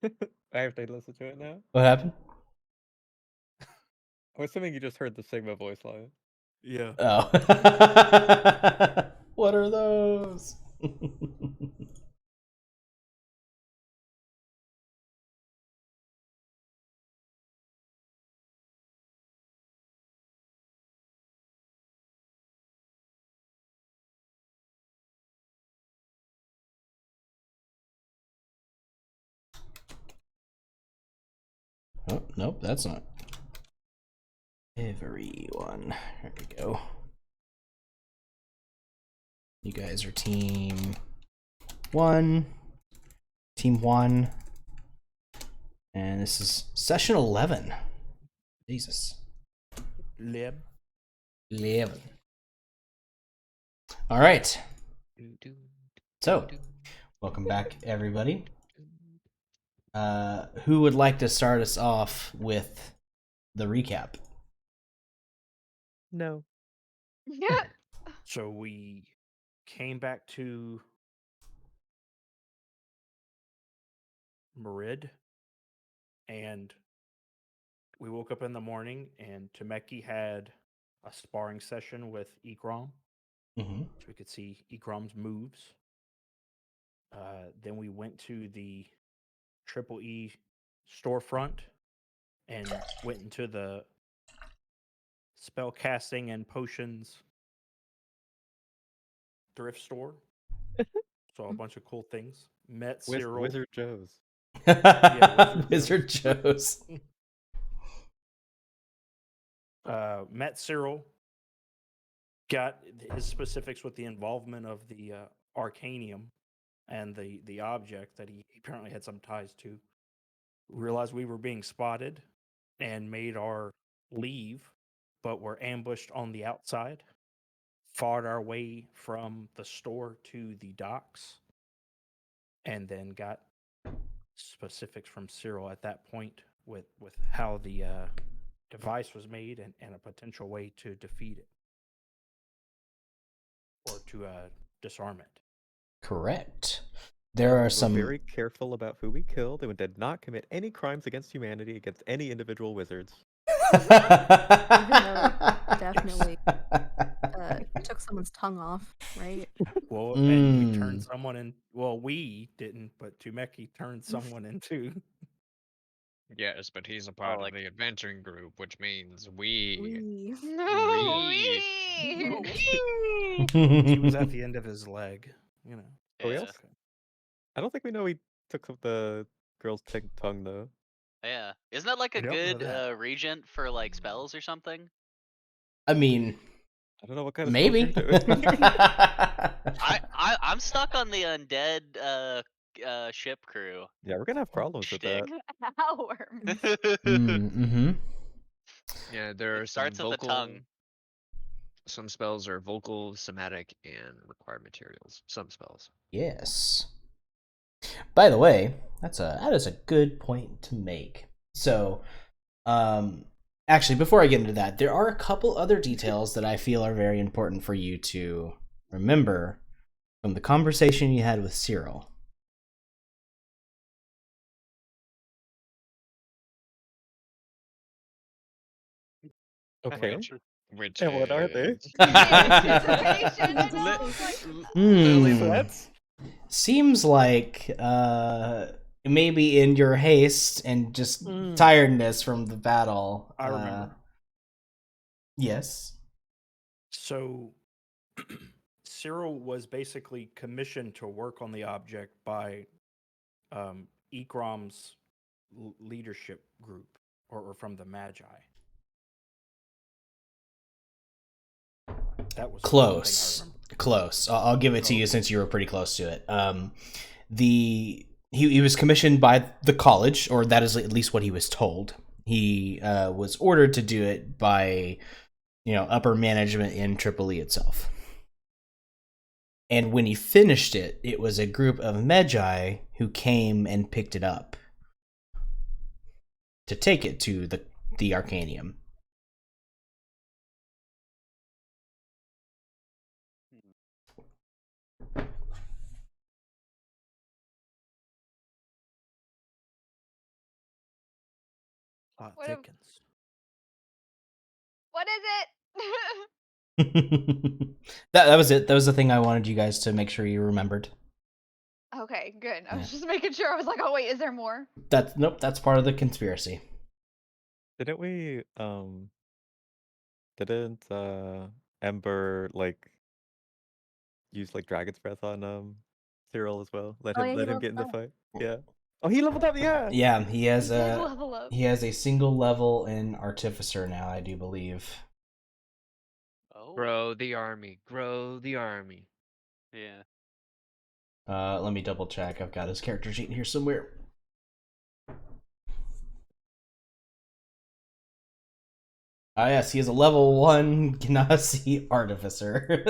I have to listen to it now. What happened? I'm assuming you just heard the Sigma voice line. Yeah. Oh. What are those? Oh, nope, that's not everyone. There we go. You guys are team 1. Team 1. And this is session 11. Jesus. Lib. 11. All right. So, welcome back, everybody. Who would like to start us off with the recap? No. Yeah. So we came back to Merid, and we woke up in the morning, and Temeki had a sparring session with Ikram, Mm-hmm. so we could see Ikram's moves. Then we went to the Triple E storefront and went into the spell casting and potions thrift store. Saw a bunch of cool things. Met Cyril. Wizard Joe's. Yeah, Wizard Joe's. Met Cyril. Got his specifics with the involvement of the Arcanium and the object that he apparently had some ties to. Realized we were being spotted and made our leave, but were ambushed on the outside. Fought our way from the store to the docks, and then got specifics from Cyril at that point with how the device was made and a potential way to defeat it or to disarm it. Correct. There are some very careful about who we killed and did not commit any crimes against humanity against any individual wizards. Even though definitely took someone's tongue off, right? Well, and we turned someone in. Well, we didn't, but Tumeki turned someone into. Yes, but he's a part of the adventuring group, which means we. He was at the end of his leg, you know. Oh, yes? I don't think we know he took the girl's tongue, though. Yeah. Isn't that like a We don't know good that. regent for like spells or something? I mean, I don't know what kind of maybe. spells you're doing. I'm stuck on the undead ship crew. Yeah, we're gonna have problems with that. Mm-hmm. Yeah, there are It some starts at the vocal. tongue. Some spells are vocal, somatic, and require materials. Some spells. Yes. By the way, that is a good point to make. So, actually, before I get into that, there are a couple other details that I feel are very important for you to remember from the conversation you had with Cyril. Okay. Which And what are they? Seems like maybe in your haste and just tiredness from the battle. I remember. Yes. So, Cyril was basically commissioned to work on the object by Ikram's leadership group, or from the Magi. That was close. I'll give it to you since you were pretty close to it. He was commissioned by the college, or that is at least what he was told. He was ordered to do it by, upper management in Triple E itself. And when he finished it, it was a group of Magi who came and picked it up to take it to the Arcanium. What am- Thickens. What is it? that was it. That was the thing I wanted you guys to make sure you remembered. Okay, good. I was Yeah. just making sure. I was like, oh wait, is there more? Nope, that's part of the conspiracy. Didn't we didn't Ember like use like Dragon's Breath on Cyril as well? Let Oh, him yeah, he let him leveled get in the up. fight. Yeah. Oh, he leveled up, yeah. Yeah, he has He did a level up. he has a single level in Artificer now, I do believe. Oh. Grow the army. Grow the army. Yeah. Let me double check. I've got his character sheet here somewhere. Ah, yes, he is a level 1 Genasi Artificer.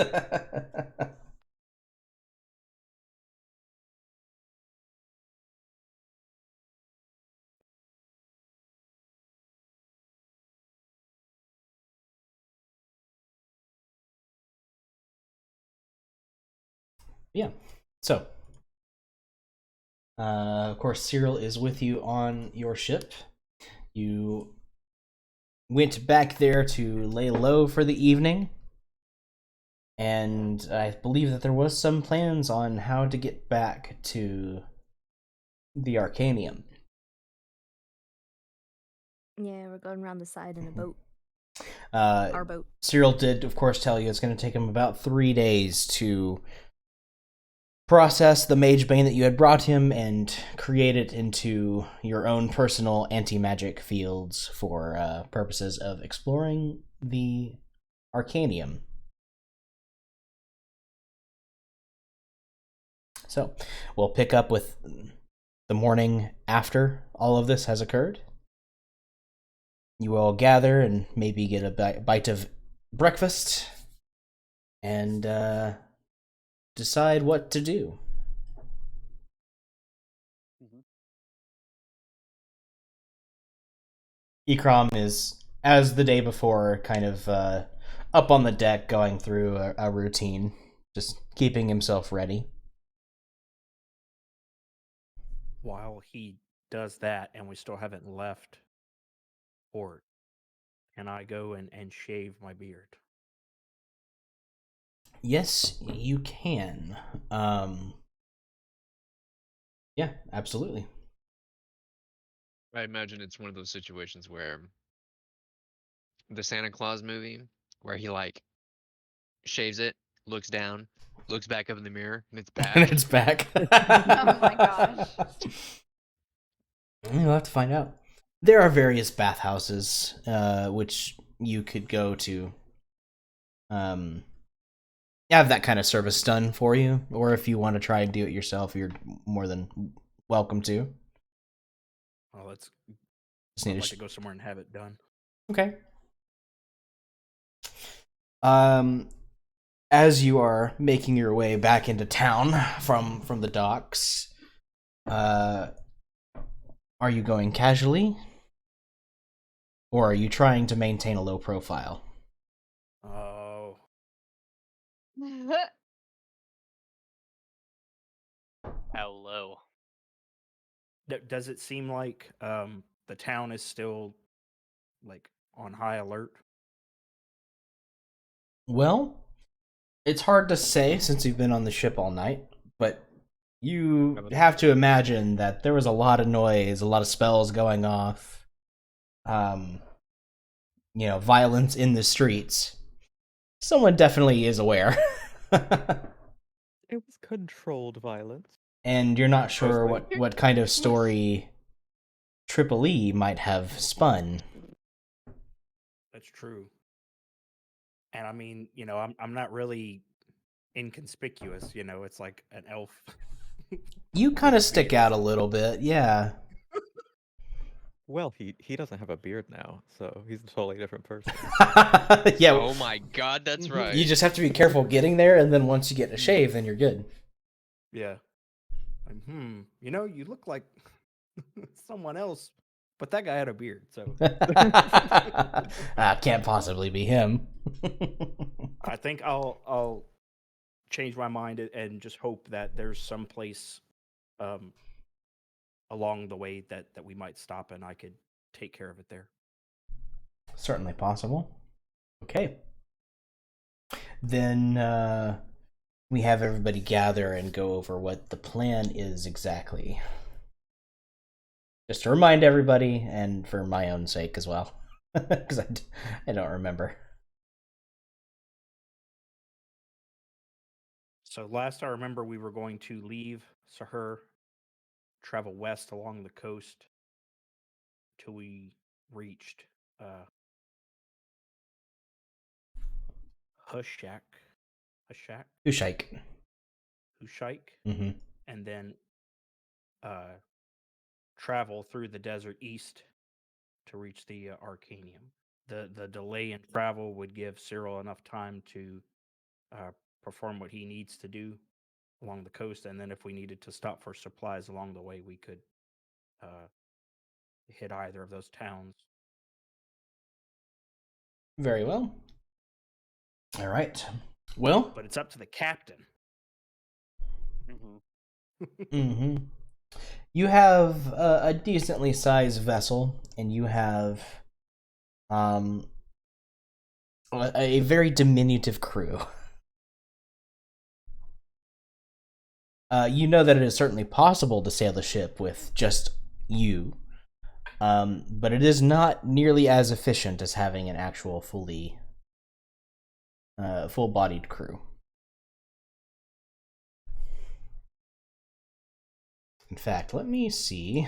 Yeah. So, of course, Cyril is with you on your ship. You went back there to lay low for the evening, and I believe that there was some plans on how to get back to the Arcanium. Yeah, we're going around the side in a boat. Uh, Our boat. Cyril did, of course, tell you it's going to take him about 3 days to process the mage bane that you had brought him and create it into your own personal anti-magic fields for purposes of exploring the Arcanium. So, we'll pick up with the morning after all of this has occurred. You all gather and maybe get a bite of breakfast and decide what to do. Ikram is, as the day before, kind of up on the deck going through a routine, just keeping himself ready. While he does that and we still haven't left port, can I go and shave my beard? Yes, you can. Yeah, absolutely. I imagine it's one of those situations where the Santa Claus movie, where he like shaves it, looks down, looks back up in the mirror, and it's back. And it's back. Oh my gosh. You'll have to find out. There are various bathhouses which you could go to have that kind of service done for you, or if you want to try and do it yourself, you're more than welcome to. Oh, let's. Just need I'd to like to go somewhere and have it done. Okay. As you are making your way back into town from the docks, are you going casually, or are you trying to maintain a low profile? Oh, How low? does it seem like the town is still like on high alert? Well, it's hard to say since you've been on the ship all night, but you have to imagine that there was a lot of noise, a lot of spells going off, violence in the streets. Someone definitely is aware. It was controlled violence. And you're not sure Mostly. what kind of story Triple E might have spun. That's true. And I mean, I'm not really inconspicuous. It's like an elf. You kind of stick out a little bit, yeah. Well, he doesn't have a beard now, so he's a totally different person. Yeah. Oh my god, that's right. You just have to be careful getting there, and then once you get a shave, then you're good. Yeah. You look like someone else, but that guy had a beard, so Can't possibly be him. I think I'll change my mind and just hope that there's some place along the way that we might stop and I could take care of it there. Certainly possible. Okay. Then we have everybody gather and go over what the plan is exactly. Just to remind everybody, and for my own sake as well, because I don't remember. So last I remember, we were going to leave Sahur, travel west along the coast till we reached Hushak, Ushike. Mm-hmm. and then travel through the desert east to reach the Arcanium. The delay in travel would give Cyril enough time to perform what he needs to do along the coast, and then if we needed to stop for supplies along the way, we could hit either of those towns. Very well. All right. Well. But it's up to the captain. Mm-hmm. You have a decently sized vessel, and you have a very diminutive crew. You know that it is certainly possible to sail the ship with just you, but it is not nearly as efficient as having an actual full-bodied crew. In fact, let me see.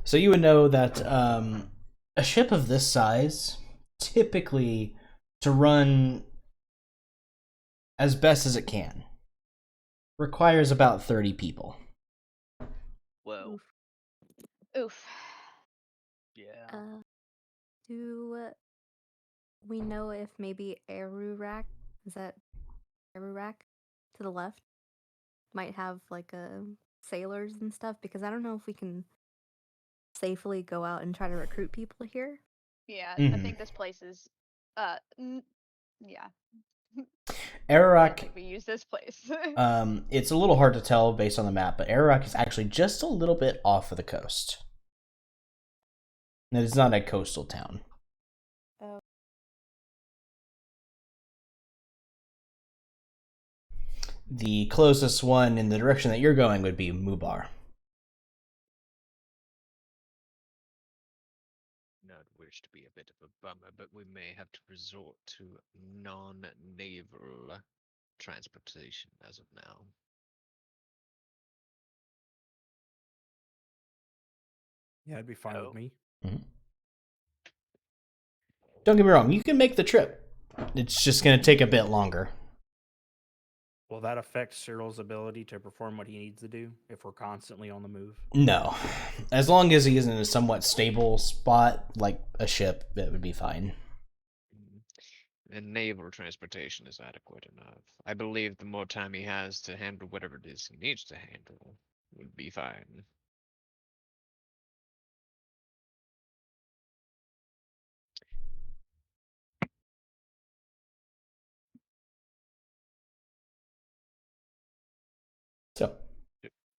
So you would know that a ship of this size, typically to run as best as it can, requires about 30 people. Whoa. Oof. Yeah. Do we know if maybe Arurak, is that Arurak to the left, might have like sailors and stuff? Because I don't know if we can safely go out and try to recruit people here. Yeah, I Mhm. think this place is, yeah. I Ararak, think we use this place. it's a little hard to tell based on the map, but Ararak is actually just a little bit off of the coast. It is not a coastal town. Oh. The closest one in the direction that you're going would be Mubar. Not wish to be a bit of a bummer, but we may have to resort to non-naval transportation as of now. Yeah, it'd be fine Oh. with me. Mm-hmm. Don't get me wrong, you can make the trip. It's just going to take a bit longer. Will that affect Cyril's ability to perform what he needs to do if we're constantly on the move? No. As long as he is in a somewhat stable spot, like a ship, it would be fine. And naval transportation is adequate enough. I believe the more time he has to handle whatever it is he needs to handle would be fine.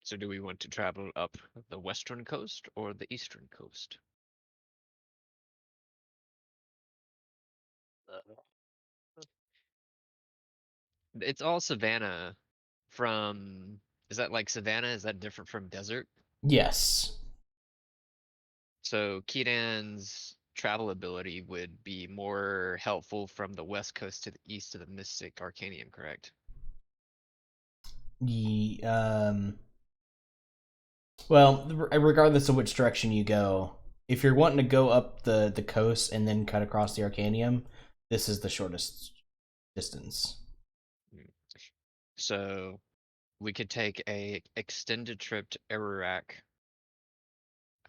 So do we want to travel up the western coast or the eastern coast? It's all savanna from, is that like savanna? Is that different from desert? Yes. So Keatan's travel ability would be more helpful from the west coast to the east of the Mystic Arcanium, correct? Well, regardless of which direction you go, if you're wanting to go up the coast and then cut across the Arcanium, this is the shortest distance. So we could take a extended trip to Ararak,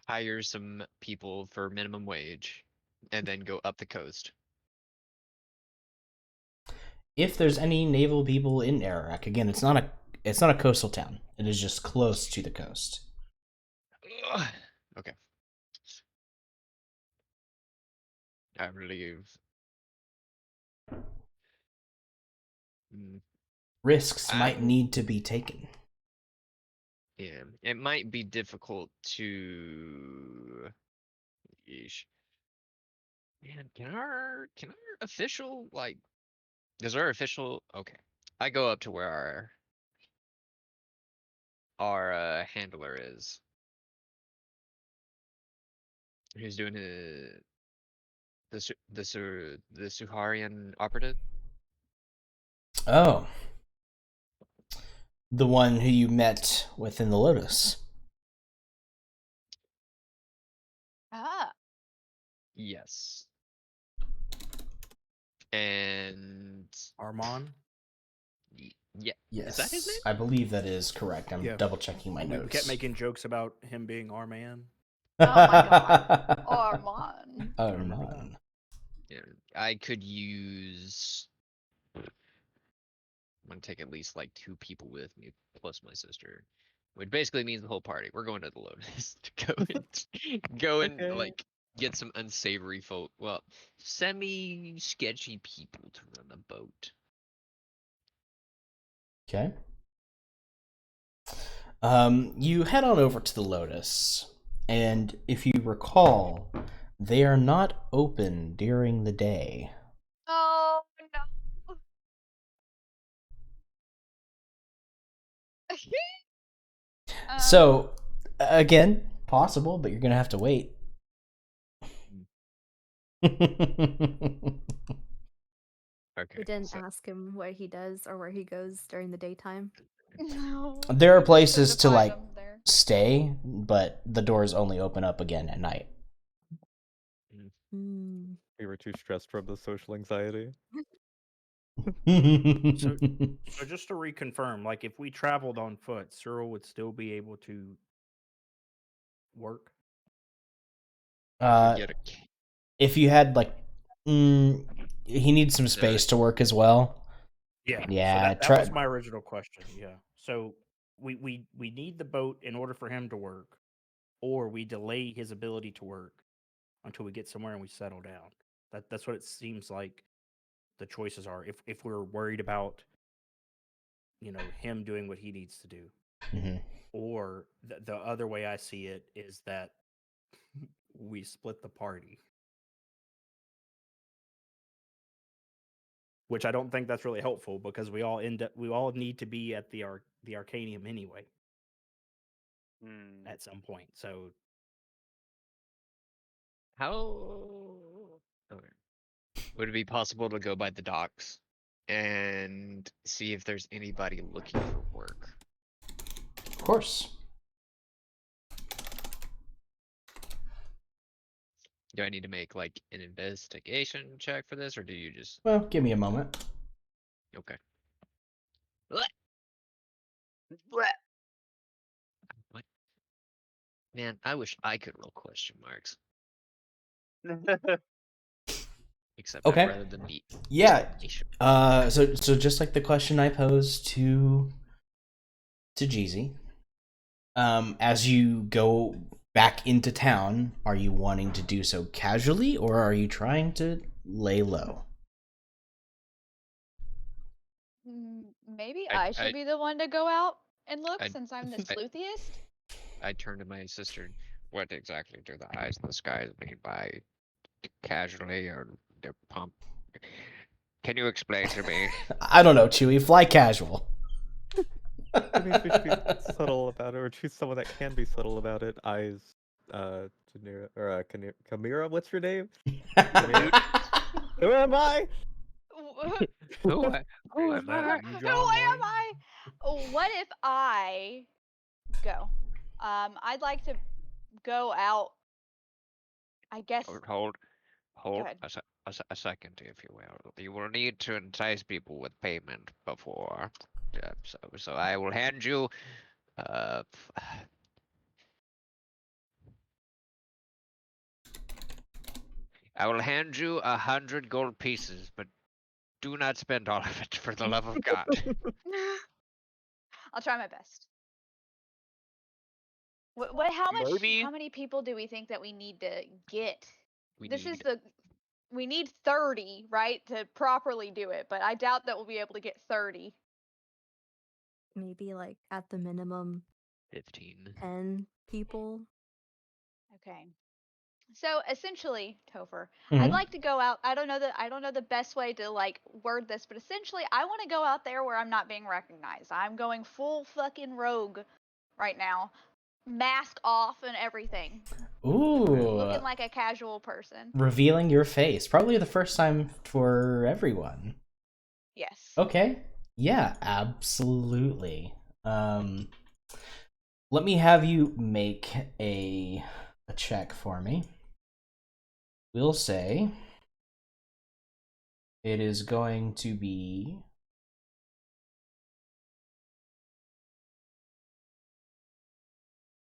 hire some people for minimum wage, and then go up the coast. If there's any naval people in Ararak, again, it's not a coastal town. It is just close to the coast. Ugh. Okay. I believe. Risks might need to be taken. Yeah, it might be difficult to. Yeesh. Man, can our official like? Does our official? Okay, I go up to where our handler is. Who's doing the Suharian operative? Oh. The one who you met within the Lotus. Ah. Yes. And Armand. Yeah. Yes. Is that his name? I believe that is correct. I'm Yeah. double checking my We notes. kept making jokes about him being our man. Oh my god. Armand. Armand. Yeah, I could use. I'm gonna take at least like 2 people with me, plus my sister, which basically means the whole party. We're going to the Lotus to go and Okay. like get some unsavory folk. Well, semi-sketchy people to run the boat. Okay. You head on over to the Lotus, and if you recall, they are not open during the day. Oh no. So, again, possible, but you're gonna have to wait. Okay. We didn't so- ask him what he does or where he goes during the daytime. No. There are we just places had to find like him there. stay, but the doors only open up again at night. Hmm. We were too stressed from the social anxiety. So just to reconfirm, like if we traveled on foot, Cyril would still be able to work. uh, Get a if you had like, he needs some space to work as well. Yeah. Yeah, So that try- was my original question. Yeah. So we need the boat in order for him to work, or we delay his ability to work until we get somewhere and we settle down. That's what it seems like the choices are. If we're worried about, him doing what he needs to do, Mhm. or the other way I see it is that we split the party. Which I don't think that's really helpful because we all need to be at the Arcanium anyway at some point. So How? Okay. Would it be possible to go by the docks and see if there's anybody looking for work? Of course. Do I need to make like an investigation check for this, or do you just Well, give me a moment. okay? What? Man, I wish I could roll question marks. Except Okay. I'd rather them be Yeah. explanation. So just like the question I posed to Jeezy, as you go back into town, are you wanting to do so casually, or are you trying to lay low? Maybe I- I should I- be the one to go out and look I- since I'm the I- sleuthiest. I turned to my sister. What exactly do the eyes in the skies mean by casually or the pump? Can you explain to me? I don't know, Chewy. Fly casual. It means we should be subtle about it, or choose someone that can be subtle about it. Eyes, Janira, or Kamira, what's your name? Who am I? Who am Who I? Who am I? What if I go? I'd like to go out I guess. Hold ahead. a second, if you will. You will need to entice people with payment before. So I will hand you. Uh, I will hand you 100 gold pieces, but do not spend all of it, for the love of God. I'll try my best. What? How much? Maybe. How many people do we think that we need to get? We This is need. we need 30, right, to properly do it, but I doubt that we'll be able to get 30. Maybe like at the minimum 15. 10 people. Okay. So essentially, Topher, Mhm. I'd like to go out. I don't know the best way to like word this, but essentially, I want to go out there where I'm not being recognized. I'm going full fucking rogue right now, mask off and everything, Ooh, looking like a casual person. revealing your face. Probably the first time for everyone. Yes. Okay. Yeah, absolutely. Let me have you make a check for me. We'll say it is going to be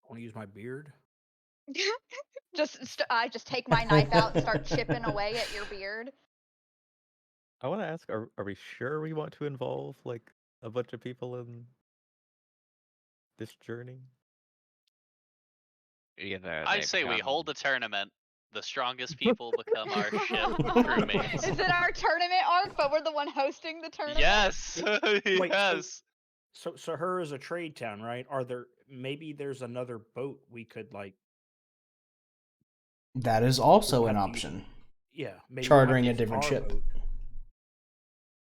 Want to use my beard? I just take my knife out and start chipping away at your beard. I want to ask: Are we sure we want to involve like a bunch of people in this journey? Either I they say we become- hold a tournament. The strongest people become our ship crewmates. Is it our tournament arc, but we're the one hosting the tournament? Yes. Wait, yes. So her is a trade town, right? Maybe there's another boat we could like. that is also We'll an have to option. Yeah, maybe Chartering we'll a have to use different our ship. boat.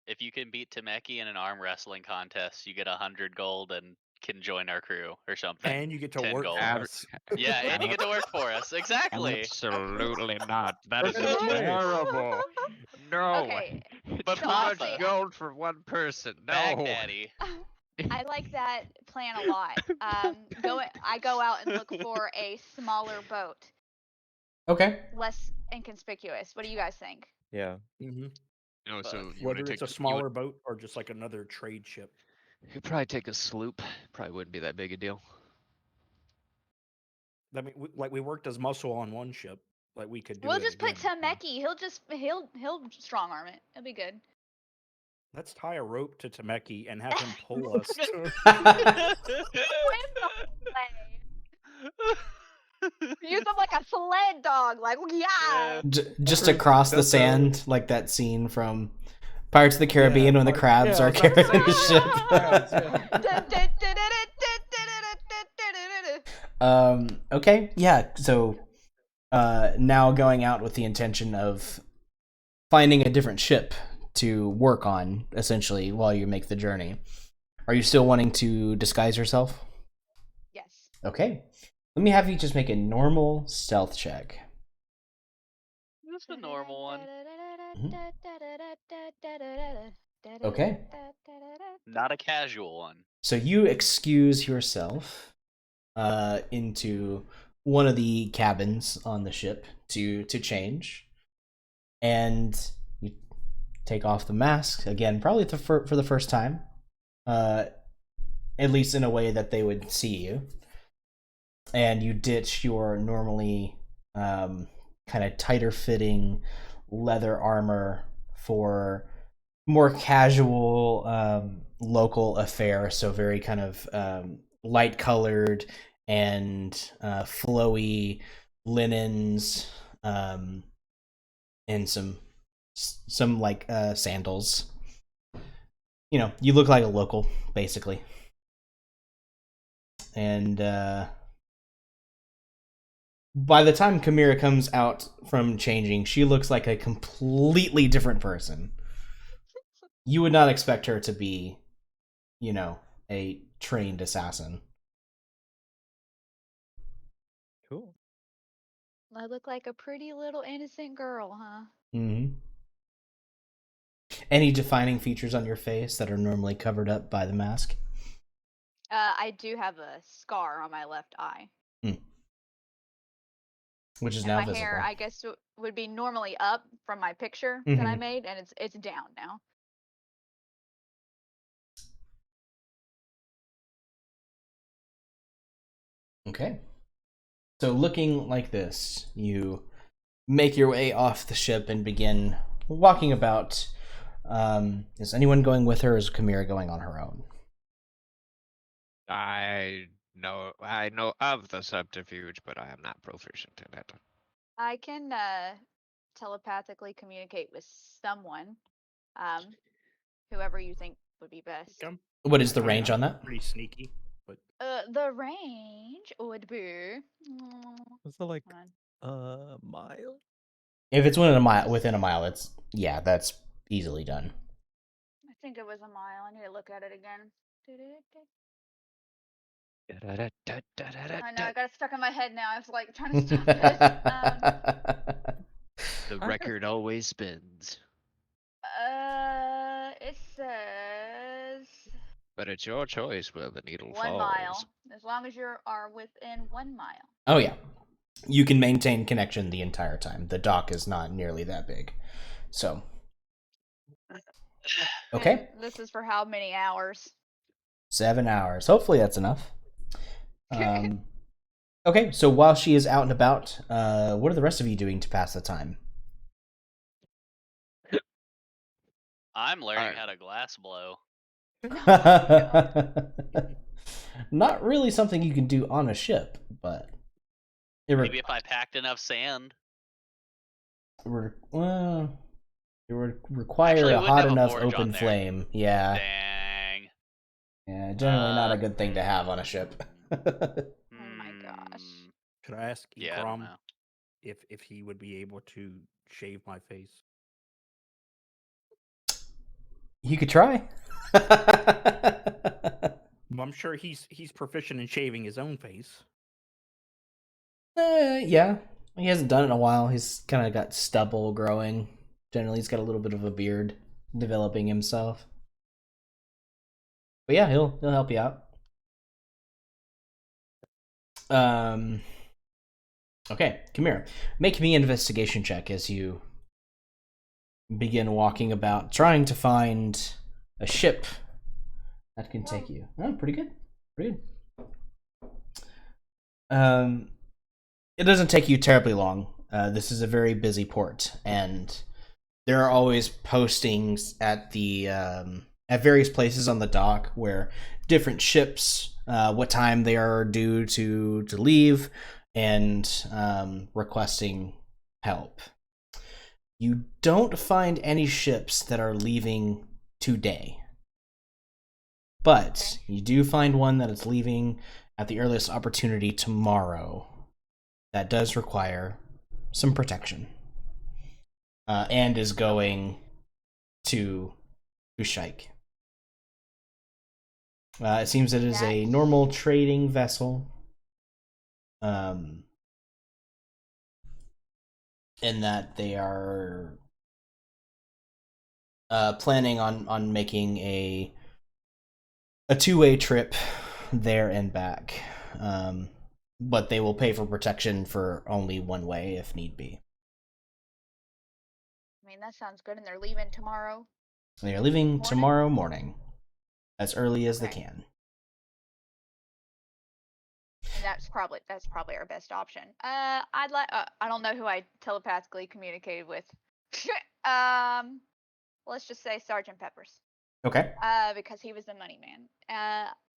If you can beat Temeki in an arm wrestling contest, you get 100 gold and can join our crew or something. And you get to 10 work gold. for Ab- us. Yeah, and you get to work for us. Exactly. Absolutely not. That is gonna do it. terrible. No. Okay. But Too honestly, much gold for one person. No. Baghdaddy. I like that plan a lot. I go out and look for a smaller boat, Okay. less inconspicuous. What do you guys think? Yeah. Mm-hmm. No, so you Whether want to it's take a smaller boat or just like another trade ship. You'd probably take a sloop. Probably wouldn't be that big a deal. I mean, we worked as muscle on one ship. Like we could do We'll it just put again. Temeki. He'll strong arm it. It'll be good. Let's tie a rope to Temeki and have him pull us. Swim the whole way. Use him like a sled dog. Like yeah. Just across the sand, like that scene from Pirates of the Caribbean when the crabs yeah, I are was about to carrying the say, ship. crabs, yeah. Okay, yeah. So now going out with the intention of finding a different ship to work on, essentially, while you make the journey. Are you still wanting to disguise yourself? Yes. Okay. Let me have you just make a normal stealth check. Just a normal one. Okay. Not a casual one. So you excuse yourself into one of the cabins on the ship to change, and you take off the mask again, probably for the first time, at least in a way that they would see you. And you ditch your normally kind of tighter fitting leather armor for more casual local affair, so very kind of light colored and flowy linens, and some like sandals. You know, you look like a local basically. And by the time Kamira comes out from changing, she looks like a completely different person. You would not expect her to be, you know, a trained assassin. Cool. I look like a pretty little innocent girl, huh? Mm-hmm. Any defining features on your face that are normally covered up by the mask? I do have a scar on my left eye. which is And now my visible. hair, I guess, would be normally up from my picture that I Mhm. made, and it's down now. Okay. So looking like this, you make your way off the ship and begin walking about. Is anyone going with her, or is Chimera going on her own? I know of the subterfuge, but I am not proficient in it. I can telepathically communicate with someone, whoever you think would be best. What is the I mean, range on that? Pretty sneaky, but The range would be. Was it like Hold on. a mile? If it's within a mile, that's easily done. I think it was a mile. I need to look at it again. I know, I got it stuck in my head now. I was like trying to stop it. The record always spins. It says But it's your choice where the needle 1 falls. mile. As long as you are within 1 mile. Oh yeah, you can maintain connection the entire time. The dock is not nearly that big, so okay. This is for how many hours? 7 hours. Hopefully that's enough. Okay, so while she is out and about, what are the rest of you doing to pass the time? I'm learning how to glass blow. Not really something you can do on a ship, but Maybe if I packed enough sand. It would require Actually, a we wouldn't hot have a enough forge on open there. flame. Yeah. Dang. Yeah, generally not a good thing to have on a ship. Oh my gosh. Could I ask Yeah, I don't Ikram know. if he would be able to shave my face? You could try. I'm sure he's proficient in shaving his own face. Yeah. He hasn't done it in a while. He's kind of got stubble growing. Generally, he's got a little bit of a beard developing himself. But yeah, he'll help you out. Okay, come here. Make me an investigation check as you begin walking about, trying to find a ship that can take you. Oh, pretty good. Pretty good. It doesn't take you terribly long. This is a very busy port, and there are always postings at the at various places on the dock where different ships, what time they are due to leave, and requesting help. You don't find any ships that are leaving today, but you do find one that is leaving at the earliest opportunity tomorrow. That does require some protection, and is going to Ushaik. It seems it is a normal trading vessel, in that they are planning on making a two-way trip there and back, but they will pay for protection for only one way if need be. I mean, that sounds good. And they're leaving tomorrow. They are leaving tomorrow morning, as early as they can. And that's probably our best option. I'd like. I don't know who I telepathically communicated with. Let's just say Sergeant Peppers. Okay. Because he was the money man.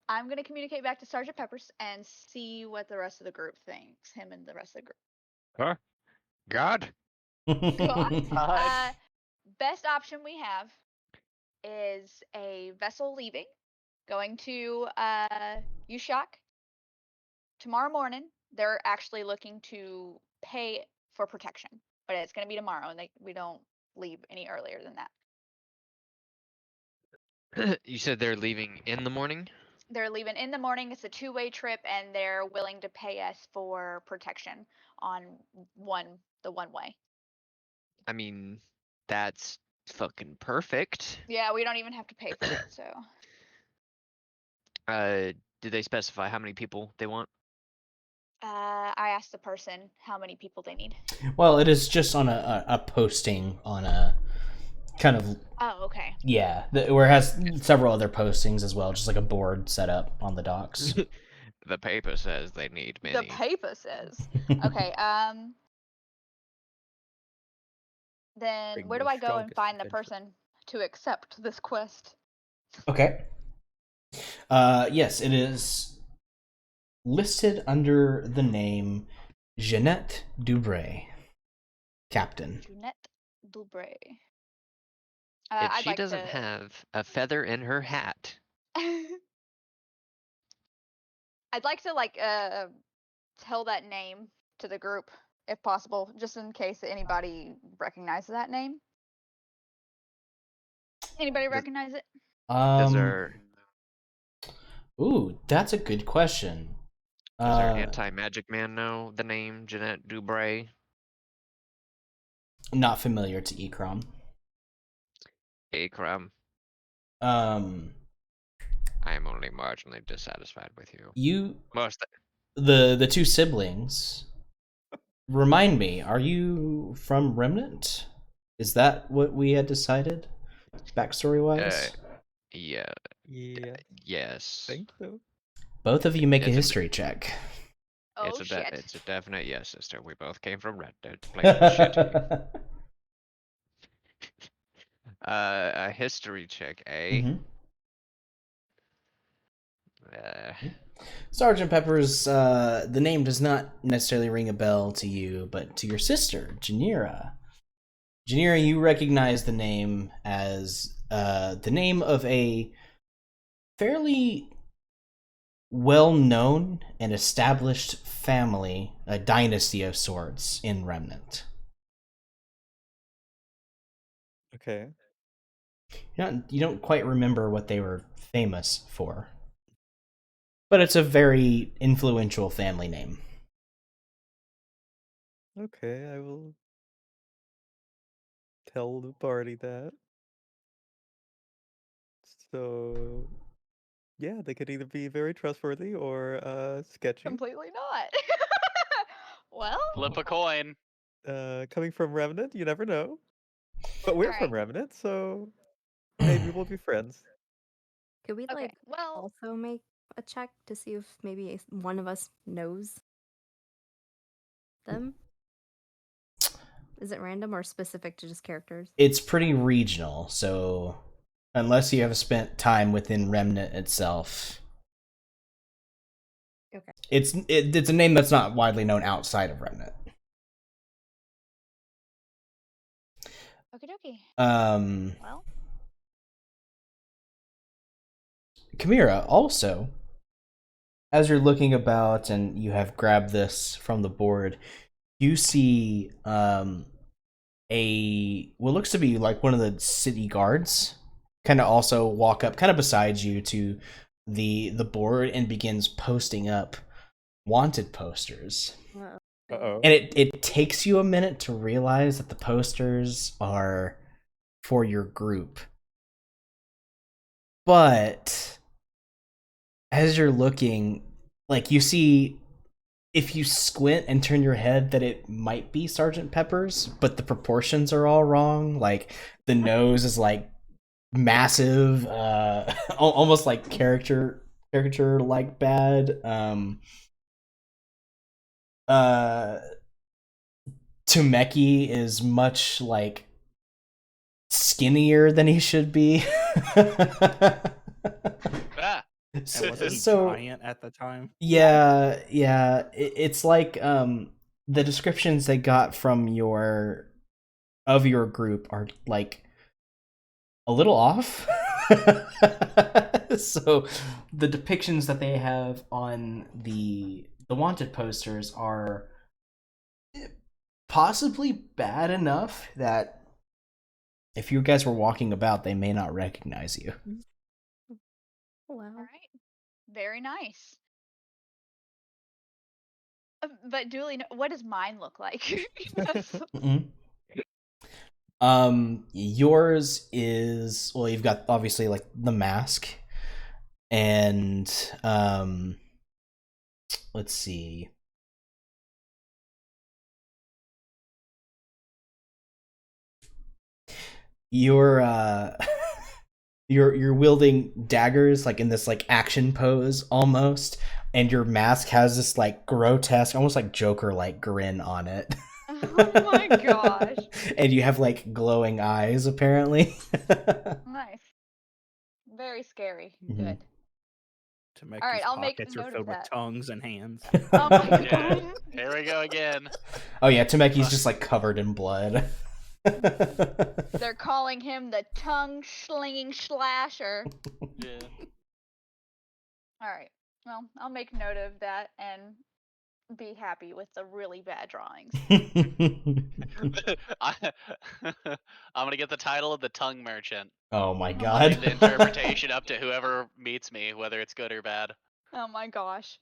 I'm gonna communicate back to Sergeant Peppers and see what the rest of the group thinks. Him and the rest of the group. Huh? God? Best option we have is a vessel leaving, going to Ushak tomorrow morning. They're actually looking to pay for protection, but it's going to be tomorrow, and we don't leave any earlier than that. You said they're leaving in the morning? They're leaving in the morning. It's a two-way trip, and they're willing to pay us for protection on the one way. I mean, that's fucking perfect. Yeah, we don't even have to pay for it, so. Did they specify how many people they want? I asked the person how many people they need. Well, it is just on a posting on a kind of Oh, okay. where it has several other postings as well, just like a board set up on the docks. The paper says they need The many. paper says. Okay. Then Bring where do the I go and strongest find the adventure. person to accept this quest? Okay. Yes, it is listed under the name Jeanette Dubray, Captain. Jeanette Dubray. If I'd she like doesn't to. have a feather in her hat, I'd like to tell that name to the group if possible, just in case anybody recognizes that name. Anybody recognize it? does our Ooh, that's a good question. does our anti-magic man know the name Jeanette Dubray? Not familiar to Ekrom. Akram, Um, I am only marginally dissatisfied with you. you, Most the two siblings. Remind me, are you from Remnant? Is that what we had decided, backstory wise? yeah, Yeah, yes. I think so. Both of you make a It's a- history check. Oh it's a shit! it's a definite yes, sister. We both came from Red Dead. Plain old shitty. A history check, eh? Mhm. Uh, Sergeant Pepper's, the name does not necessarily ring a bell to you, but to your sister, Janira. Janira, you recognize the name as the name of a fairly well-known and established family, a dynasty of sorts in Remnant. Okay. You don't quite remember what they were famous for, but it's a very influential family name. Okay, I will tell the party that. So, yeah, they could either be very trustworthy or sketchy. Completely not. Well, Flip a coin. Coming from Remnant, you never know. But we're from alright. Remnant, so maybe we'll be friends. Could we Okay. Well, also make a check to see if maybe one of us knows them? Is it random or specific to just characters? It's pretty regional, so unless you have spent time within Remnant itself, Okay. it's a name that's not widely known outside of Remnant. okie dokie. Well, Well, Kamira, also, as you're looking about and you have grabbed this from the board, you see a what looks to be like one of the city guards kind of also walk up kind of beside you to the board and begins posting up wanted posters. Uh-oh. And it takes you a minute to realize that the posters are for your group. But as you're looking, like you see, if you squint and turn your head, that it might be Sergeant Pepper's, but the proportions are all wrong. Like the nose is like massive, almost like caricature like bad. Tumeki is much like skinnier than he should be. Ah, And was he So giant at the time? yeah, it's like the descriptions they got from your group are like a little off. So the depictions that they have on the wanted posters are possibly bad enough that if you guys were walking about, they may not recognize you. Wow. alright. Very nice. But Julie, what does mine look like? Mm-mm. Yours is, well, you've got obviously like the mask, and let's see, you're you're wielding daggers like in this like action pose almost, and your mask has this like grotesque, almost like Joker like grin on it. Oh my gosh. And you have like glowing eyes apparently. Nice. Very scary. Mhm. Good. Tameki's All right, I'll make pockets are note of filled with that. tongues and hands. Oh my Yeah. god. Here we go again. Oh yeah, Tameki's just like covered in blood. They're calling him the tongue slinging slasher. Yeah. All right. Well, I'll make note of that and be happy with the really bad drawings. I'm gonna get the title of the tongue merchant. Oh my my god. Leave the interpretation up to whoever meets me, whether it's good or bad. Oh my gosh.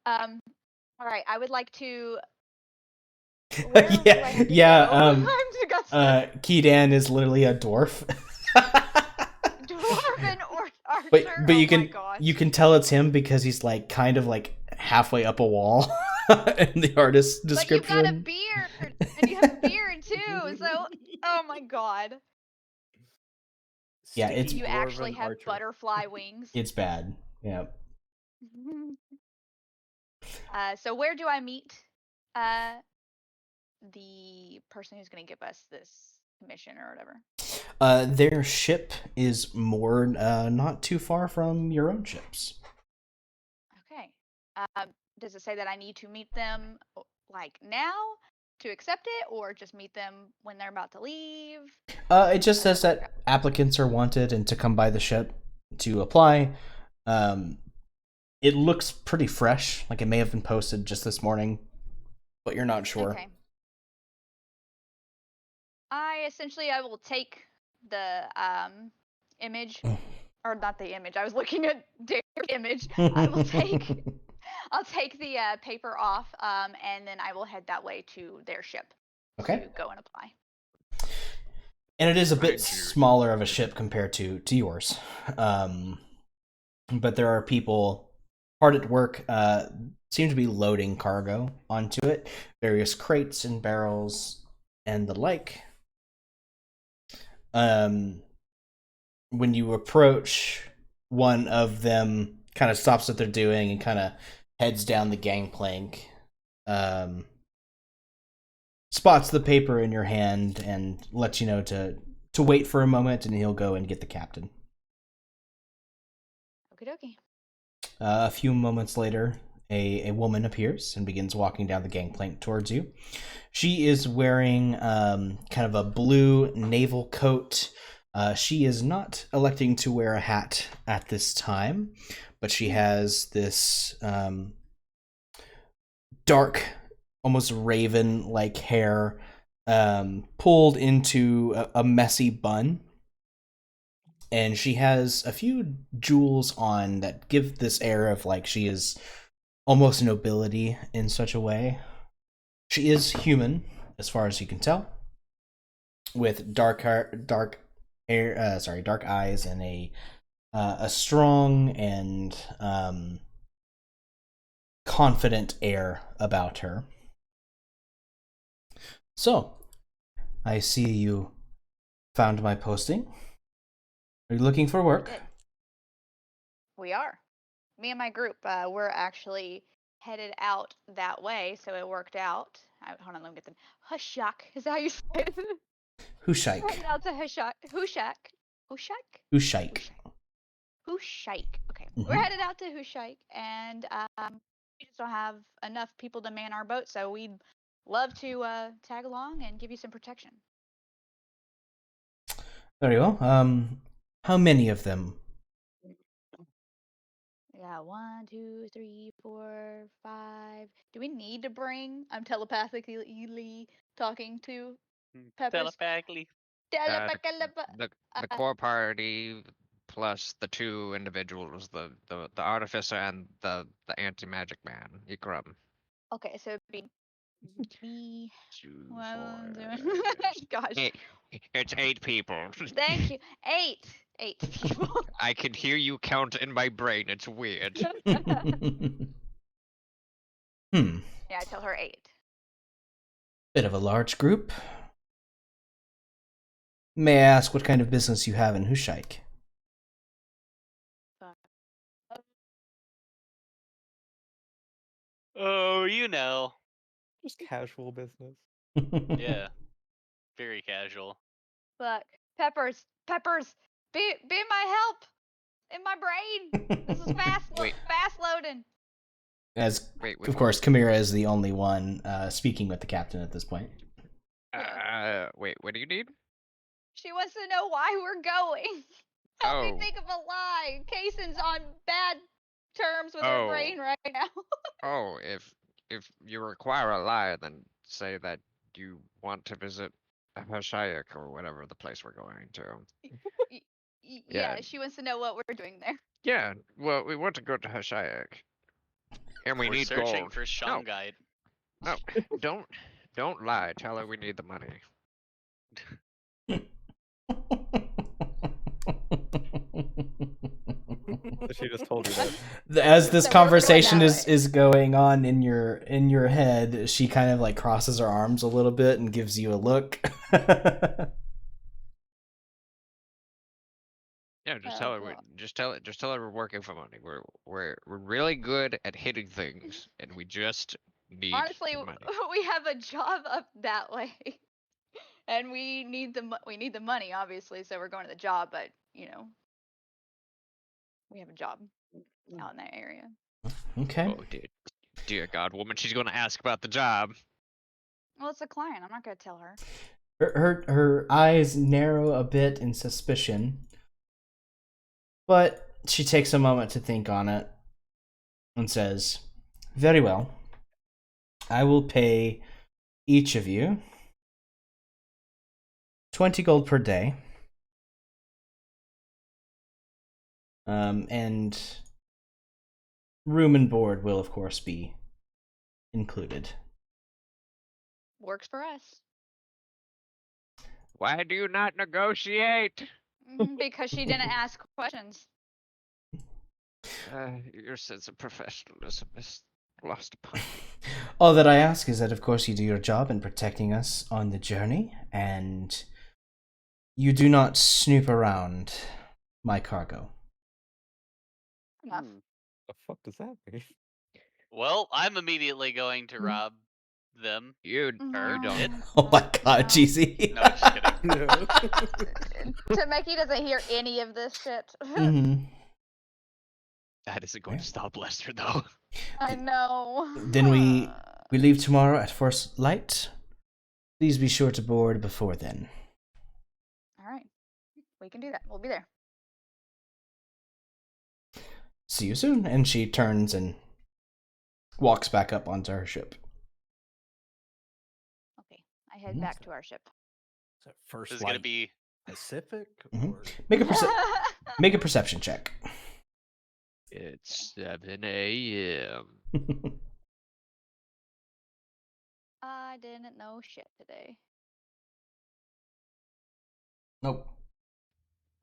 All right. I would like to. Where would I have to Yeah, go? I'm disgusted. Keedan is literally a dwarf. Dwarven or archer. But oh you my can gosh. you can tell it's him because he's like kind of like halfway up a wall in the artist But you've description. got a beard, and you have a beard too. So, oh my god. Yeah, Sticky it's- You actually dwarven have archer. butterfly wings. It's bad. Yeah. So where do I meet the person who's going to give us this commission or whatever? Their ship is moored not too far from your own ships. Okay. Does it say that I need to meet them like now to accept it, or just meet them when they're about to leave? It just says that applicants are wanted and to come by the ship to apply. It looks pretty fresh, like it may have been posted just this morning, but you're not sure. Okay. I will take the image, or not the image. I was looking at their image. I'll take the paper off, and then I will head that way to their ship Okay. to go and apply. And it is a bit Right, Jude. smaller of a ship compared to yours. But there are people hard at work, seem to be loading cargo onto it, various crates and barrels and the like. When you approach, one of them kind of stops what they're doing and kind of heads down the gangplank, spots the paper in your hand and lets you know to wait for a moment, and he'll go and get the captain. Okie dokie. A few moments later, a woman appears and begins walking down the gangplank towards you. She is wearing kind of a blue naval coat. She is not electing to wear a hat at this time, but she has this dark, almost raven-like hair pulled into a messy bun. And she has a few jewels on that give this air of like she is almost nobility in such a way. She is human, as far as you can tell, with dark eyes and a strong and confident air about her. So, I see you found my posting. Are you looking for work? Did. We are. Me and my group, we're actually headed out that way, so it worked out. Hold on, let me get the Hushak. Is that how you say it? Hushike. Headed out to Hushak. Hushak. Hushike. Hushike. Okay. We're Mhm. headed out to Hushike, and we just don't have enough people to man our boat, so we'd love to tag along and give you some protection. Very well. How many of them? Yeah, 1, 2, 3, 4, 5. Do we need to bring? I'm telepathically talking to Peppers. Telepathically. The core party plus the two individuals, the artificer and the anti-magic man, Ikram. Okay, so it'd be me. 2, One, 4, two. Gosh. It's 8 people. Thank you. 8. 8 people. I can hear you count in my brain. It's weird. Yeah, I tell her 8. Bit of a large group. May I ask what kind of business you have in Hushike? Oh, you know. Just casual business. Yeah. Very casual. Fuck. Peppers. Be my help in my brain. This is Wait. fast loading. As, Wait, of course, Chimera is the only one speaking with the captain at this point. wait, what do you need? She wants to know why we're going. Help me Oh. think of a lie. Kaysen's on bad terms with her brain right now. Oh, if you require a lie, then say that you want to visit Hashayek or whatever the place we're going to. Yeah, Yeah. she wants to know what we're doing there. Yeah, well, we want to go to Hashayek. And we We're need searching gold. for No, Shungite. no, don't lie. Tell her we need the money. She just told you that. As this So we're going conversation that way. is going on in your head, she kind of like crosses her arms a little bit and gives you a look. Yeah, just Oh, tell her. God. Just tell her we're working for money. We're really good at hitting things, and we just need Honestly, the money. we have a job up that way, and we need the money, obviously. So we're going to the job, but we have a job out in that area. Okay. Oh, dear God, woman, she's gonna ask about the job. Well, it's a client. I'm not gonna tell her. Her eyes narrow a bit in suspicion, but she takes a moment to think on it and says, "Very well. I will pay each of you 20 gold per day. And room and board will, of course, be included." Works for us. Why do you not negotiate? Because she didn't ask questions. Your sense of professionalism is lost upon me. All that I ask is that, of course, you do your job in protecting us on the journey, and you do not snoop around my cargo. Enough. The fuck does that mean? Well, I'm immediately going to rob them. You Or No. it. Oh my god, No. GZ. No, just kidding. No. Tameki doesn't hear any of this shit. Mm-hmm. That isn't going to stop Lester, though. I know. Then we leave tomorrow at first light. Please be sure to board before then. All right. We can do that. We'll be there. See you soon. And she turns and walks back up onto her ship. Okay. I head back to our ship. Is that first This is gonna light be Pacific? Mhm. Or... Make a perception check. It's 7 a.m. I didn't know shit today. Nope.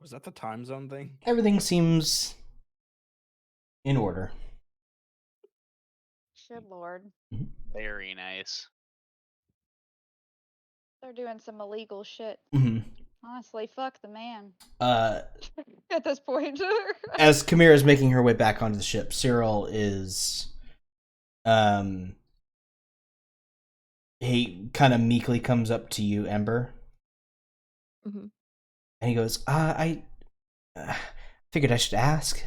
Was that the time zone thing? Everything seems in order. Good lord. very nice. They're doing some illegal shit. Mm-hmm. Honestly, fuck the man. At this point. As Chimera is making her way back onto the ship, Cyril is, he kind of meekly comes up to you, Ember, Mm-hmm. and he goes, I figured I should ask,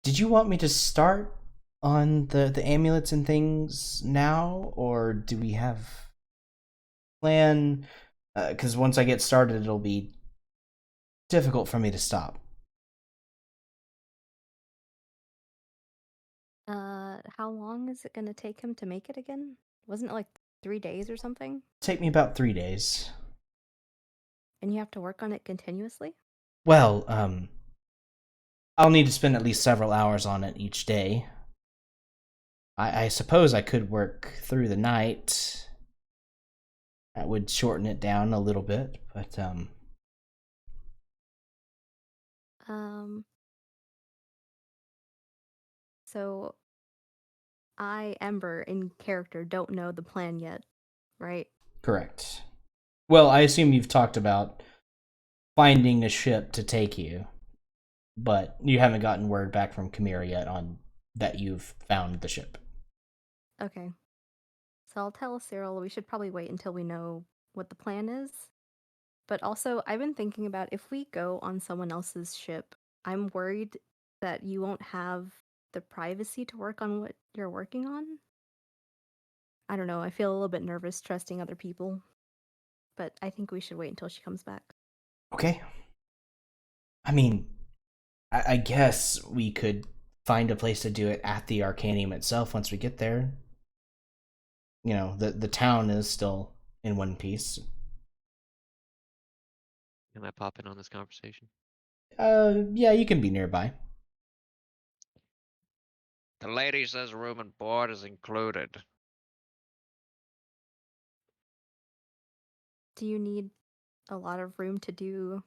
did you want me to start on the amulets and things now, or do we have a plan? Because once I get started, it'll be difficult for me to stop. How long is it gonna take him to make it again? Wasn't it like 3 days or something? Take me about 3 days. And you have to work on it continuously? Well, I'll need to spend at least several hours on it each day. I suppose I could work through the night. That would shorten it down a little bit, but So I, Ember, in character, don't know the plan yet, right? correct. Well, I assume you've talked about finding a ship to take you, but you haven't gotten word back from Chimera yet on that you've found the ship. Okay. So I'll tell Cyril we should probably wait until we know what the plan is. But also, I've been thinking about if we go on someone else's ship, I'm worried that you won't have the privacy to work on what you're working on. I don't know, I feel a little bit nervous trusting other people. But I think we should wait until she comes back. Okay. I mean, I guess we could find a place to do it at the Arcanium itself once we get there. You know, the town is still in one piece. Am I popping on this conversation? Yeah, you can be nearby. The lady says room and board is included. Do you need a lot of room to do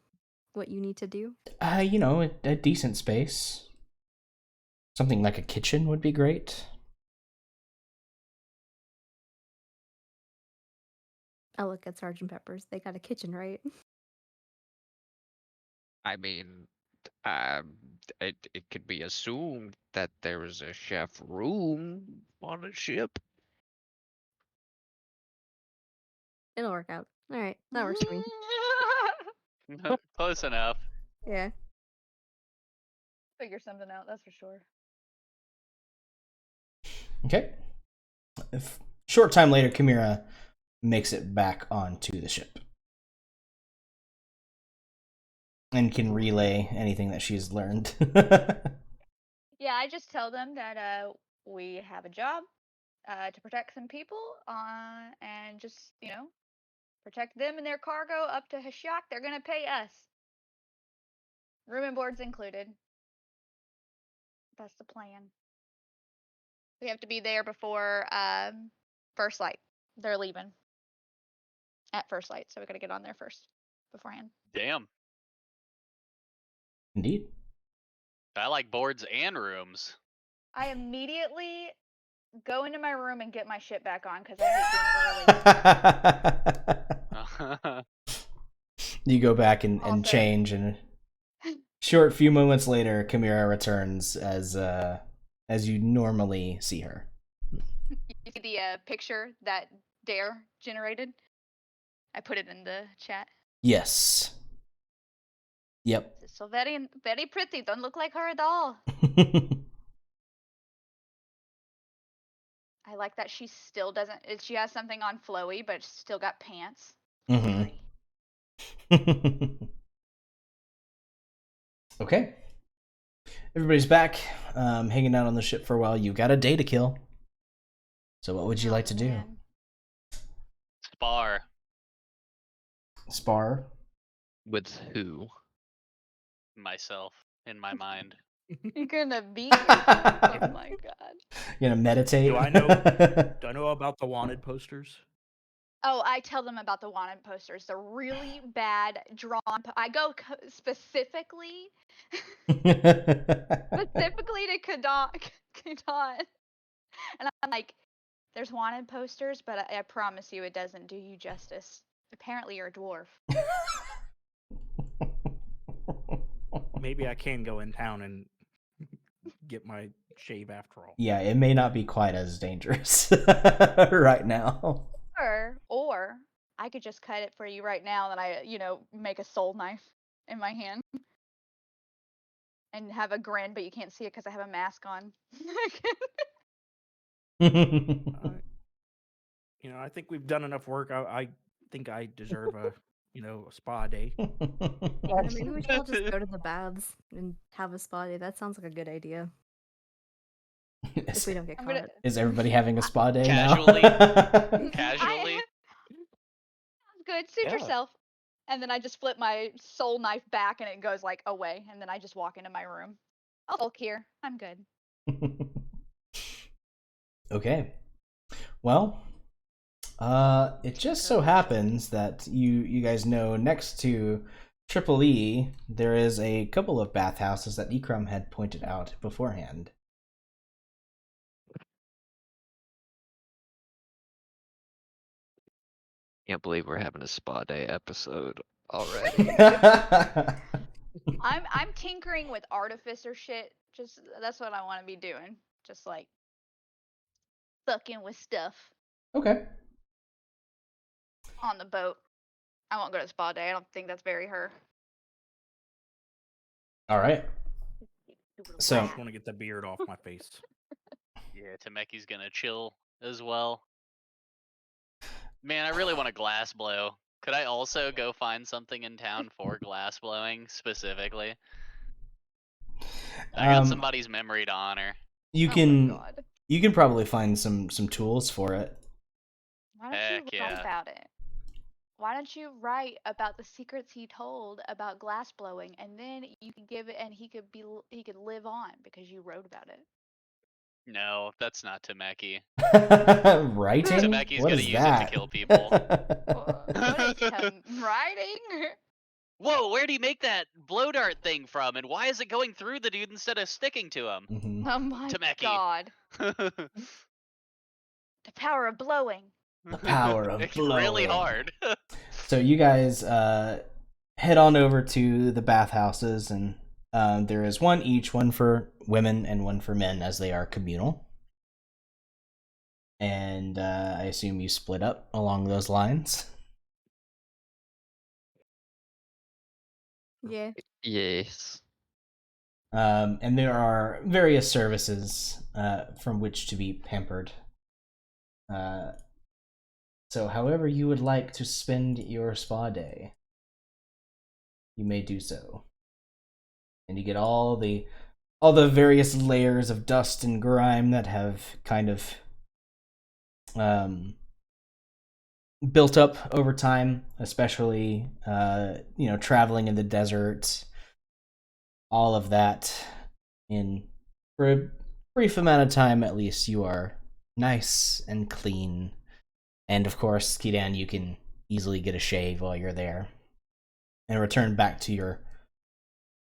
what you need to do? You know, a decent space. Something like a kitchen would be great. I'll look at Sergeant Pepper's. They got a kitchen, right? I mean, it could be assumed that there is a chef room on a ship. It'll work out. Alright, that works for me. Close enough. Yeah. Figure something out, that's for sure. Okay. Short time later, Chimera makes it back onto the ship and can relay anything that she's learned. Yeah, I just tell them that we have a job to protect some people and just, protect them and their cargo up to Hashak. They're going to pay us. Room and board's included. That's the plan. We have to be there before first light. They're leaving at first light, so we got to get on there first beforehand. Damn. Indeed. I like boards and rooms. I immediately go into my room and get my shit back on because I hate being early. You go back and Also- change, and short few moments later, Chimera returns as you normally see her. You see the picture that Dare generated? I put it in the chat. Yes. Yep. It's so very, very pretty. Don't look like her at all. I like that she still doesn't. She has something on flowy, but she's still got pants. Mhm. Okay. Everybody's back, hanging out on the ship for a while. You got a day to kill. So what would you like to do? Man. Spar. Spar? With who? Myself in my mind. You're gonna beat yourself? Oh my god. You gonna meditate? Do I know about the wanted posters? Oh, I tell them about the wanted posters. They're really bad drawn. I go specifically to Kadon. And I'm like, there's wanted posters, but I promise you it doesn't do you justice. Apparently you're a dwarf. Maybe I can go in town and get my shave after all. Yeah, it may not be quite as dangerous right now. Or I could just cut it for you right now, and I, make a soul knife in my hand. And have a grin, but you can't see it because I have a mask on. I think we've done enough work. I think I deserve a spa day. Yeah, maybe we should all just go to the baths and have a spa day. That sounds like a good idea. If we don't get caught. Is everybody having a spa day Casually. now? Casually. Good, suit Yeah. yourself. And then I just flip my soul knife back and it goes like away. And then I just walk into my room. I'll sulk here. I'm good. Okay. Well, it just so happens that you guys know next to Triple E, there is a couple of bathhouses that Ikram had pointed out beforehand. Can't believe we're having a spa day episode already. I'm tinkering with artificer shit. Just that's what I want to be doing. Just like fucking with stuff Okay. on the boat. I won't go to spa day. I don't think that's very her. All right. I So just want to get the beard off my face. Yeah, Tameki's gonna chill as well. Man, I really want a glass blow. Could I also go find something in town for glass blowing specifically? I got somebody's memory to honor. you Oh my can God. you can probably find some tools for it. Why don't Heck you write yeah. about it? Why don't you write about the secrets he told about glass blowing, and then you could give it, and he could live on because you wrote about it. No, that's not Tameki. Writing? Tameki's What gonna is use that? it to kill people. What is writing? Whoa, where do you make that blow dart thing from, and why is it going through the dude instead of sticking to him? Mhm. Oh my Tameki. God! The power of blowing. The power of It's really blowing. hard. So you guys head on over to the bathhouses, and there is one each, one for women and one for men, as they are communal. And I assume you split up along those lines. Yeah. Yes. And there are various services from which to be pampered. So however you would like to spend your spa day, you may do so. And you get all the various layers of dust and grime that have kind of built up over time, especially traveling in the desert. All of that, for a brief amount of time at least, you are nice and clean. And of course, Kidan, you can easily get a shave while you're there and return back to your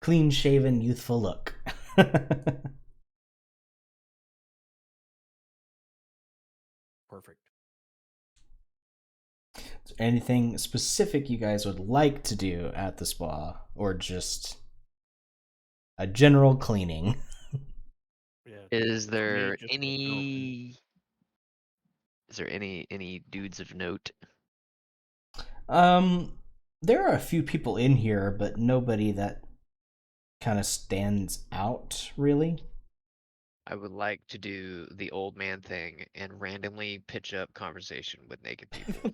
clean-shaven, youthful look. Perfect. Is there anything specific you guys would like to do at the spa, or just a general cleaning? Yeah. Is for me, there just a general clean. any dudes of note? There are a few people in here, but nobody that kind of stands out, really. I would like to do the old man thing and randomly pitch up conversation with naked people.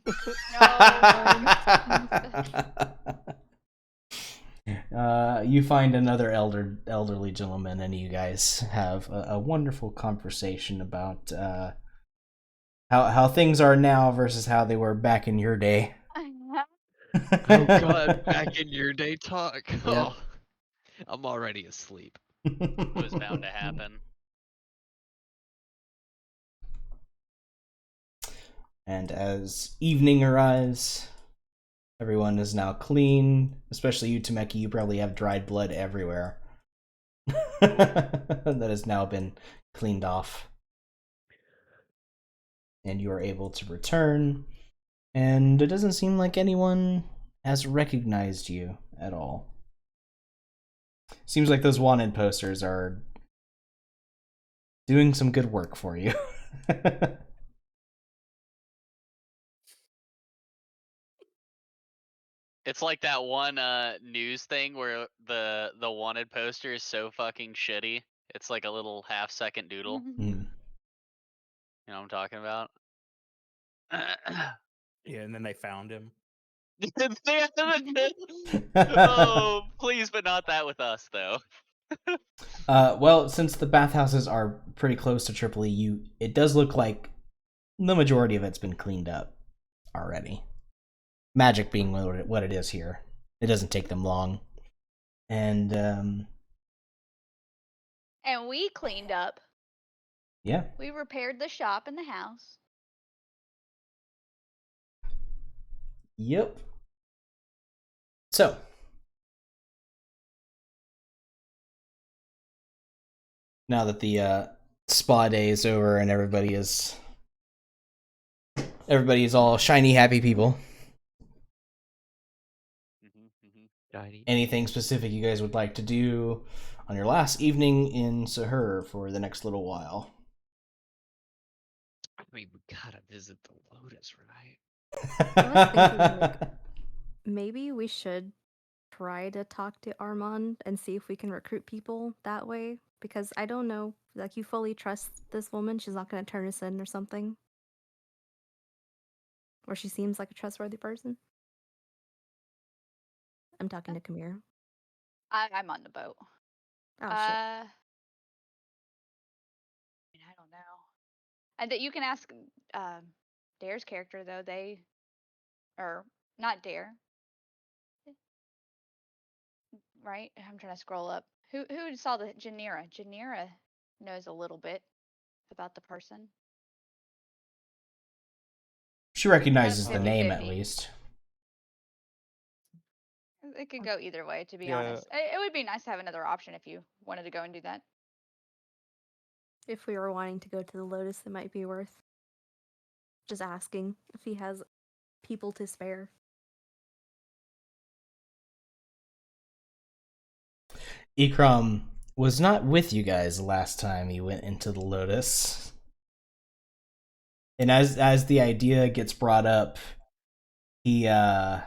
You find another elderly gentleman, and you guys have a wonderful conversation about how things are now versus how they were back in your day. Oh god, back in your day talk. Yep. Oh, I'm already asleep. It was bound to happen. And as evening arrives, everyone is now clean. Especially you, Tameki. You probably have dried blood everywhere. That has now been cleaned off. And you are able to return. And it doesn't seem like anyone has recognized you at all. Seems like those wanted posters are doing some good work for you. It's like that one news thing where the wanted poster is so fucking shitty. It's like a little half-second doodle. Mm. You know what I'm talking about? Yeah, and then they found him. Oh, please, but not that with us, though. Well, since the bathhouses are pretty close to Tripoli, it does look like the majority of it's been cleaned up already. Magic being what it is here. It doesn't take them long. And, And we cleaned up. yeah. We repaired the shop and the house. Yep. So, now that the spa day is over and everybody is all shiny, happy people, Tiny. Anything specific you guys would like to do on your last evening in Sahur for the next little while? I mean, we gotta visit the Lotus, right? was thinking, like, maybe we should try to talk to Armand and see if we can recruit people that way. Because I don't know, like, you fully trust this woman? She's not going to turn us in or something? Or she seems like a trustworthy person? I'm talking to Kamira. I'm on the boat. Oh, shit. I don't know. And that you can ask Dare's character though. Or not Dare, right? I'm trying to scroll up. Who saw the Janira? Janira knows a little bit about the person. She recognizes the Kind of name at 50-50. least. It could go either way, to be Yeah. honest. It would be nice to have another option if you wanted to go and do that. If we were wanting to go to the Lotus, it might be worth just asking if he has people to spare. Ikram was not with you guys the last time he went into the Lotus. And as the idea gets brought up, he kind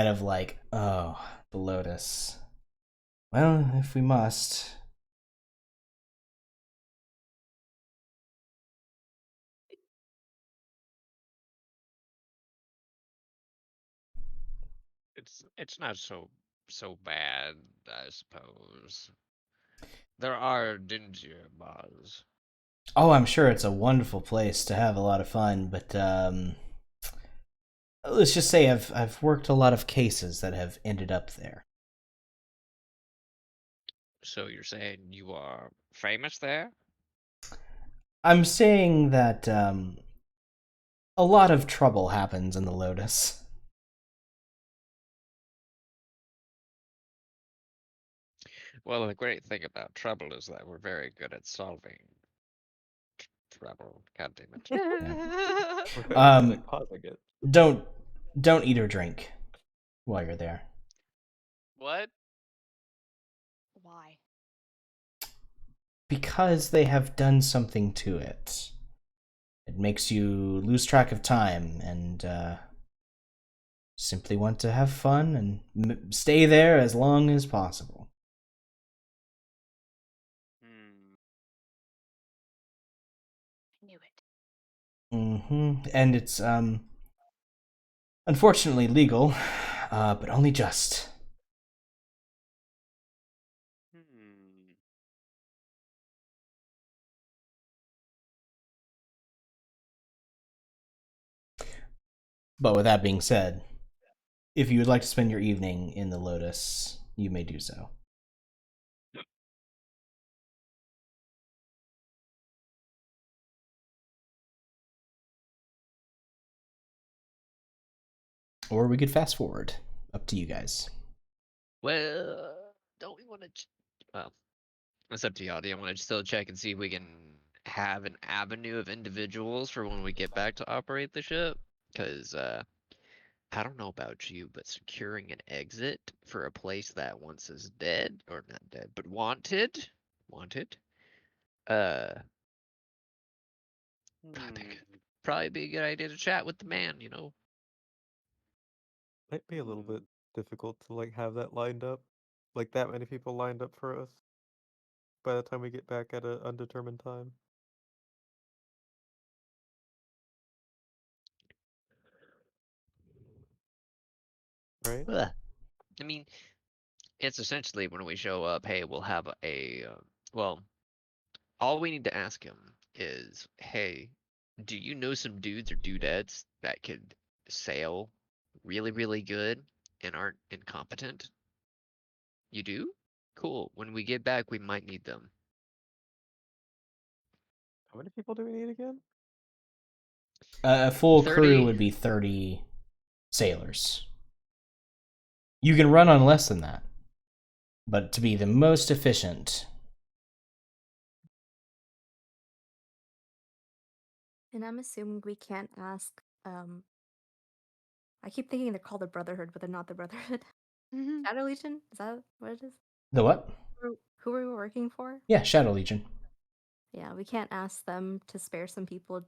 of like, oh, the Lotus. Well, if we must. It's not so bad, I suppose. There are dingier bars. Oh, I'm sure it's a wonderful place to have a lot of fun, but let's just say I've worked a lot of cases that have ended up there. So you're saying you are famous there? I'm saying that a lot of trouble happens in the Lotus. Well, the great thing about trouble is that we're very good at solving trouble. God damn it. We're very Um, good at causing it. Don't eat or drink while you're there. What? Why? Because they have done something to it. It makes you lose track of time and simply want to have fun and stay there as long as possible. I knew it. And it's unfortunately legal, but only just. But with that being said, if you would like to spend your evening in the Lotus, you may do so. Or we could fast forward. Up to you guys. Well, don't we want to? Well, it's up to y'all. Do you want to still check and see if we can have an avenue of individuals for when we get back to operate the ship? Because I don't know about you, but securing an exit for a place that once is dead, or not dead, but wanted, uh, probably be a good idea to chat with the man. Might be a little bit difficult to like have that lined up, like that many people lined up for us by the time we get back at an undetermined time. Right? I mean, it's essentially when we show up, hey, we'll have well, all we need to ask him is, hey, do you know some dudes or dudettes that could sail really, really good and aren't incompetent? You do? Cool. When we get back, we might need them. How many people do we need again? A full 30. crew would be 30 sailors. You can run on less than that. But to be the most efficient. And I'm assuming we can't ask I keep thinking they're called the Brotherhood, but they're not the Brotherhood. Mhm. Shadow Legion? Is that what it is? The what? Who are we working for? Yeah, Shadow Legion. Yeah, we can't ask them to spare some people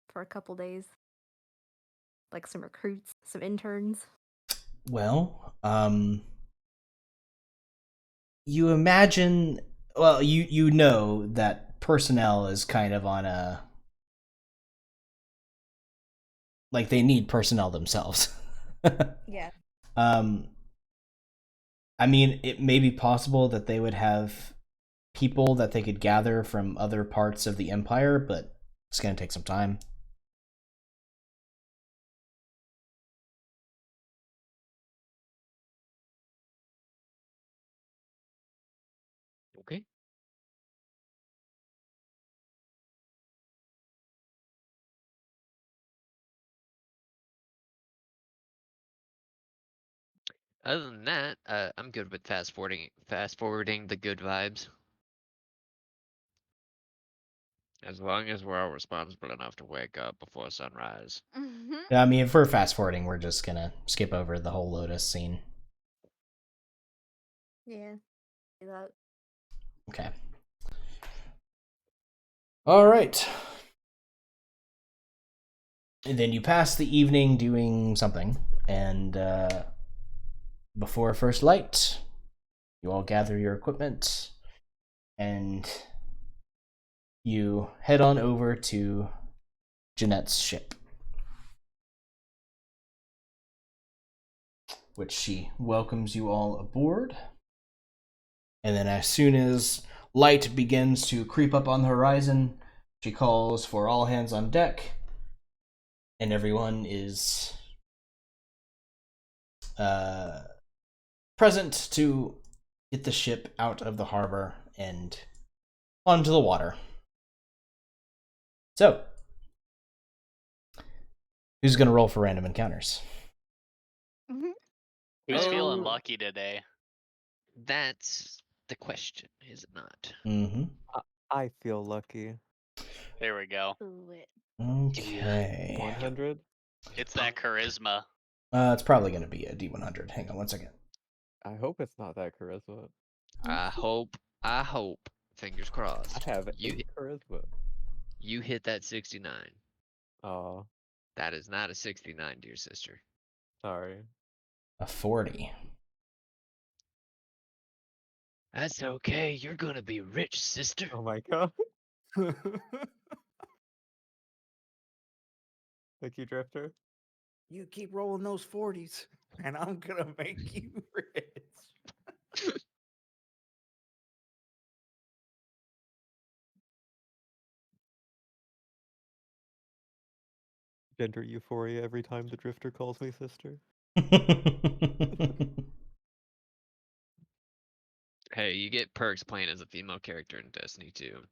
for a couple days. Like some recruits, some interns. Well, you imagine, well, you know that personnel is kind of on a, like, they need personnel themselves. Yeah. um I mean, it may be possible that they would have people that they could gather from other parts of the empire, but it's going to take some time. Okay. Other than that, I'm good with fast forwarding the good vibes. As long as we're all responsible enough to wake up before sunrise. Mhm. I mean, if we're fast forwarding, we're just going to skip over the whole Lotus scene. Yeah. Do that. Okay. All right. And then you pass the evening doing something, and before first light, you all gather your equipment, and you head on over to Jeanette's ship, which she welcomes you all aboard. And then as soon as light begins to creep up on the horizon, she calls for all hands on deck, and everyone is present to get the ship out of the harbor and onto the water. So, who's going to roll for random encounters? Mhm. Who's feeling Oh. lucky today? That's the question, is it not? Mm-hmm. I feel lucky. There we go. Do it. Okay. 100. It's that charisma. It's probably going to be a D100. Hang on one second. I hope it's not that charisma. I hope, fingers crossed. I have You 8 charisma. you hit that 69. Oh, That is not a 69, dear sister. sorry. A 40. That's okay. You're gonna be rich, sister. Oh my god. Thank you, Drifter. You keep rolling those 40s, and I'm gonna make you rich. Gender euphoria every time the Drifter calls me sister. Hey, you get perks playing as a female character in Destiny 2.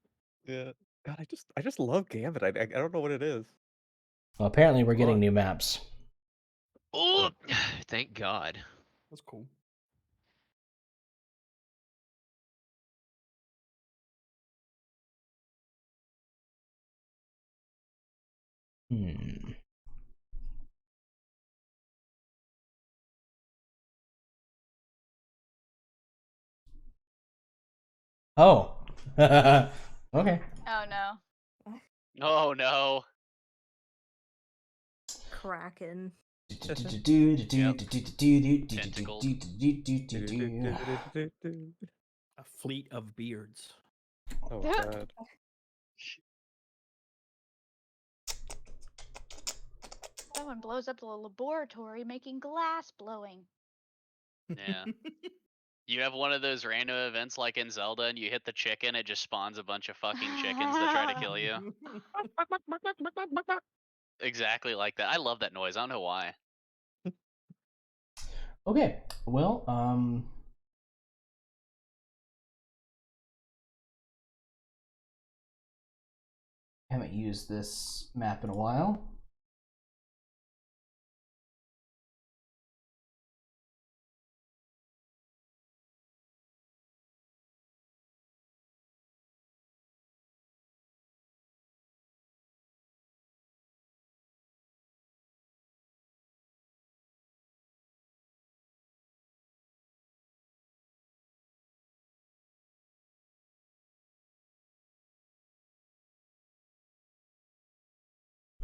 Yeah. God, I just love Gambit. I don't know what it is. Well, apparently we're getting What? new maps. Oh, thank God. That's cool. Hmm. Oh. Okay. Oh no. Oh no. Kraken. A fleet of beards. Oh god. Someone blows up the laboratory making glass blowing. Yeah. You have one of those random events like in Zelda and you hit the chicken, it just spawns a bunch of fucking chickens that try to kill you. Exactly like that. I love that noise. I don't know why. Okay. Well, haven't used this map in a while.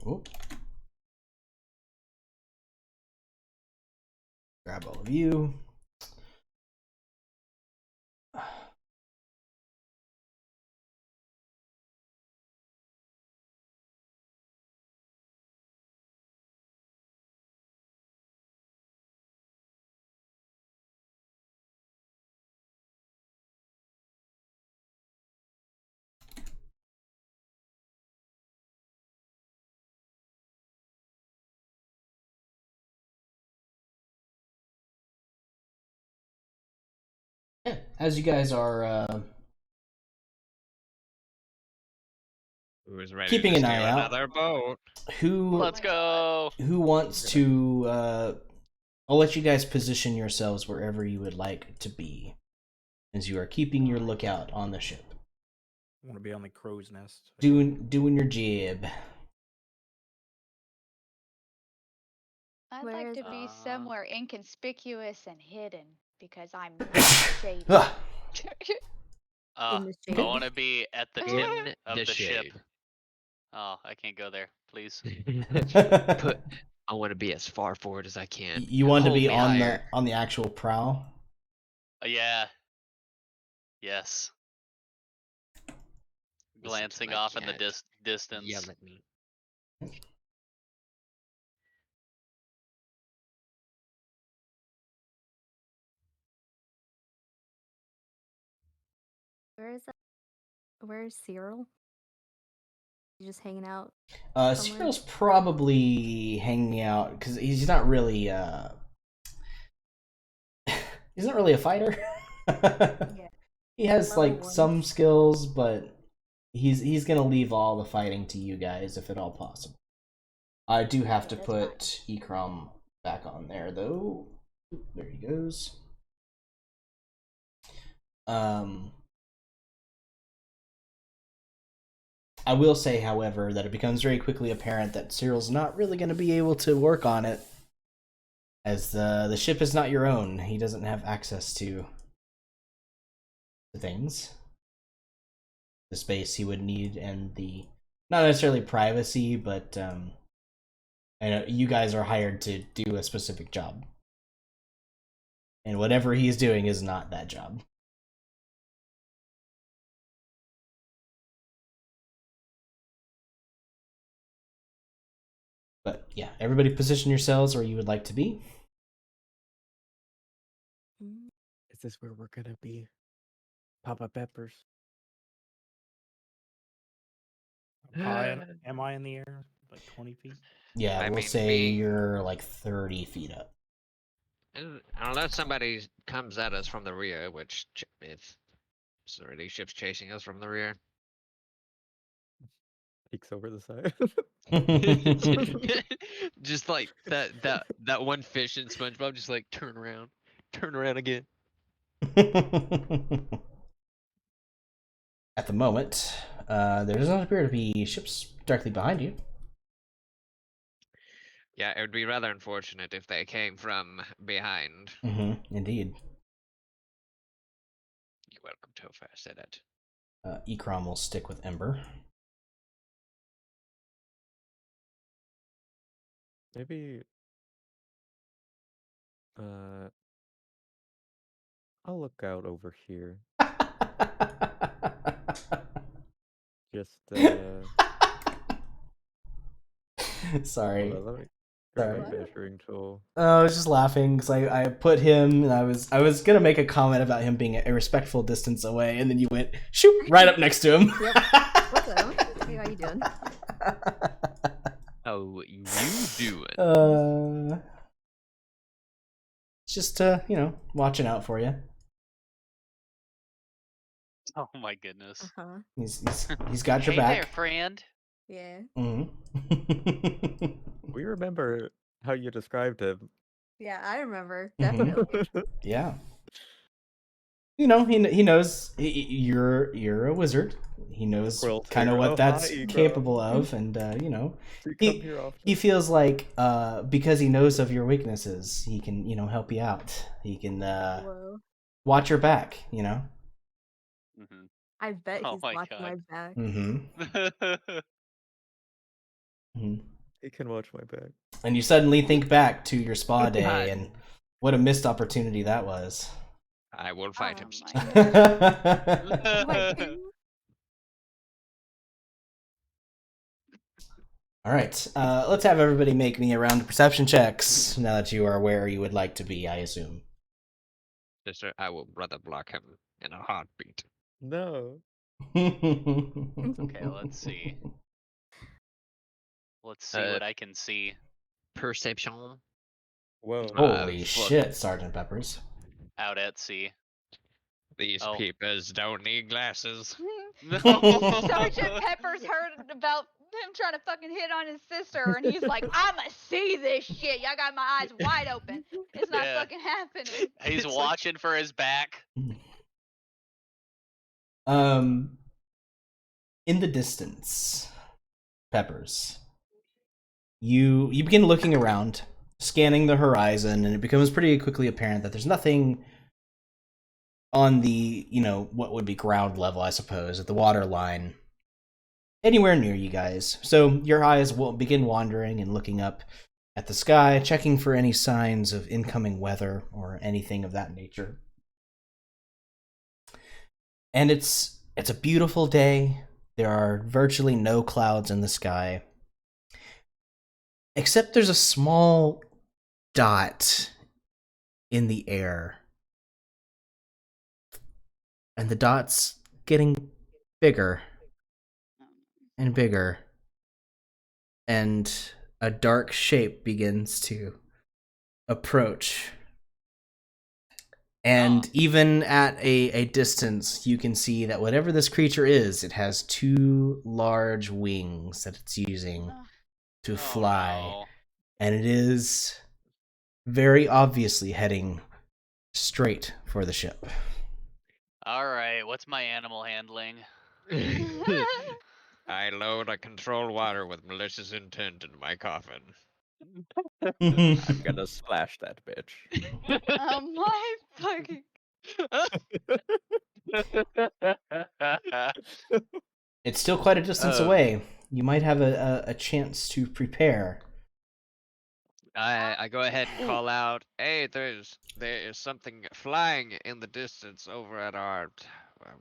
Oop. Grab all of you. Yeah, as you guys are Who's ready keeping to an steal eye out, another boat? who Let's go. who wants to I'll let you guys position yourselves wherever you would like to be as you are keeping your lookout on the ship. I want to be on the crow's nest. Doing your job. I'd Where like is to it? be somewhere inconspicuous and hidden because I'm shady. Ah, In the I shade. want to be at the tip In of the the ship. shade. Oh, I can't go there. Please. I want to be as far forward as I can. you want to Hold be me on higher. the actual prow? Yeah. Yes. Listen to Glancing my off in the cat distance. Yell at me. Where is that? Where's Cyril? He's just hanging out. Cyril's probably hanging out because he's not really he's not really a fighter. Yeah. He has Level like one. some skills, but he's gonna leave all the fighting to you guys if at all possible. I do have to That's put Ekrom back on there though. Oop, there he goes. I will say, however, that it becomes very quickly apparent that Cyril's not really going to be able to work on it, as the ship is not your own. He doesn't have access to the things, the space he would need, and the not necessarily privacy, but I know you guys are hired to do a specific job, and whatever he's doing is not that job. But yeah, everybody position yourselves where you would like to be. Is this where we're gonna be? Papa Peppers. Am I in the air? Like 20 feet? Yeah, I we'll mean, say me- you're like 30 feet up. Unless somebody comes at us from the rear, which if already ships chasing us from the rear. Peeks over the side. Just like that one fish in SpongeBob, just like turn around again. At the moment, there does not appear to be ships directly behind you. Yeah, it would be rather unfortunate if they came from behind. Indeed. You're welcome to if I said it. Ekrom will stick with Ember. Maybe I'll look out over here. Just Sorry. hold on, let me grab my Sorry. measuring tool. I was just laughing because I put him and I was gonna make a comment about him being a respectful distance away, and then you went shoot right up next to him. Yep. What's up? Hey, how you doing? How you doing? Just watching out for you. Oh my goodness. Uh-huh. He's got your Hey there, back. friend. Yeah. We remember how you described him. Yeah, I remember. Mhm. Definitely. Yeah. He knows you're a wizard. He knows Squirrel kind of what Zero. that's Hi, Ekrom. capable of, and Do you he come here often? he feels like because he knows of your weaknesses, he can help you out. He can Whoa. watch your back. Mm-hmm. I bet Oh he's my watching my God. back. Mm-hmm. He can watch my back. And you suddenly think back to your spa day God. and what a missed opportunity that was. I will fight him. Oh my Oh my goodness. All right, let's have everybody make me a round of perception checks now that you are where you would like to be, I assume. Sister, I will rather block him in a heartbeat. No. Okay, let's see. Let's see Uh, what I can see. Perception. Whoa. Holy Fuck. shit, Sergeant Peppers. Out at sea. These Oh. peepers don't need glasses. No. Sergeant Pepper's heard about him trying to fucking hit on his sister, and he's like, "I'ma see this shit. Y'all got my eyes wide open. It's not Yeah. fucking happening." He's It's like- watching for his back. In the distance, Peppers, you begin looking around, scanning the horizon, and it becomes pretty quickly apparent that there's nothing on the, what would be ground level, I suppose, at the water line, anywhere near you guys. So your eyes will begin wandering and looking up at the sky, checking for any signs of incoming weather or anything of that nature. And it's a beautiful day. There are virtually no clouds in the sky. Except there's a small dot in the air. And the dot's getting bigger and bigger. And a dark shape begins to approach. And even at a distance, you can see that whatever this creature is, it has two large wings that it's using to fly. Oh, no. And it is very obviously heading straight for the ship. All right, what's my animal handling? I load a controlled water with malicious intent in my coffin. I'm gonna splash that bitch. Oh my fucking. It's still quite a distance away. You might have a chance to prepare. I go ahead and call out, hey, there is something flying in the distance over at our.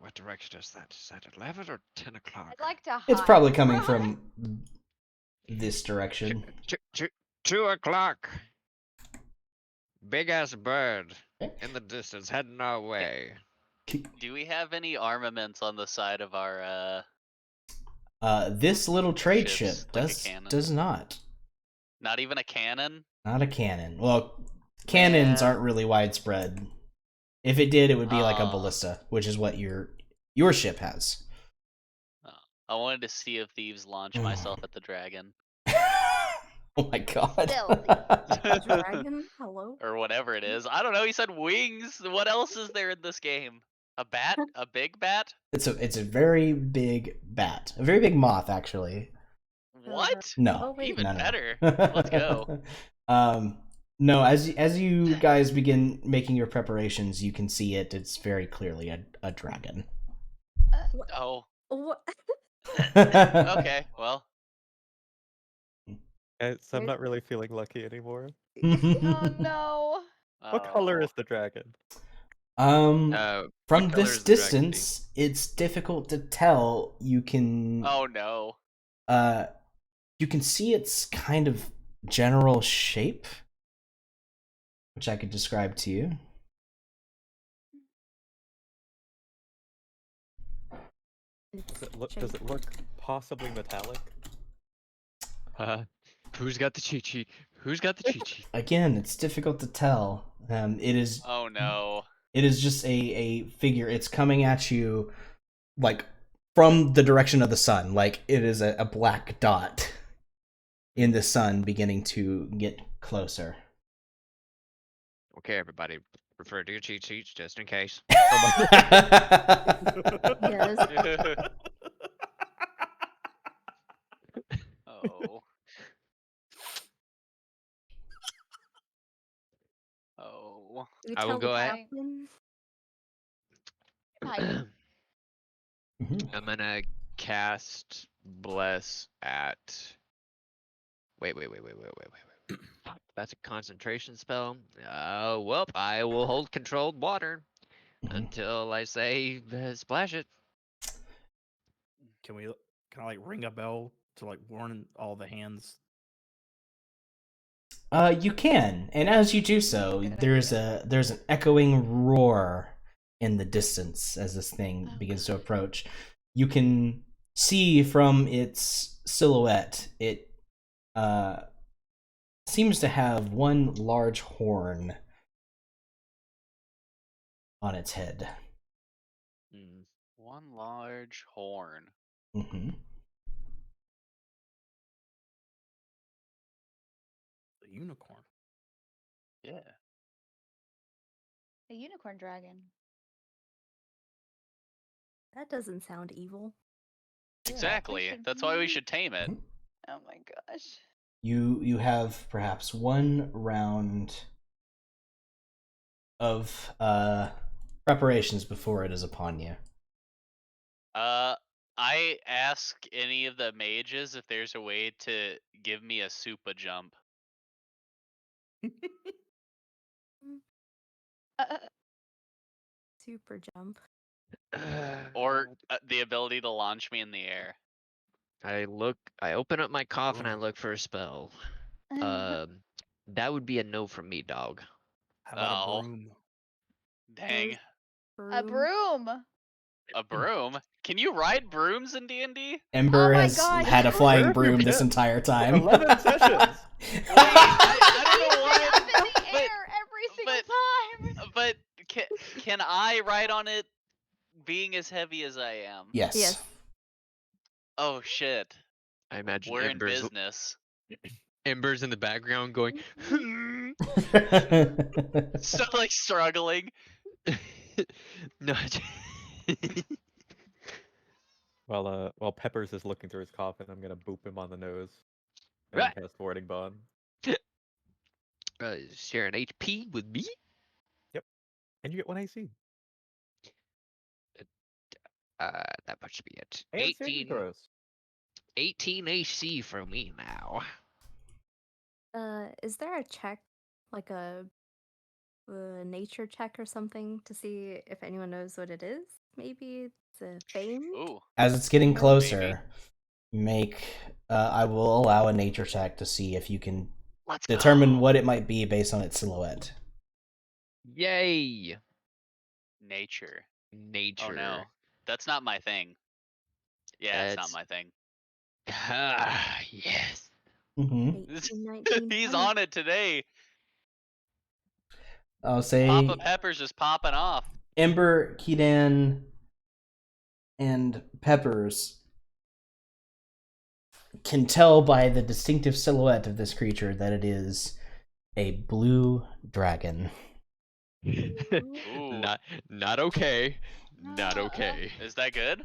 What direction is that? Is that 11 or 10 o'clock? I'd like to hide. It's probably coming from this direction. 2 o'clock. Big ass bird in the distance heading our way. Do we have any armaments on the side of our This little trade ship ships, like a cannon? does not. Not even a cannon? Not a cannon. Well, cannons Yeah. aren't really widespread. If it did, it would be like a Oh. ballista, which is what your ship has. I wanted to see if thieves launch myself at the dragon. Oh my god. Dragon? Hello? Or whatever it is. I don't know, he said wings. What else is there in this game? A bat? A big bat? It's a very big bat. A very big moth, actually. What? No. Oh, wait. Even no, no. better. Let's go. No, as you guys begin making your preparations, you can see it. It's very clearly a dragon. Oh, What? okay. Well, So I'm not really feeling lucky anymore. Oh no. What color oh. is the dragon? From what color this is the dragon, distance, it's difficult to tell. You can Oh no. you can see its kind of general shape, which I could describe to you. Does it look possibly metallic? Who's got the cheat sheet? Who's got the cheat sheet? Again, it's difficult to tell. It is Oh no. It is just a figure. It's coming at you, like, from the direction of the sun. Like, it is a black dot in the sun beginning to get closer. Okay, everybody, refer to your cheat sheets just in case. Yes. Oh. Oh. You I will tell go the ahead. captain? Hi. Mhm. I'm gonna cast Bless at Wait. Fuck, that's a concentration spell. Well, I will hold controlled water until I say splash it. Can I like ring a bell to like warn all the hands? You can, and as you do so, Good there's idea. an echoing roar in the distance as this thing begins to approach. You can see from its silhouette, it seems to have one large horn on its head. One large horn. Mm-hmm. The unicorn. Yeah. A unicorn dragon. That doesn't sound evil. Yeah, we Exactly. should- That's why we should tame it. Oh my gosh. You have perhaps one round of preparations before it is upon you. I ask any of the mages if there's a way to give me a super jump. Super jump. Or the ability to launch me in the air. I open up my coffin, I look for a spell. That would be a no from me, dog. How about Oh. a broom? Dang. A broom. A broom? Can you ride brooms in D&D? Ember Oh my has gosh. had a flying Sure, broom this yeah. entire time. 11 sessions. I don't know He's been up in why, the air every single time. but can I ride on it being as heavy as I am? Yes. Yes. Oh shit. I imagine We're in business. Ember's in the background going. So like struggling. No. While Peppers is looking through his coffin, I'm gonna boop him on the nose and Right. cast Warding Bond. Share an HP with me? And you get 1 AC. That should be it. And saving 18, throws. 18 AC for me now. Is there a check, like a nature check or something, to see if anyone knows what it is? Maybe it's a fame. Ooh. As it's getting Maybe. closer, I will allow a nature check to see if you can Let's determine go. what it might be based on its silhouette. Yay! Nature. Nature. Oh no. That's not my thing. Yeah, it's not That's- my thing. Ah, yes. Mm-hmm. 18, 19, He's 20. on it today. I'll say Papa Pepper's just popping off. Ember, Kedan, and Peppers can tell by the distinctive silhouette of this creature that it is a blue dragon. Ooh. Not okay. Not okay. Is that good?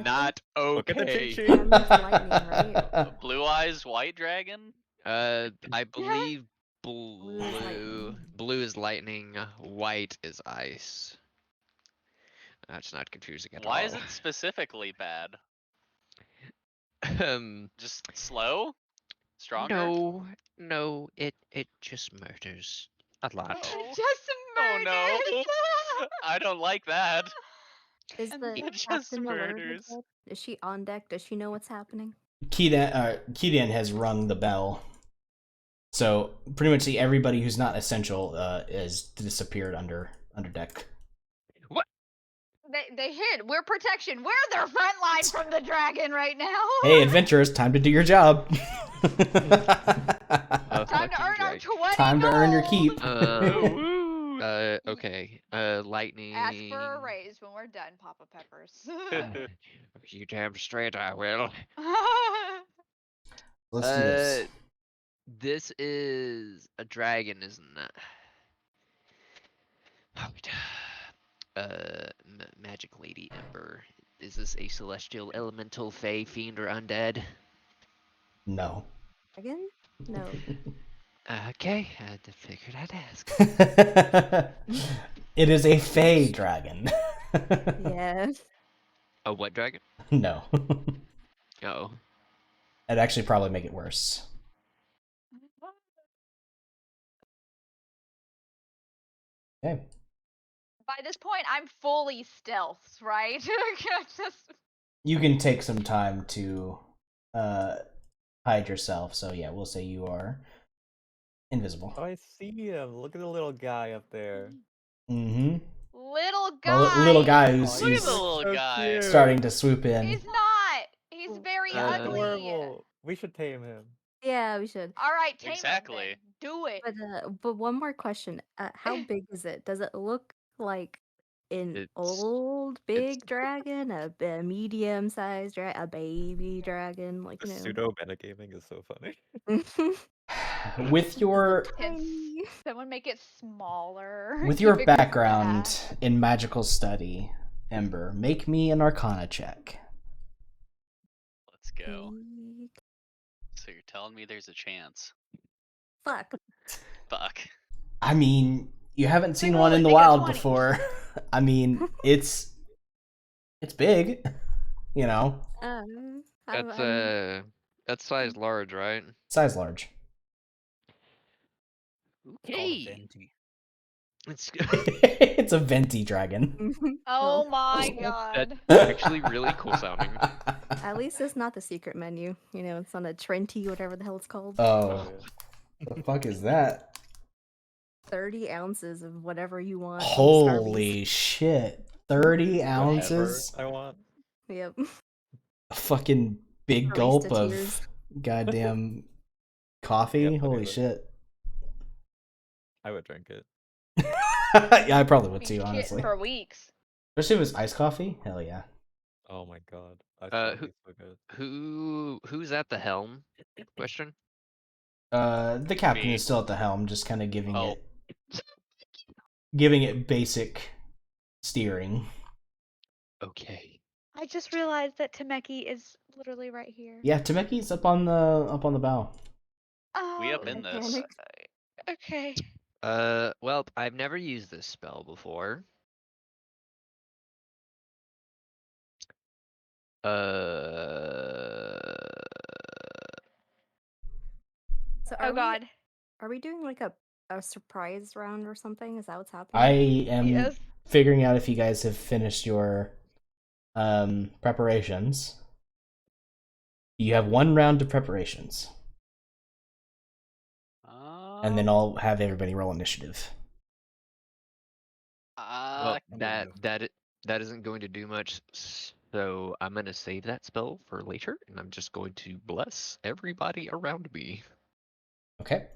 Not Look at the cheat okay. sheet. That means lightning, right? Blue eyes white dragon? I believe Blue is lightning. blue is lightning, white is ice. That's not confusing at all. Why is it specifically bad? Just slow? Stronger? No, it just murders a lot. Oh. Just Oh murders. no. I don't like that. Is the It just captain alerted murders. yet? Is she on deck? Does she know what's happening? Kedan has rung the bell. So pretty much everybody who's not essential is disappeared under deck. They hid. We're protection. We're their front line from the dragon right now. Hey, adventurers, time to do your job. Time to earn our 20 Time to earn your keep. Okay. Lightning. Ask for a raise when we're done, Papa Peppers. You damn straight I will. Let's do this. This is a dragon, isn't it? Oh, Magic Lady Ember. Is this a celestial, elemental, fey, fiend, or undead? No. Again? No. Okay, I figured I'd ask. It is a fey dragon. Yeah. A what dragon? No. Oh. That'd actually probably make it worse. Okay. By this point, I'm fully stealth, right? Just You can take some time to hide yourself. So yeah, we'll say you are invisible. Oh, I see him. Look at the little guy up there. Mm-hmm. little The guy. little guy Oh, who's, Look at he's the who's little so guy. cute. starting to swoop in. He's not. He's very He's Uh, ugly. adorable. We should tame him. Yeah, we should. All right, tame him Exactly. then. Do it. But one more question. How big is it? Does it look like an It's old it's big dragon, a medium-sized dragon, a baby dragon? Like, The you know. pseudo metagaming is so funny. With your Can Tiny. someone make it smaller? with Keep your it compact. background in magical study, Ember, make me an Arcana check. Let's go. Big- So you're telling me there's a chance? Fuck. Fuck. I mean, you haven't seen Roll one it, in the make it a wild 20. before. I mean, it's big, you know, that's size large, right? size large. It's called a Okay. venti. It's It's a venti dragon. Oh Well, my That's god. actually really cool sounding. at least it's not the secret menu. You know, it's on a Trenti, whatever the hell it's called. Oh, yeah. the fuck is that? 30 ounces of whatever you want. from Holy shit. 30 Whatever ounces? I want. Starbucks. Yep. A fucking big Barista gulp of tears. goddamn coffee? Yep, I Holy do. shit. I would drink it. Yeah, I probably would Be too, shit honestly. for weeks. Especially if it was iced coffee? Hell yeah. Oh my god. I Who- so good. Who's at the helm? Question. The captain Me. is still at the helm, just kind of Oh. giving it basic steering. Okay. I just realized that Temeki is literally right here. Yeah, Tameki's up on the bow. Oh, We up in this. Titanic. okay. Well, I've never used this spell before. So Oh god. Are we doing like a surprise round or something? Is that what's I happening? am Yes. figuring out if you guys have finished your preparations. You have one round of preparations, and then I'll have everybody roll initiative. Well, I'm gonna that isn't going to do much, so I'm gonna save that spell for later, and I'm just going to bless everybody around me. Okay.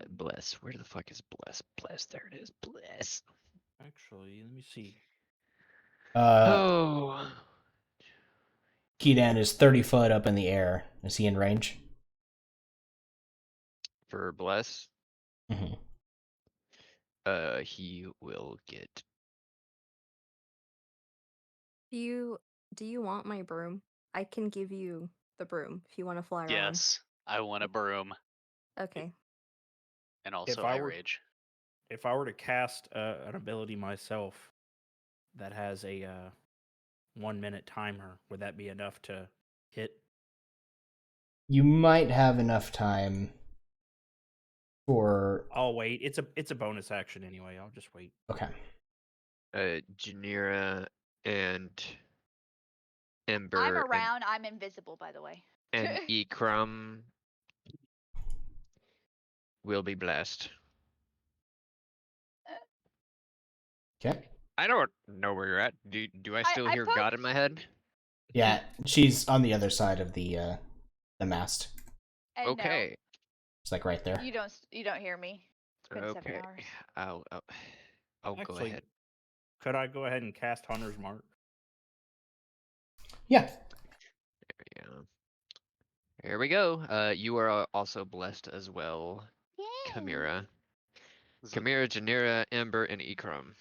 Bless. Where the fuck is bless? Bless. There it is. Bless. Actually, let me see. Oh. Kedan is 30 foot up in the air. Is he in range? For bless, Mm-hmm. he will get. Do you want my broom? I can give you the broom if you want to fly around. Yes. I want a broom. Okay. And also I I were- rage. If I were to cast an ability myself that has a 1 minute timer, would that be enough to hit? You might have enough time for. I'll wait. It's a bonus action anyway. I'll just wait. Okay. Janira and Ember I'm around. I'm invisible, by the way. and Ikram will be blessed. Okay. I don't know where you're at. Do I still I hear put- God in my head? Yeah, she's on the other side of the mast. And Okay. It's like right there. No, you don't hear me. It's been 7 Okay. hours. I'll go Actually, ahead. Could I go ahead and cast Hunter's Mark? Yeah. Here we go. You are also blessed as well, Chimera. Chimera, Janira, Ember, and Ikram.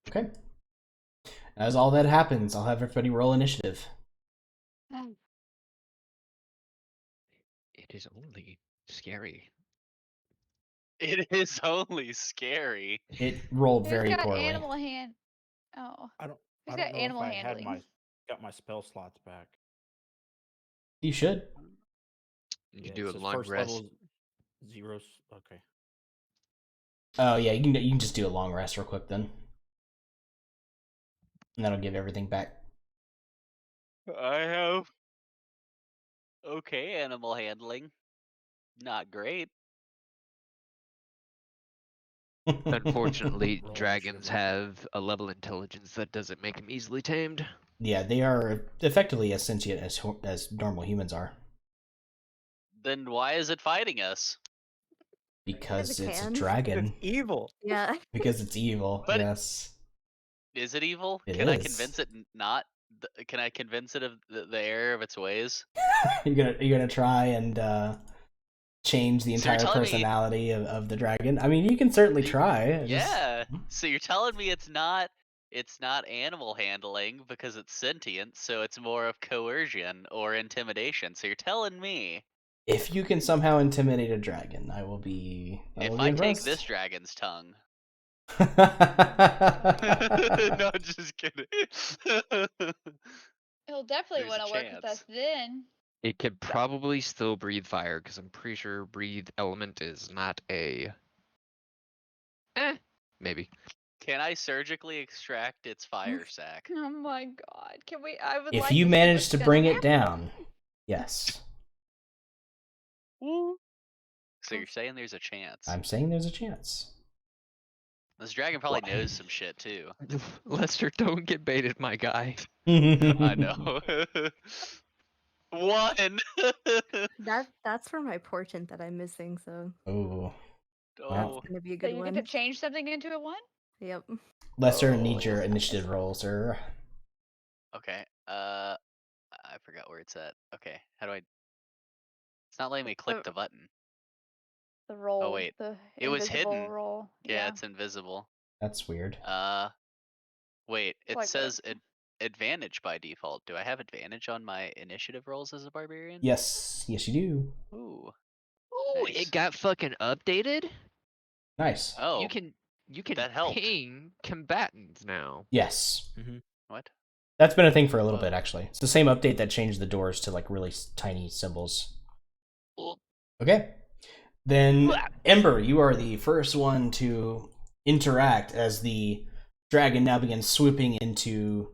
Okay. As all that happens, I'll have everybody roll initiative. It is only scary. It is only scary. It rolled Who's very got poorly. animal hand? Oh. I don't. Who's I got don't know animal if I had handling? got my spell slots back. You should. You Yeah, can it do a says long first rest. level zeros. Okay. Oh yeah, you can just do a long rest real quick then, and that'll give everything back. I have okay animal handling. Not great. Unfortunately, Roll dragons initiative. have a level intelligence that doesn't make them easily tamed. Yeah, they are effectively as sentient as normal humans are, Then why is it fighting us? because it it's a can. dragon. It's evil. Yeah. Because it's evil. But- Yes, Is it evil? It Can I is. convince it not? Can I convince it of the error of its ways? you're gonna try and change the So you're entire telling me- personality of the dragon. I mean, you can certainly try. Yeah. So you're telling me it's not animal handling because it's sentient, so it's more of coercion or intimidation. So you're telling me If you can somehow intimidate a dragon, I will be. if be I impressed. take this dragon's tongue. no, No, just kidding. He'll definitely There's a want to work with us chance. then. It could probably still breathe fire, because I'm pretty sure breathe element is not a... maybe. Can I surgically extract its fire sac? Oh my god. Can we? I would if like you to see manage what's to gonna bring it happen. down, yes, Woo. So you're saying there's a chance? I'm saying there's a chance. This dragon probably knows some shit too. Lester, don't get baited, my guy. I know. One. That's for my portent that I'm missing, so Oh, Oh. it's gonna be a So good you one. get to change something into a 1? Yep. Lester, Oh. need your initiative roll, sir. Okay. I forgot where it's at. Okay. How do I? It's not letting me click the button. The roll. Oh, wait. The It was invisible hidden. roll. Yeah, it's invisible. That's weird. Wait. It like says advantage by default. Do I have advantage on my initiative rolls as a barbarian? Yes, yes, you do. Ooh. Oh, Nice. it got fucking updated? Nice. Oh. You can that helped. ping combatants now. Yes, What? that's been a thing for a little Whoa. bit actually. It's the same update that changed the doors to like really tiny symbols. Okay, then Ember, you are the first one to interact as the dragon now begins swooping into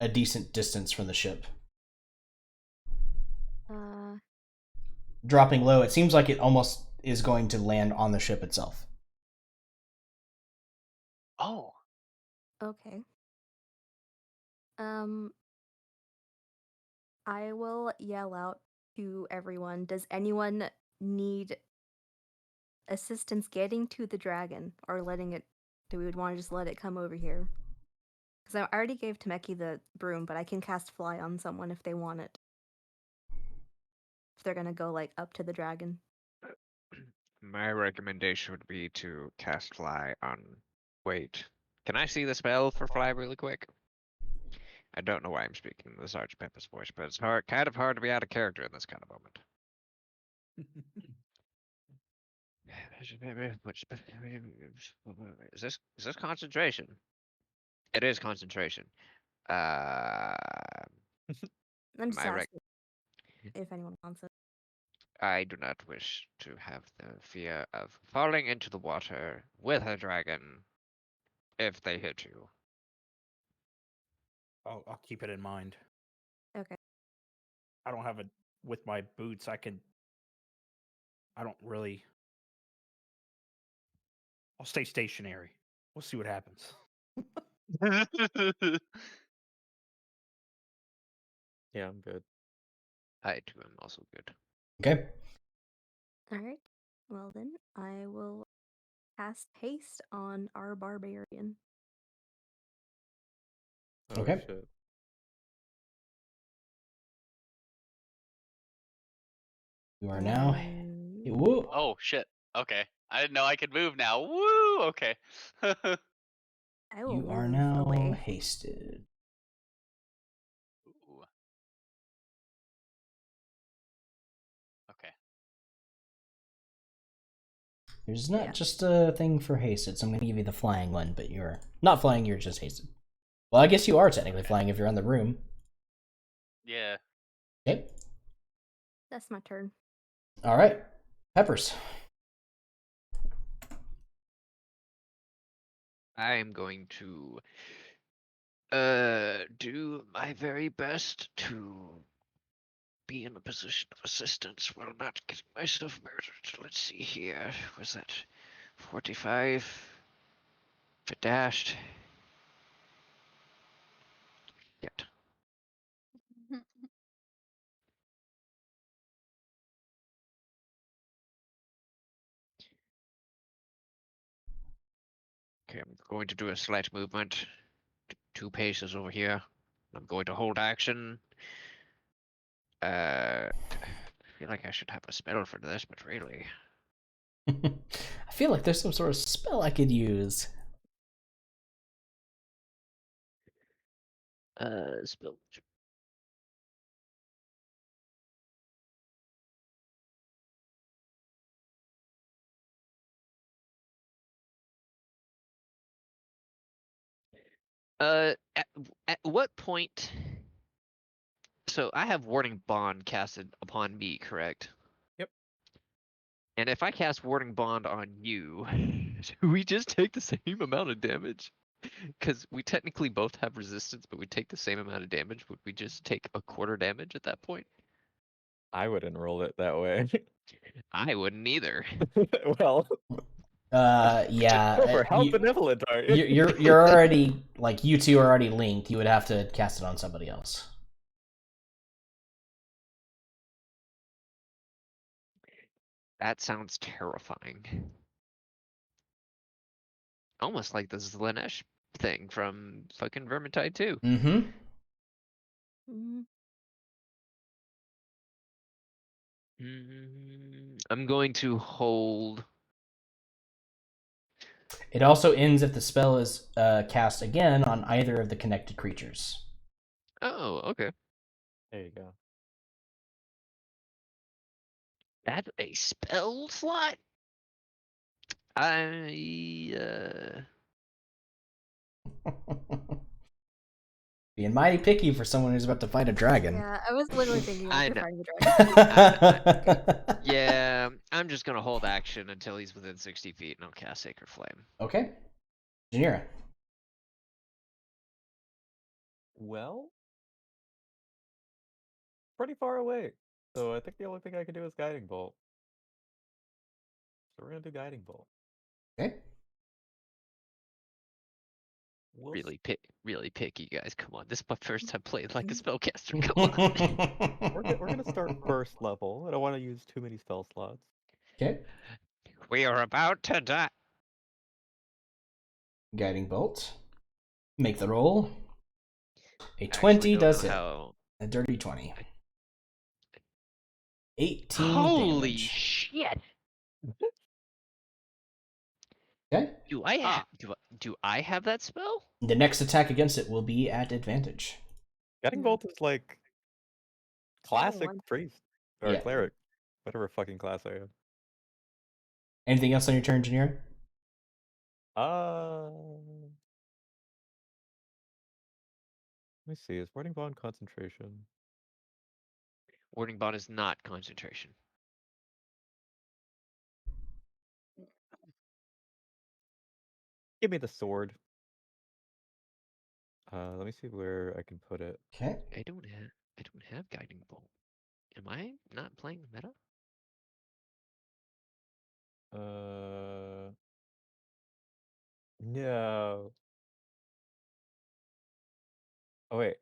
a decent distance from the ship. Dropping low, it seems like it almost is going to land on the ship itself. Oh. Okay. I will yell out to everyone. Does anyone need assistance getting to the dragon or letting it? Do we want to just let it come over here? Because I already gave Temeki the broom, but I can cast fly on someone if they want it. If they're gonna go like up to the dragon. My recommendation would be to cast fly on... Wait. Can I see the spell for fly really quick? I don't know why I'm speaking in the Sgt. Pepper's voice, but it's kind of hard to be out of character in this kind of moment. Is this concentration? It is concentration. I'm just My asking if anyone wants it. I do not wish to have the fear of falling into the water with a dragon if they hit you. I'll keep it in mind. Okay. I don't have it with my boots. I don't really. I'll stay stationary. We'll see what happens. Yeah, I'm good. I too am also good. Okay. All right. Well then, I will cast haste on our barbarian. Oh, Okay. shit. You are now. And- Woo. Oh shit. Okay. I didn't know I could move now. Woo. Okay. I will You are move now away. hasted. Ooh. Okay. There's not Yeah. just a thing for hasted, so I'm going to give you the flying one, but you're not flying, you're just hasted. Well, I guess you are technically flying if you're on the room. Yeah. Okay. That's my turn. All right, Peppers. I am going to do my very best to be in a position of assistance while not getting myself murdered. Let's see here. Was that 45? If it dashed. Yet. Okay, I'm going to do a slight movement. 2 paces over here. I'm going to hold action. I feel like I should have a spell for this, but really. I feel like there's some sort of spell I could use. Spell. At what point? So I have Warding Bond casted upon me, correct? Yep. And if I cast Warding Bond on you, do we just take the same amount of damage? Because we technically both have resistance, but we take the same amount of damage. Would we just take a quarter damage at that point? I wouldn't roll it that way. I wouldn't either. Well, Yeah. Cooper, how benevolent are you? You're already like you two are already linked. You would have to cast it on somebody else. That sounds terrifying. Almost like the Slanesh thing from fucking Vermintide 2. Mm-hmm. I'm going to hold. It also ends if the spell is cast again on either of the connected creatures. Oh, okay. There you go. That's a spell slot? I Being mighty picky for someone who's about to fight a dragon. Yeah, I was literally thinking like I you're know. fighting a dragon. Yeah, I'm just gonna hold action until he's within 60 feet, and I'll cast Sacred Flame. Okay. Janira. Well, pretty far away. So I think the only thing I can do is Guiding Bolt. So we're gonna do Guiding Bolt. Okay. Really picky, guys. Come on, this is my first time playing like a spellcaster. Come on. We're gonna start first level. I don't want to use too many spell slots. Okay. We are about to die. Guiding bolt. Make the roll. A I 20 actually don't does know it. how- A dirty 20. 18 Holy damage. shit! Okay. Do I have that spell? The next attack against it will be at advantage. Guiding Bolt is like classic one. priest or Yeah. cleric, whatever fucking class I am. Anything else on your turn, Janira? Let me see. Is Warding Bond concentration? Warding Bond is not concentration. Give me the sword. Let me see where I can put it. Okay. I don't have Guiding Bolt. Am I not playing the meta? No. Oh wait.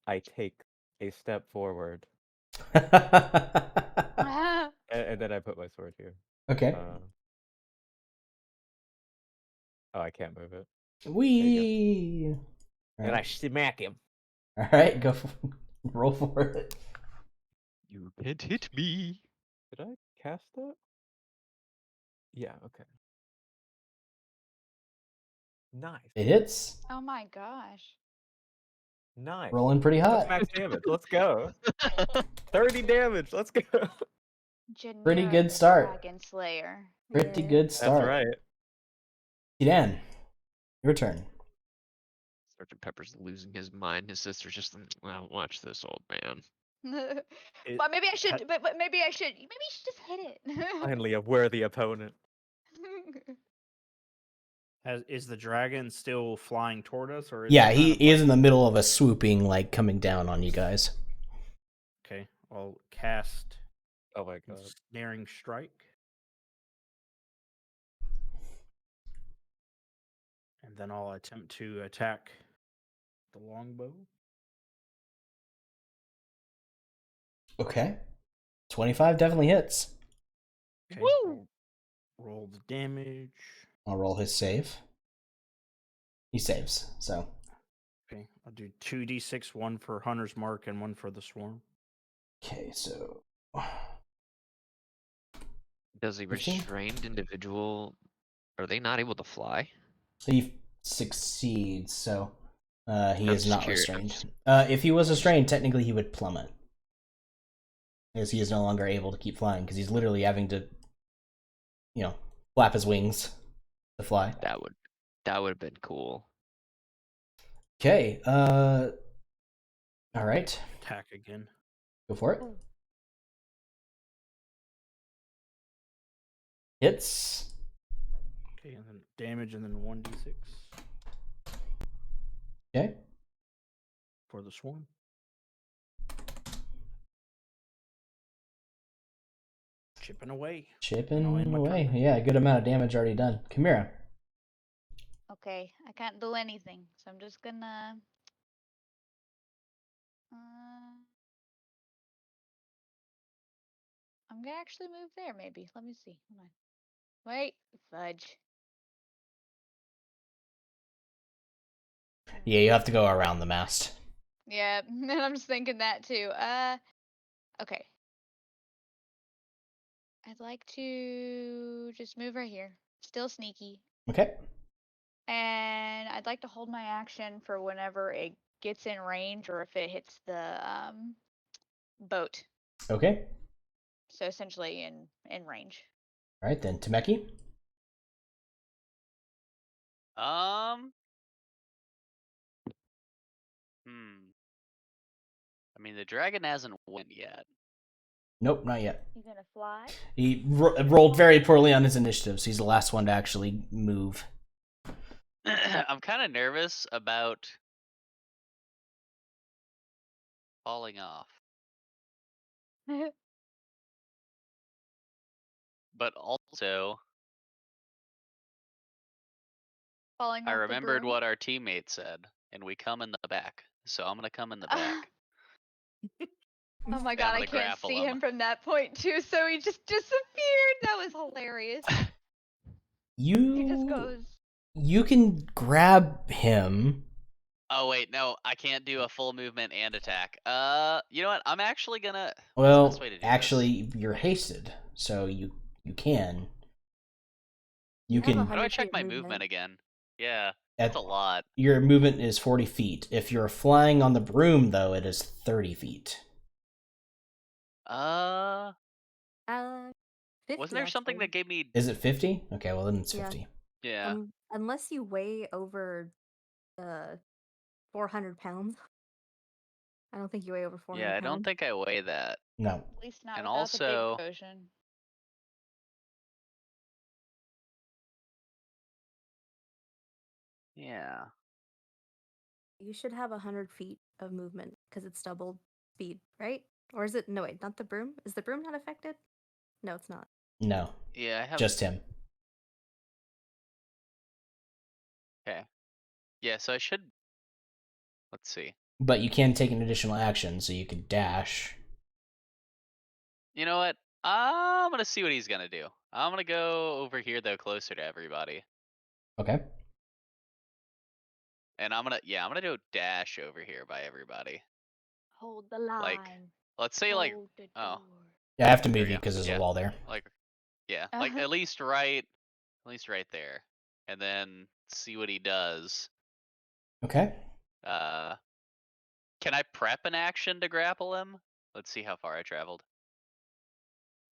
I take a step forward, and then I put my sword here. Okay. Oh, I can't move it. Wee. And I smack him. All right, go roll for it. You can't hit me. Did I cast that? Yeah. Okay. Nice. It hits. Oh my gosh. Nice. Rolling pretty That's hot. max damage. Let's go. 30 damage. Let's go. Pretty Janira good the start. Dragon Slayer. Pretty Yeah. good start. That's right. Dan, your turn. Sergeant Pepper's losing his mind. His sister's just, well, watch this, old man. It but maybe I should. ha- But maybe I should. Maybe you should just hit it. Finally, a worthy opponent. is the dragon still flying toward us, or is Yeah, it he kind of is in the middle of a swooping, like coming down on you guys. Okay, I'll cast Oh my god. Snaring Strike. And then I'll attempt to attack the longbow. Okay. 25 definitely hits. Okay, Woo! roll the damage. I'll roll his save. He saves, so. Okay, I'll do 2d6, one for Hunter's Mark and one for the Swarm. Okay, so. Does a 15? restrained individual, are they not able to fly? He succeeds, so he I'm is just not curious. restrained. If he was restrained, technically he would plummet. Because he is no longer able to keep flying, because he's literally having to, flap his wings to fly. That would have been cool. Okay, alright. Attack again. Go for it. Hits. Okay, and then damage, and then 1d6 Okay. for the Swarm. Chipping away. Chipping I'll end my away. turn. Yeah, a good amount of damage already done. Chimera. Okay, I can't do anything, so I'm just gonna. I'm gonna actually move there, maybe. Let me see. Hold on. Wait, fudge. Yeah, you have to go around the mast. Yeah, and I'm just thinking that too. Okay. I'd like to just move right here. Still sneaky. Okay. And I'd like to hold my action for whenever it gets in range or if it hits the boat. Okay. So essentially in range. Alright, then Temeki. I mean, the dragon hasn't won yet. Nope, not yet. You gonna fly? He rolled very poorly on his initiative, so he's the last one to actually move. I'm kind of nervous about falling off. But also, Falling I off the remembered broom? what our teammate said, and we come in the back. So I'm gonna come in the back. Oh my I'm god, I gonna can't grapple see him. him from that point too, so he just disappeared. That was hilarious. He just goes. You can grab him. Oh wait, no, I can't do a full movement and attack. You know what? I'm actually gonna. What's the Well, best way to do actually, you're hasted, so you can. You have can. How do I 100 check feet my movement. movement again? Yeah, that's a lot. Your movement is 40 feet. If you're flying on the broom, though, it is 30 feet. 50 Wasn't there something actually. that gave me? Is it 50? Okay, well then it's Yeah. 50. Yeah. Unless you weigh over 400 pounds. I don't think you weigh over 400 Yeah, I pounds. don't think I weigh that. No. At least not And without the also- big potion. Yeah. You should have 100 feet of movement because it's doubled speed, right? Or is it? No, wait, not the broom. Is the broom not affected? No, it's not. No. Yeah, I have. Just him. Okay. Yeah, so I should. Let's see. But you can take an additional action, so you could dash. You know what? I'm gonna see what he's gonna do. I'm gonna go over here though, closer to everybody, Okay. and I'm gonna do a dash over here by everybody. Hold the line. Let's say like, Hold the oh, door. Yeah, I have to There move we you go. because there's Yeah. a wall there. like Uh-huh. at least right there, and then see what he does. Okay. Can I prep an action to grapple him? Let's see how far I traveled.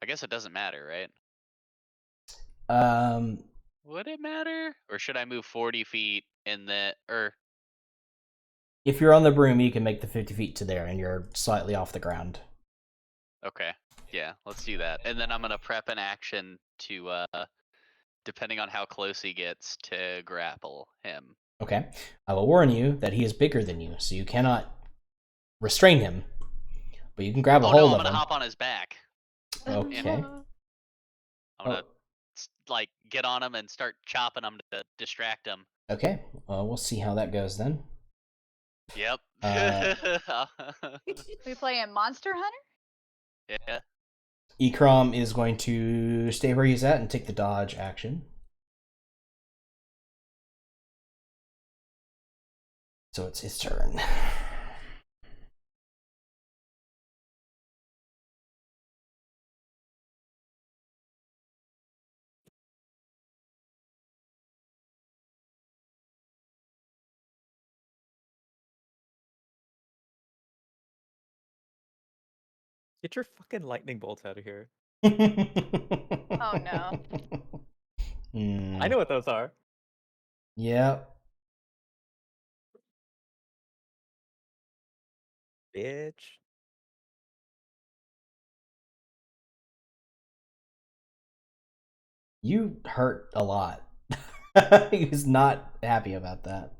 I guess it doesn't matter, right? Would it matter? Or should I move 40 feet in the, or If you're on the broom, you can make the 50 feet to there, and you're slightly off the ground. Okay. Yeah, let's do that. And then I'm gonna prep an action to depending on how close he gets to grapple him. Okay. I will warn you that he is bigger than you, so you cannot restrain him, but you can grab a Oh no, hold I'm of gonna him. hop on his back. Okay. I'm gonna Oh, like get on him and start chopping him to distract him. okay. We'll see how that goes then. Yep. We playing Monster Hunter? Yeah. Ikram is going to stay where he's at and take the dodge action. So it's his turn. Get your fucking lightning bolts out of here. Oh no. I know what those are. Yep. Bitch. You hurt a lot. He was not happy about that.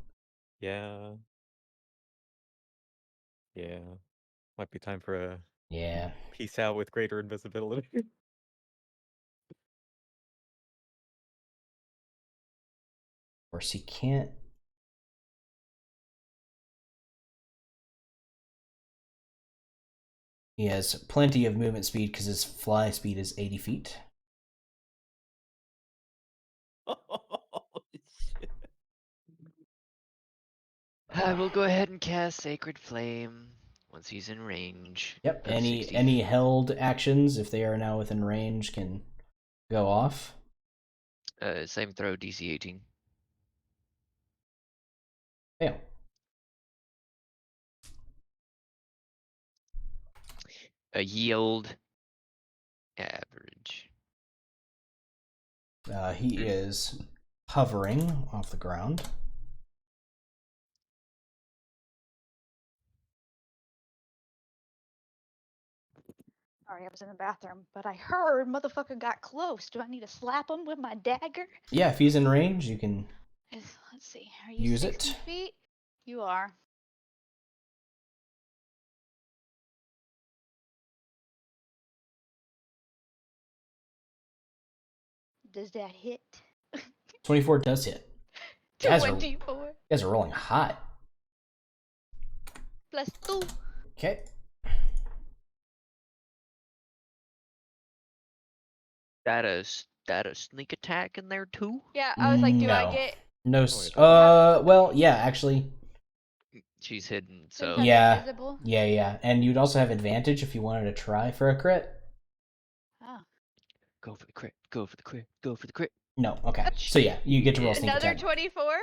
Yeah. Yeah. Might be time for a Yeah. peace out with greater invisibility. Of course, he can't. He has plenty of movement speed because his fly speed is 80 feet. Holy shit. I will go ahead and cast Sacred Flame once he's in range. Yep. Of 60. Any held actions, if they are now within range, can go off. Same throw, DC 18. Fail. A yield average. He is hovering off the ground. Sorry, I was in the bathroom, but I heard motherfucker got close. Do I need to slap him with my dagger? Yeah, if he's in range, you can. Let's see. Are you Use 60 it. feet? You are. Does that hit? 24 does hit. Guys are 24 rolling hot. plus 2. Okay. That a sneak attack in there too? Yeah, I was like, do I No. get? No. wait. Well, yeah, actually. She's hidden, Since so I'm Yeah. invisible. Yeah. And you'd also have advantage if you wanted to try for a crit. Oh. go for the crit, go for the crit, go for the crit. No, okay. So yeah, you get to roll sneak Another attack. 24.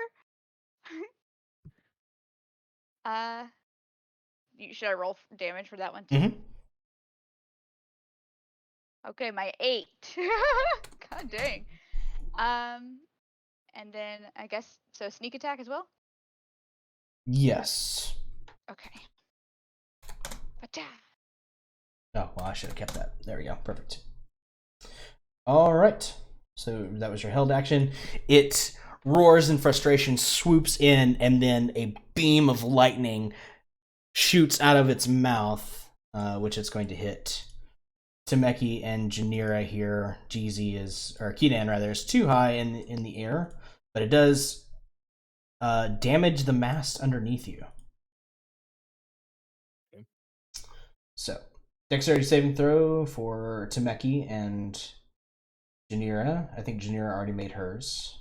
Should I roll damage for that one too? Mhm. Okay, my 8. God dang. And then I guess so sneak attack as well. Yes. Okay. Pacha. Oh, well, I should have kept that. There we go. Perfect. All right. So that was your held action. It roars in frustration, swoops in, and then a beam of lightning shoots out of its mouth, which it's going to hit Temeki and Janira here. Kedan rather, is too high in the air, but it does damage the mast underneath you. Okay. So, dexterity saving throw for Temeki and Janira. I think Janira already made hers.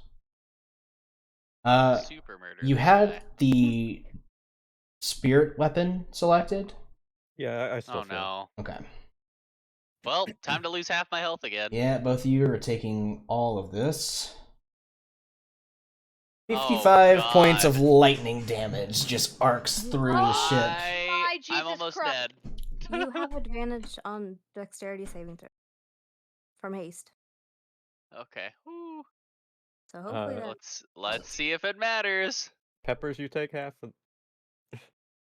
Super murder. You this had guy. the spirit weapon selected? Yeah, I still Oh feel. no. Okay. Well, time to lose half my health again. Yeah, both of you are taking all of this. Oh, 55 points of God. lightning damage just arcs through the ship. My Jesus I'm almost Christ. dead. You have advantage on dexterity saving throw from haste. Okay. Woo. So hopefully that. Let's see if it matters. Peppers, you take half.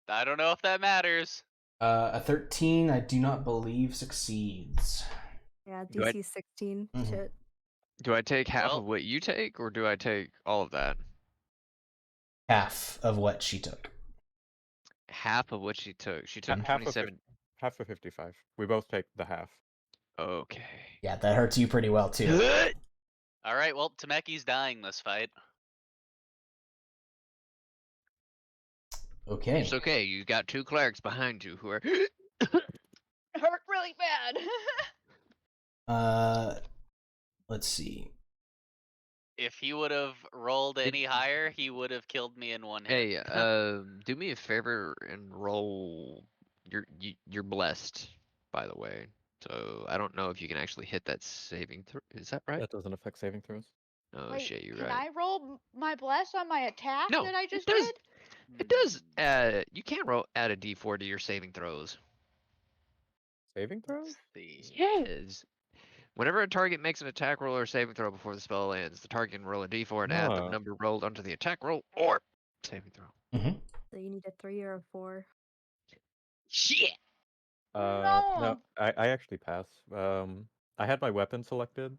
I don't know if that matters. A 13, I do not believe succeeds. Yeah, Do I- DC 16. Mhm. Shit. Do I take half Well- of what you take, or do I take all of that? Half of what she took. Half of what she took. She took Half of 27. half of 55. We both take the half. Okay. Yeah, that hurts you pretty well too. All right, well, Tameki's dying this fight. Okay. It's okay. You got two clerics behind you who are. It hurt really bad. Let's see. If he would have rolled any higher, he would have killed me in one hit. Hey, do me a favor and roll. You're blessed, by the way. So I don't know if you can actually hit that saving throw. Is that right? That doesn't affect saving throws. Oh Wait, shit, you're can right. I roll my bless on my attack No, that I it just does. did? It does. You can't roll add a d4 to your saving throws. Saving throws? Let's see. Yes. Whenever a target makes an attack roll or saving throw before the spell ends, the target can roll a d4 and add the No. number rolled onto the attack roll or saving throw. Mm-hmm. So you need a 3 or a 4. Shit. No, I actually pass. I had my weapon selected.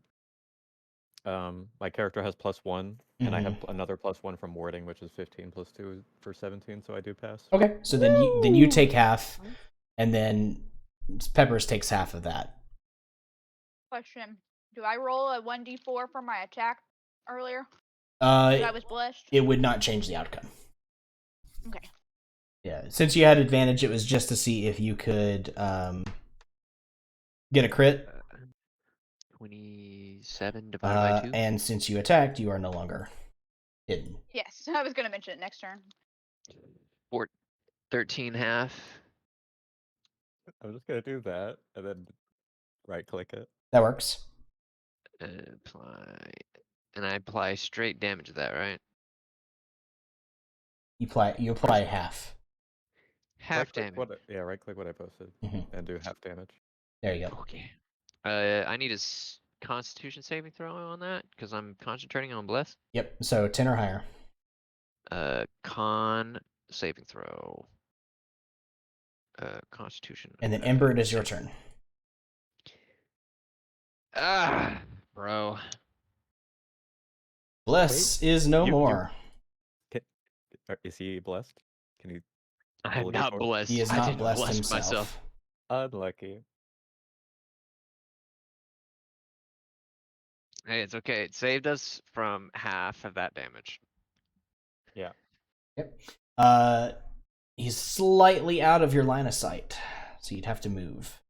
My character has +1, and I have another +1 from warding, which is 15 plus 2 for 17, so I do pass. Okay, so then you take half, and then Peppers takes half of that. Question: do I roll a 1d4 for my attack earlier? Because I was blessed. It would not change the outcome. Okay. Yeah, since you had advantage, it was just to see if you could get a crit. 27 divided by 2. And since you attacked, you are no longer hidden. Yes, I was gonna mention it next turn. 13 half. I'm just gonna do that, and then right-click it. That works. Apply. And I apply straight damage to that, right? You apply half. Half Right-click damage. right-click what I posted, and do half damage. There you go. Okay. I need a Constitution saving throw on that because I'm concentrating on bless. Yep. So 10 or higher. Con saving throw. Constitution. And then Ember, it is your turn. Ah, bro. Bless is no more. Is he blessed? Can you? I'm roll a not d4? blessed. He is I not didn't blessed bless himself. myself. Unlucky. Hey, it's okay. It saved us from half of that damage. Yeah. Yep. He's slightly out of your line of sight, so you'd have to move.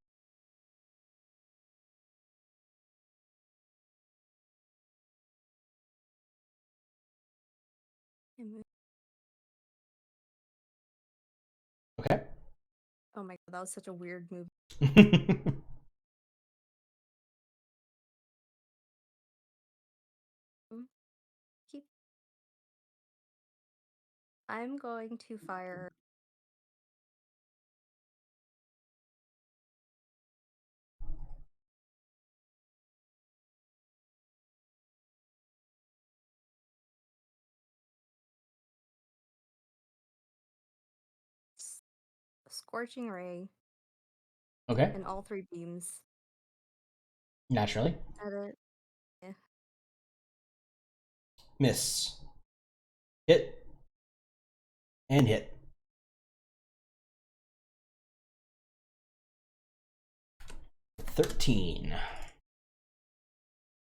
Okay. Oh my god, that was such a weird move. I'm going to fire. Scorching Ray Okay. in all 3 beams. Naturally. At it. Yeah. Miss. Hit. And hit. $13.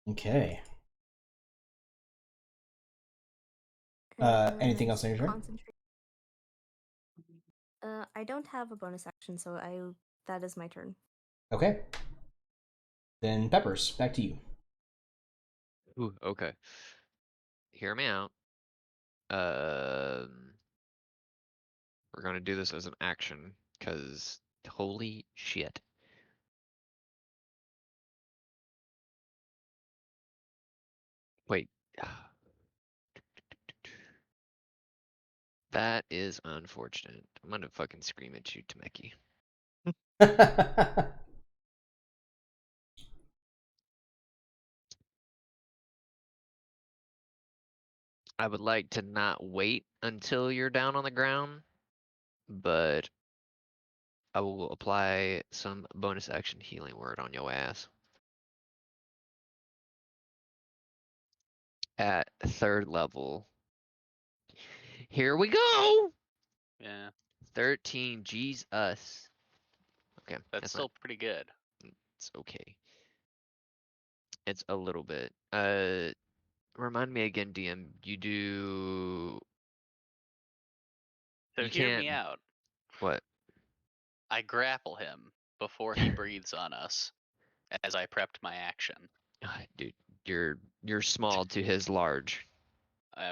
Okay. Anything else on your turn? Concentrate. I don't have a bonus action, so that is my turn. Okay. Then Peppers, back to you. Ooh, okay. Hear me out. We're gonna do this as an action, cause holy shit. Wait. That is unfortunate. I'm gonna fucking scream at you, Tameki. I would like to not wait until you're down on the ground but I will apply some bonus action healing word on your ass. At 3rd level. Here we go! Yeah, 13, Jesus. Okay, that's not, still pretty good. it's okay. It's a little bit. Remind me again, DM, you do... So You hear can't... me out. What? I grapple him before he breathes on us, as I prepped my action. Dude, you're small to his large.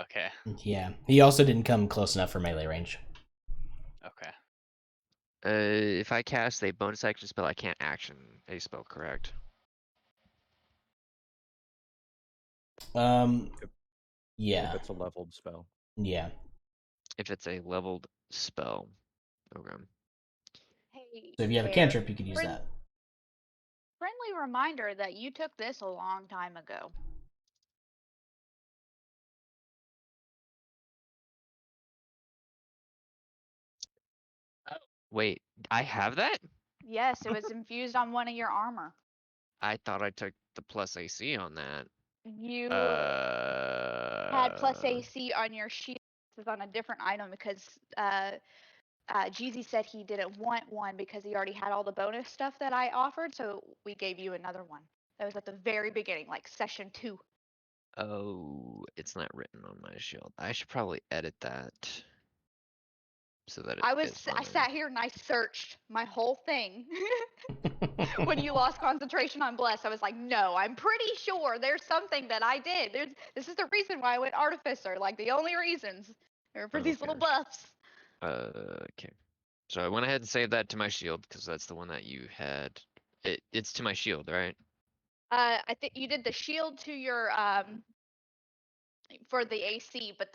Okay. Yeah. He also didn't come close enough for melee range. Okay. If I cast a bonus action spell, I can't action a spell, correct? If Yeah. it's a leveled spell. Yeah. If it's a leveled spell. Okay. Hey, So if you have a Bear, cantrip, you could use that. friendly reminder that you took this a long time ago. Wait, I have that? Yes, it was infused on one of your armor. I thought I took the plus AC on that. You had plus AC on your shield. This is on a different item because Jeezy said he didn't want one because he already had all the bonus stuff that I offered, so we gave you another one. That was at the very beginning, like session 2. Oh, it's not written on my shield. I should probably edit that so that it is on I there. sat here and I searched my whole thing. When you lost concentration on Bless, I was like, no, I'm pretty sure there's something that I did. This is the reason why I went Artificer. Like, the only reasons are for these little Okay. buffs. Okay. So I went ahead and saved that to my shield because that's the one that you had. It's to my shield, right? I think you did the shield to your for the AC, but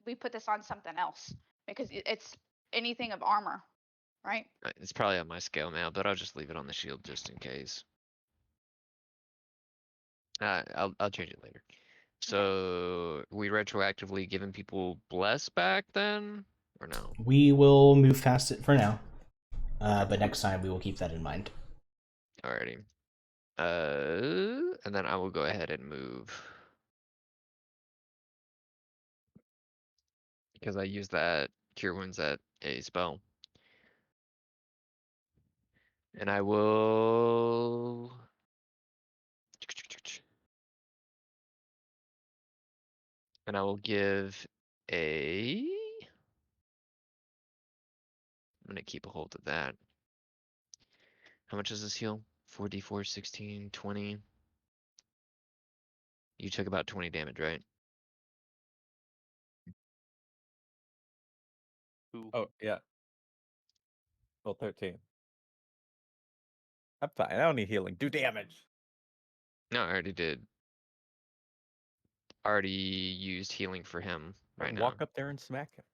we put this on something else because it's anything of armor, right? It's probably on my scale now, but I'll just leave it on the shield just in case. I'll change it later. So we retroactively giving people bless back then, or no? We will move past it for now. But next time we will keep that in mind. Alrighty. And then I will go ahead and move. Because I use that cure wounds at a spell. And I will... And I will give a... I'm gonna keep a hold of that. How much does this heal? 4d4, 16, 20. You took about 20 damage, right? Oh, yeah. Well, 13. I'm fine. I don't need healing. Do damage. No, I already did. Already used healing for him right now. Walk up there and smack him.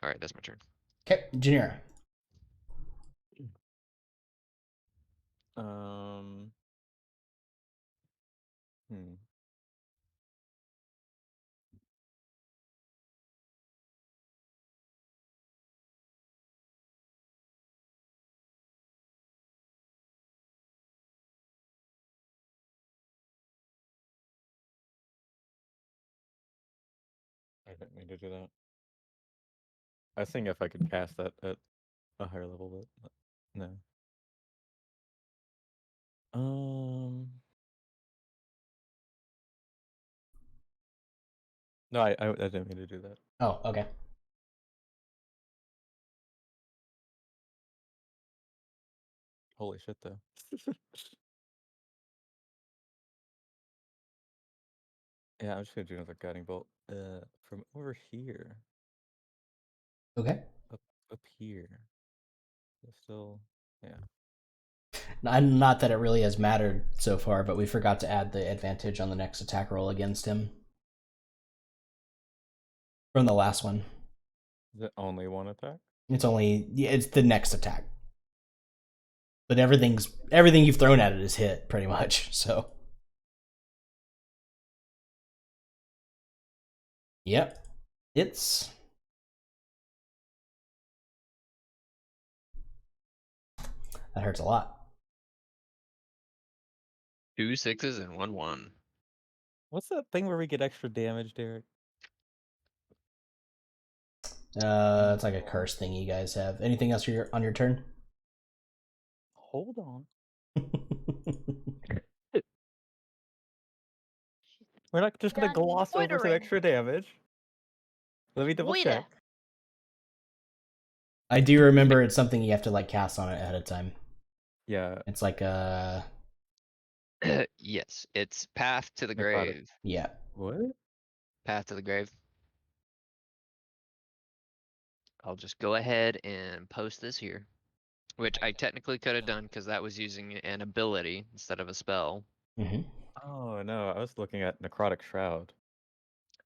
Alright, that's my turn. Okay, Junior. Hmm. I didn't mean to do that. I was thinking if I could cast that at a higher level, but no. No, I didn't mean to do that. Oh, okay. Holy shit, though. Yeah, I'm just gonna do another guiding bolt. From over here. Okay. Up here. Still, yeah. Not that it really has mattered so far, but we forgot to add the advantage on the next attack roll against him. From the last one. Is it only one attack? It's the next attack. But everything you've thrown at it is hit, pretty much, so. Yep. Hits. That hurts a lot. 2 6s and 1 1. What's that thing where we get extra damage, Derek? It's like a curse thing you guys have. Anything else on your turn? Hold on. We're not just gonna Done gloss over some loitering. extra damage. Let me double Loiter. check. I do remember it's something you have to like cast on it ahead of time. Yeah, It's like Yes, it's Path to the Necrotic. Grave. yeah. What? Path to the Grave. I'll just go ahead and post this here. Which I technically could have done because that was using an ability instead of a spell. Mm-hmm. Oh no, I was looking at Necrotic Shroud.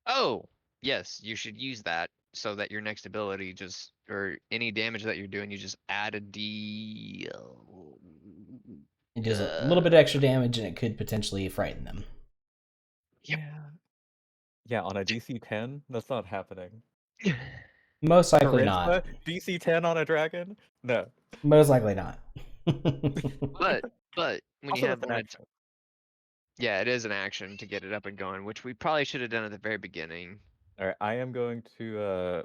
Oh, yes, you should use that so that your next ability just, or any damage that you're doing, you just add a D. It does a little bit of extra damage, and it could potentially frighten them. Yep. Yeah, on a DC 10, that's not happening. Most likely not. DC 10 on a dragon? No. Most likely not. But when you Also, have that's an one, action. yeah, it is an action to get it up and going, which we probably should have done at the very beginning. Alright, I am going to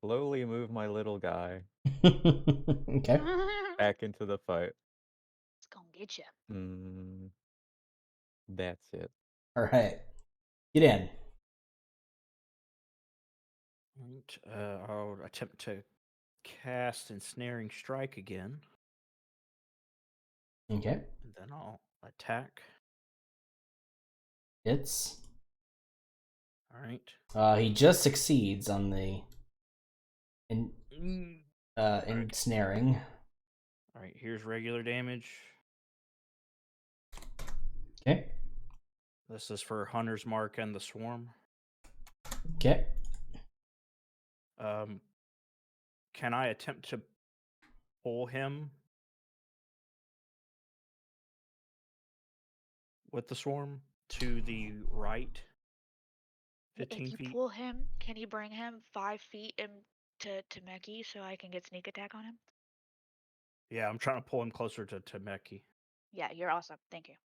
slowly move my little guy Okay. back into the fight. It's gonna get you. That's it. All right. Get in. Right, I'll attempt to cast Ensnaring Strike again, Okay. and then I'll attack. Hits. All right. He just succeeds on the Alright. ensnaring. All right, here's regular damage. Okay. This is for Hunter's Mark and the Swarm. Okay. Can I attempt to pull him with the Swarm to the right? 15 If you feet. pull him, can you bring him 5 feet to Meki so I can get sneak attack on him? Yeah, I'm trying to pull him closer to Meki. Yeah, you're awesome. Thank you.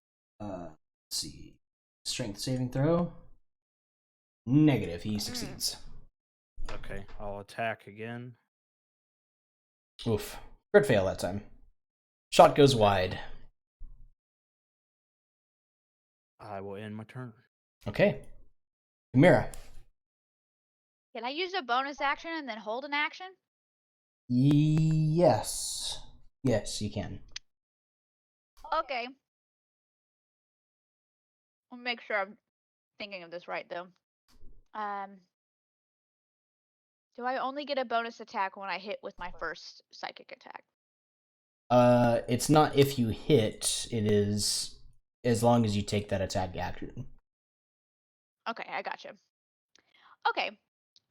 Let's see. Strength saving throw. Negative. He succeeds. Okay, I'll attack again. Oof. Crit fail that time. Shot goes wide. I will end my turn. Okay. Chimera. Can I use a bonus action and then hold an action? Yes. Yes, you can. Okay. I'll make sure I'm thinking of this right though. Do I only get a bonus attack when I hit with my first psychic attack? It's not if you hit, it is as long as you take that attack action. Okay, I gotcha. Okay.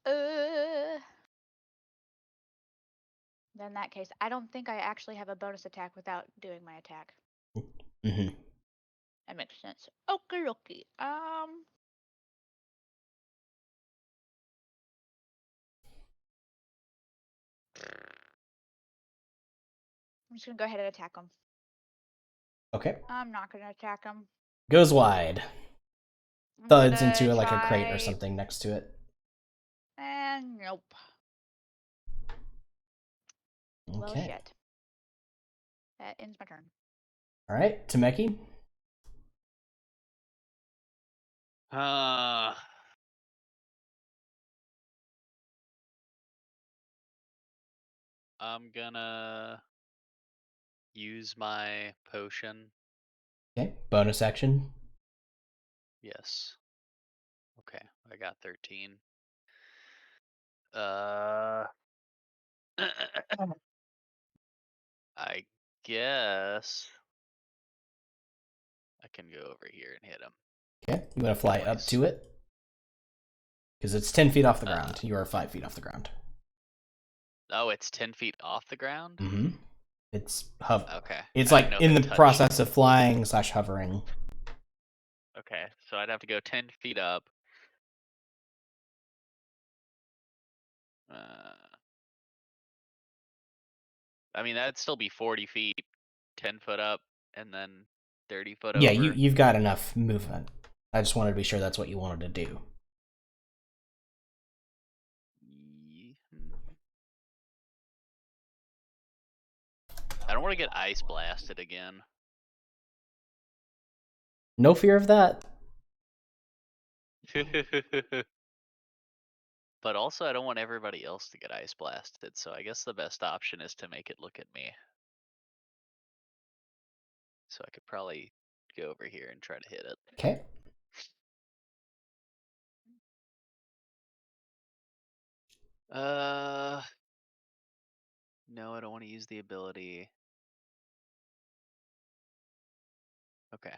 Then in that case, I don't think I actually have a bonus attack without doing my attack. Mm-hmm. That makes sense. Okay, okay. I'm just gonna go ahead and attack him. Okay. I'm not gonna attack him. Goes wide. I'm Thuds gonna into like a crate or try- something next to it. And nope. Well, Okay. shit. That ends my turn. All right, Temeki. I'm gonna use my potion. Okay. Bonus action. Yes. Okay, I got 13. I guess I can go over here and hit him. Okay. You want to fly up Twice. to it? Because it's 10 feet off the ground. You are 5 feet off the ground. Oh, it's 10 feet off the ground? Mm-hmm. It's Okay. It's I like didn't know in if the it touched. process of flying / hovering. Okay, so I'd have to go 10 feet up. I mean, that'd still be 40 feet, 10 foot up, and then 30 foot Yeah, over. you've got enough movement. I just wanted to be sure that's what you wanted to do. I don't want to get ice blasted again. No fear of that. But also, I don't want everybody else to get ice blasted, so I guess the best option is to make it look at me. So I could probably go over here and try to hit it. Okay. No, I don't want to use the ability. Okay.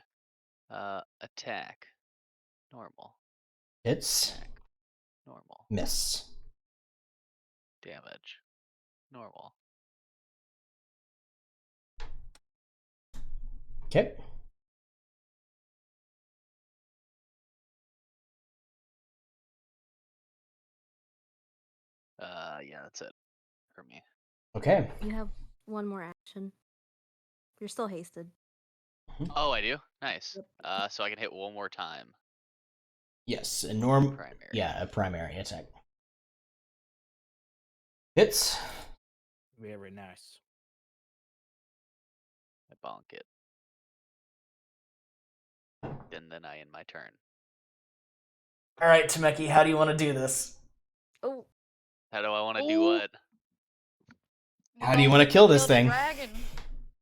Attack. Normal. It's Attack. Normal. miss. Damage. Normal. Okay. Yeah, that's it for me. Okay. You have one more action. You're still hasted. Oh, I do? Nice. Yep. So I can hit one more time. Yes, a Primary. Yeah, a primary attack. Hits. Very nice. I bonk it. And then I end my turn. All right, Temeki, how do you want to do this? Oh, How do I want to do Ooh. what? How do you want to kill this the thing? dragon.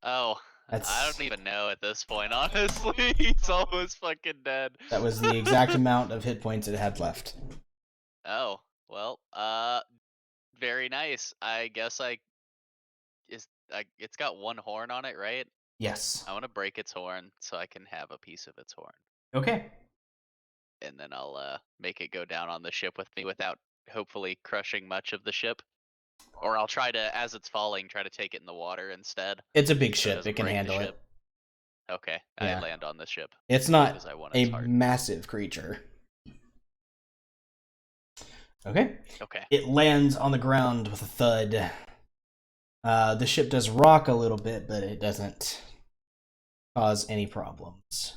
Oh, I That's don't even know at this point, honestly. He's almost fucking dead. that was the exact amount of hit points it had left. Oh, well, very nice. I guess it's got one horn on it, right? Yes. I want to break its horn so I can have a piece of its horn. Okay. And then I'll make it go down on the ship with me without hopefully crushing much of the ship. Or I'll try to, as it's falling, try to take it in the water instead. It's a big so ship. doesn't It can break the handle it. ship. Okay, Yeah. I land on the ship. It's not Because I want a its heart. massive creature. Okay. Okay. It lands on the ground with a thud. The ship does rock a little bit, but it doesn't cause any problems.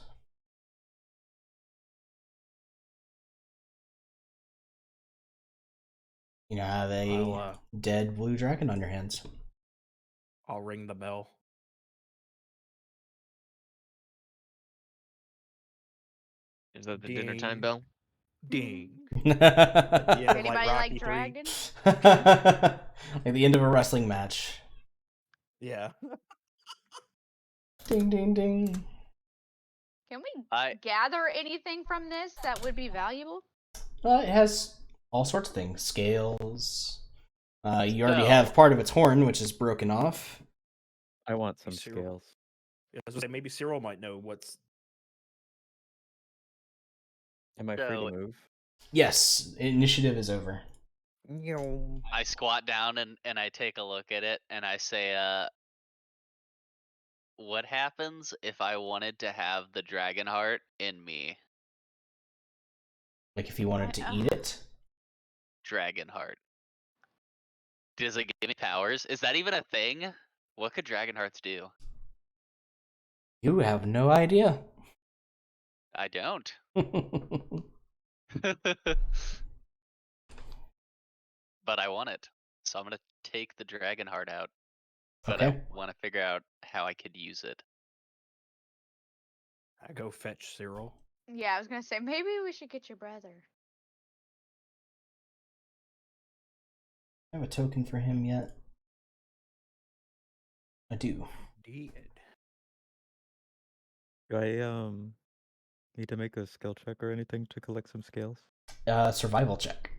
You now have a dead blue dragon on your hands. I'll ring the bell. Is that the dinner time bell? Ding. At Yeah, Anybody like Rocky III. dragon? the end of a wrestling match. Yeah. Ding, ding, ding. Can we gather anything from this that would be valuable? It has all sorts of things. Scales. You already have part of its horn, which is broken off. I want some Cyril. scales. Yeah, I was gonna say, maybe Cyril might know what's. Am I free to move? Yes, initiative is over. I squat down and I take a look at it and I say, what happens if I wanted to have the dragon heart in me? Like if you wanted to eat it? Dragon heart. Does it give me powers? Is that even a thing? What could dragon hearts do? You have no idea. I don't. But I want it. So I'm gonna take the dragon heart out. But Okay. I want to figure out how I could use it. I go fetch Cyril. Yeah, I was gonna say maybe we should get your brother. I have a token for him yet. I do. Did. Do I need to make a skill check or anything to collect some scales? Survival check.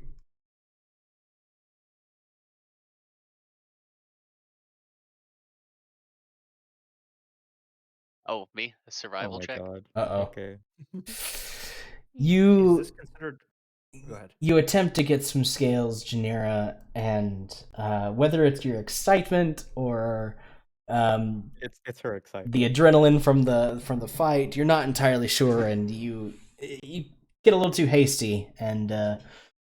Oh, me? A survival Oh my check? god. Uh-oh. Okay. Is this considered? Go ahead. You attempt to get some scales, Janera, and whether it's your excitement or it's her excitement. the adrenaline from the fight, you're not entirely sure, and you get a little too hasty, and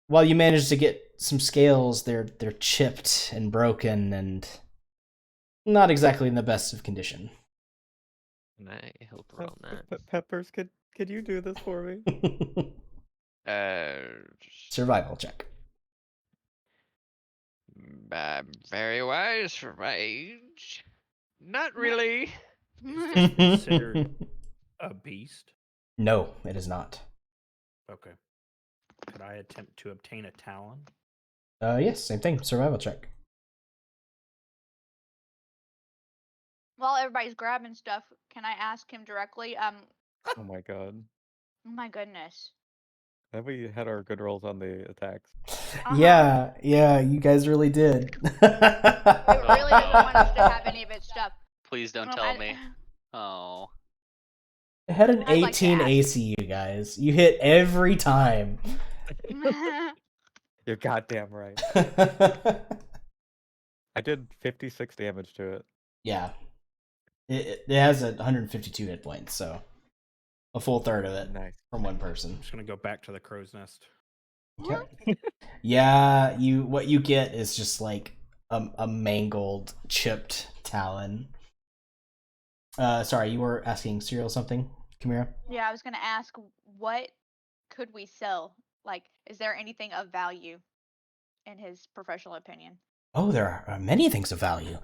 while you manage to get some scales. They're chipped and broken and not exactly in the best of condition. Can I help her on that? Peppers, could you do this for me? Survival check. Very wise for my age. Not really. Is this considered a beast? No, it is not. Okay. Could I attempt to obtain a talon? Yes, same thing. Survival check. While everybody's grabbing stuff, can I ask him directly? Oh my god. Oh my goodness. Have we had our good rolls on the attacks? Yeah, you guys really did. It really doesn't want us to have any of its stuff. Please don't tell me. Oh. It had an I'd like to 18 ask. AC, you guys. You hit every time. You're goddamn right. I did 56 damage to it. Yeah. It has 152 hit points, so a full third of it Nice. from one person. I'm just gonna go back to the crow's nest. Okay. Yeah, what you get is just like a mangled, chipped talon. Sorry, you were asking Cyril something, Kamira? Yeah, I was gonna ask, what could we sell? Like, is there anything of value, in his professional opinion? Oh, there are many things of value.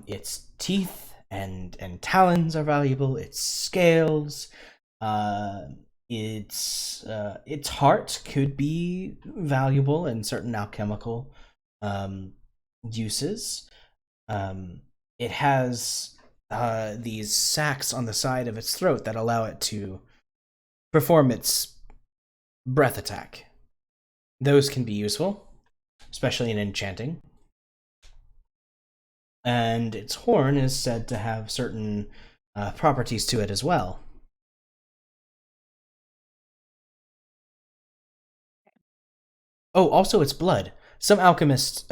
Its teeth and talons are valuable. Its scales, its heart could be valuable in certain alchemical uses. It has these sacs on the side of its throat that allow it to perform its breath attack. Those can be useful, especially in enchanting. And its horn is said to have certain properties to it as well. Oh, also its blood. Some alchemists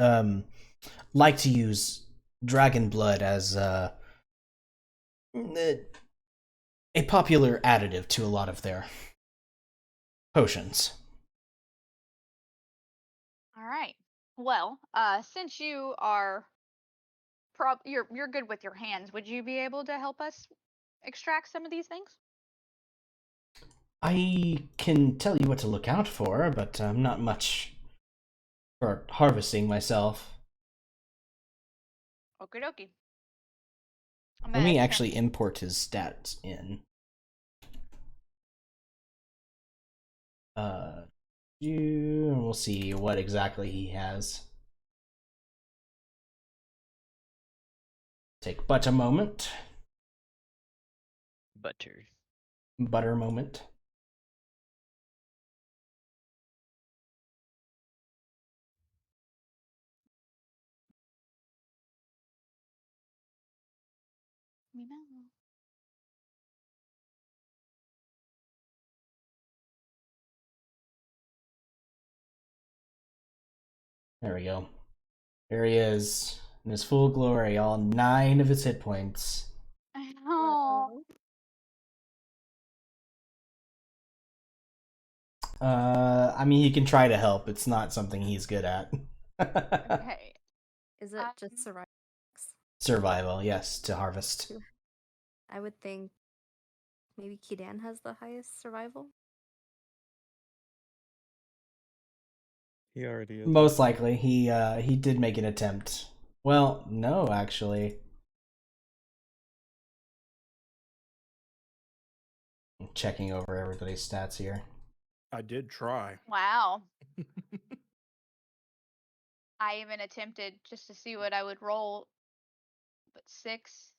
like to use dragon blood as a popular additive to a lot of their potions. All right. Well, since you are you're good with your hands, would you be able to help us extract some of these things? I can tell you what to look out for, but I'm not much for harvesting myself. Okie dokie. Let me actually import his stats in. We'll see what exactly he has. Take but a moment. Butter moment. There we go. There he is in his full glory, all 9 of his hit points. Oh. I mean, he can try to help. It's not something he's good at. Okay. Is it just survival? Survival, yes, to harvest. I would think maybe Kidan has the highest survival. He already is. Most likely, he did make an attempt. Well, no, actually. I'm checking over everybody's stats here. I did try. Wow. I even attempted just to see what I would roll, but 6.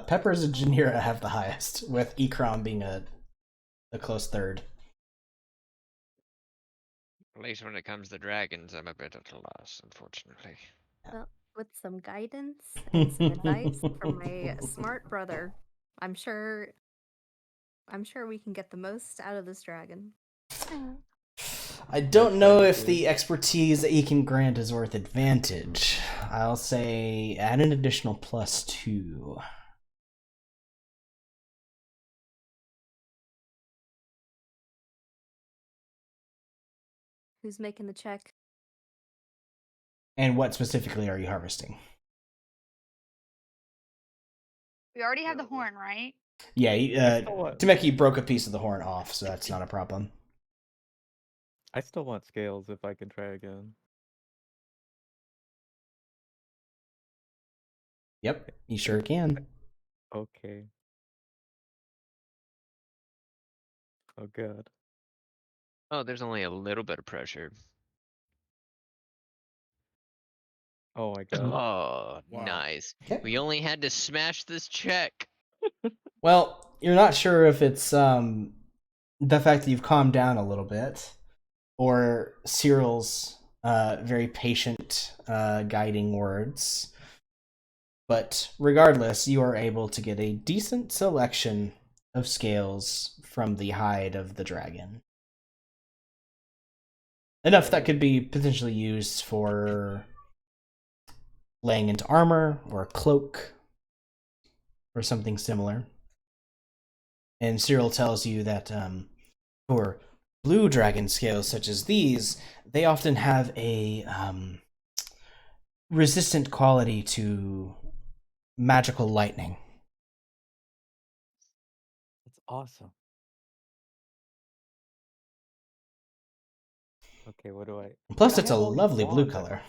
Peppers and Janira have the highest, with Ikram being a close third. At least when it comes to dragons, I'm a bit at a loss, unfortunately. Well, with some guidance and some advice from my smart brother, I'm sure we can get the most out of this dragon. I don't know if the expertise that he can grant is worth advantage. I'll say add an additional +2. Who's making the check? And what specifically are you harvesting? We already have the horn, right? Yeah, I still want- Temeki broke a piece of the horn off, so that's not a problem. I still want scales if I can try again. Yep, you sure can. Okay. Oh god. Oh, there's only a little bit of pressure. Oh my god. Oh, Wow. nice. Okay. We only had to smash this check. Well, you're not sure if it's the fact that you've calmed down a little bit, or Cyril's very patient guiding words. But regardless, you are able to get a decent selection of scales from the hide of the dragon. Enough that could be potentially used for laying into armor or a cloak or something similar. And Cyril tells you that for blue dragon scales such as these, they often have a resistant quality to magical lightning. That's awesome. Okay, what do I... Plus, Wait, I it's a have all these lovely blue wands. color.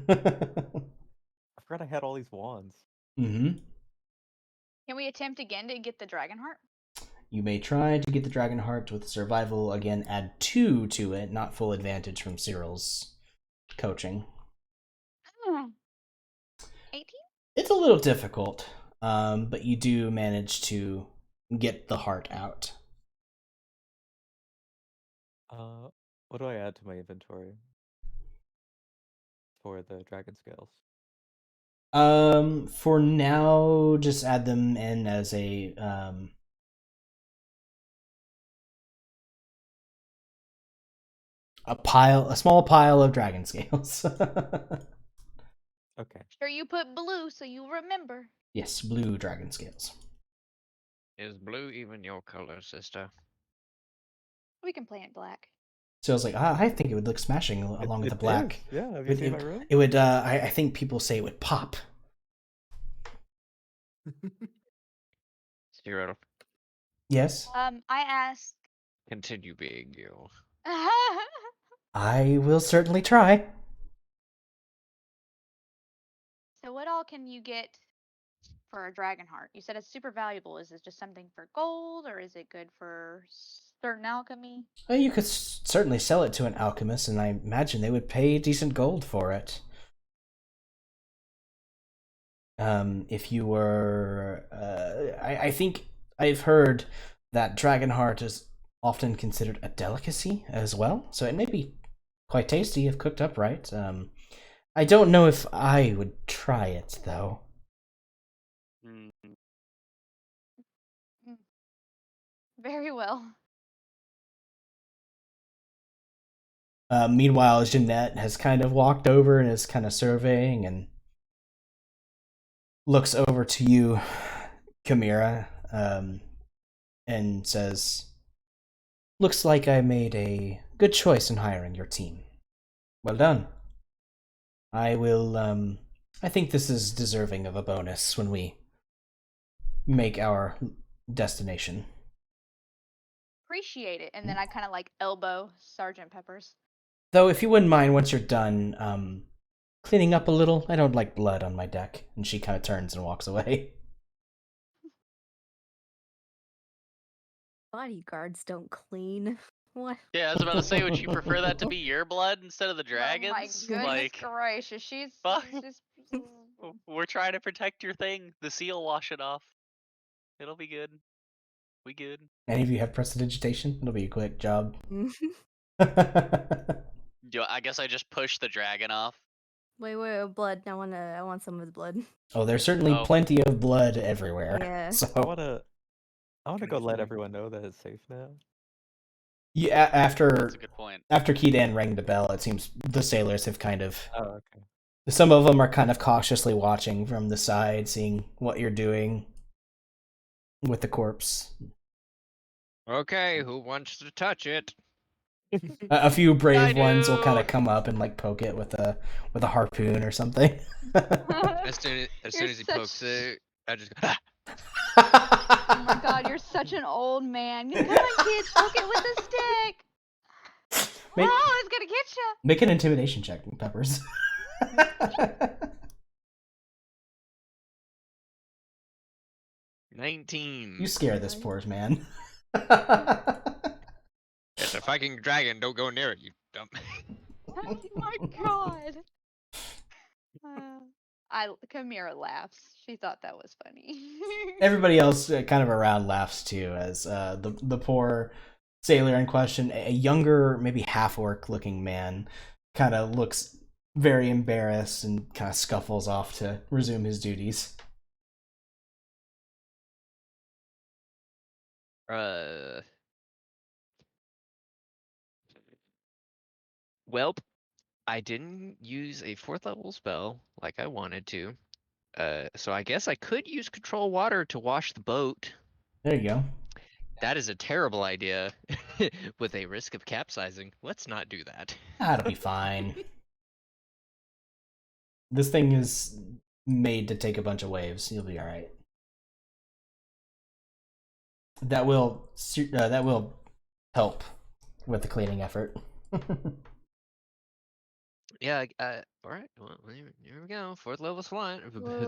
I forgot I had all these wands. Mm-hmm. Can we attempt again to get the dragon heart? You may try to get the dragon heart with survival. Again, add 2 to it, not full advantage from Cyril's coaching. 18? It's a little difficult, but you do manage to get the heart out. What do I add to my inventory for the dragon scales? For now, just add them in as a small pile of dragon scales. Okay. Sure, you put blue so you remember. Yes, blue dragon scales. Is blue even your color, sister? We can paint it black. So I was like, I think it would look smashing along with the black. Is. Yeah, have you seen my room? It would. I think people say it would pop. Cyril, Yes, I asked. continue being you. I will certainly try. So what all can you get for a dragon heart? You said it's super valuable. Is it just something for gold, or is it good for certain alchemy? Well, you could certainly sell it to an alchemist, and I imagine they would pay decent gold for it. If you were, I think I've heard that dragon heart is often considered a delicacy as well, so it may be quite tasty if cooked up right. I don't know if I would try it though. Very well. Meanwhile, Jeanette has kind of walked over and is kind of surveying and looks over to you, Chimera, and says, "Looks like I made a good choice in hiring your team. Well done. I will, I think this is deserving of a bonus when we make our destination." Appreciate it. And then I kind of like elbow Sergeant Peppers. Though, if you wouldn't mind, once you're done, cleaning up a little, I don't like blood on my deck. And she kind of turns and walks away. Bodyguards don't clean. What? Yeah, I was about to say, would you prefer that to be your blood instead of the Oh my dragons? goodness Like, gracious, she's fuck. just we're trying to protect your thing. The seal wash it off. It'll be good. We good. Any of you have prestidigitation? It'll be a quick job. I guess I just push the dragon off. Wait, blood. I want some of the blood. Oh, there's certainly Oh. plenty of blood everywhere. Yeah. I So wanna go let Confirm. everyone know that it's safe now. yeah, after That's a good point. Keedan rang the bell, it seems the sailors have kind of. Oh, okay. Some of them are kind of cautiously watching from the side, seeing what you're doing with the corpse. Okay, who wants to touch it? A few brave I ones will do. kind of come up and like poke it with a harpoon or something. As soon You're as he such- pokes it, I just go, Oh my god, you're such an old man. Come on, kids, poke it with a stick. Make Oh, it's gonna get you. make an intimidation check, Peppers. 19. You scare this poor man. It's a fucking dragon. Don't go near it, you dumb. Oh my god. Kamira laughs. She thought that was funny. Everybody else kind of around laughs too, as the poor sailor in question, a younger, maybe half-orc looking man, kind of looks very embarrassed and kind of scuffles off to resume his duties. Welp, I didn't use a 4th level spell like I wanted to. So I guess I could use control water to wash the boat. There you go. That is a terrible idea with a risk of capsizing. Let's not do that. That'll be fine. This thing is made to take a bunch of waves. You'll be all right. That will help with the cleaning effort. Yeah, all right. Well, here we go. 4th level slime.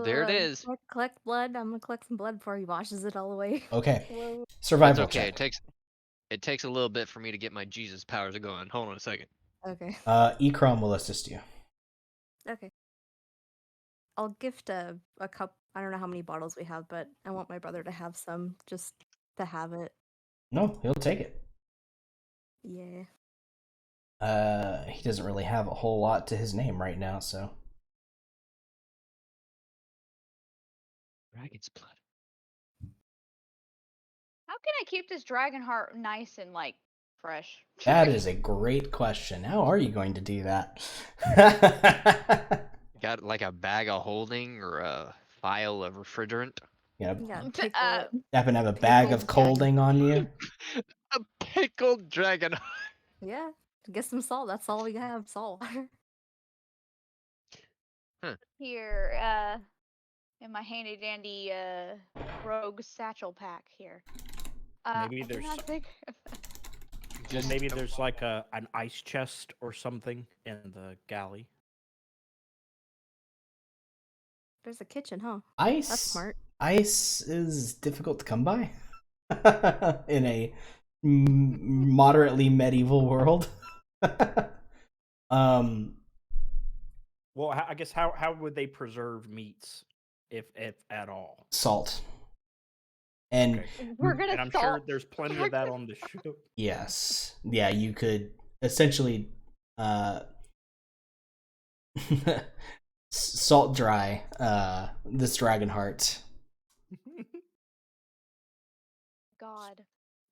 There it is. Collect blood. I'm gonna collect some blood before he washes it all away. Okay. Whoa. Survival That's okay. check. It takes a little bit for me to get my Jesus powers going. Hold on a second. Okay. Ekrom will assist you. Okay. I'll gift a cup. I don't know how many bottles we have, but I want my brother to have some just to have it. No, he'll take it. Yeah. He doesn't really have a whole lot to his name right now, so. Dragon's blood. How can I keep this dragon heart nice and like fresh? That is a great question. How are you going to do that? Got like a bag of holding or a vial of refrigerant? Yeah. Yeah. Take Happen to have a bag of colding on you? A pickled dragon. yeah. Get some salt. That's all we have. Salt water. Here, in my handy dandy rogue satchel pack here. Maybe I there's cannot think of- Well, maybe there's like an ice chest or something in the galley. There's a kitchen, huh? Ice. That's smart. Ice is difficult to come by in a moderately medieval world. Well, I guess how would they preserve meats, if at all? Salt. And Okay. We're gonna And I'm salt. sure there's plenty of that on the ship. yes, yeah, you could essentially salt dry this dragon heart. God.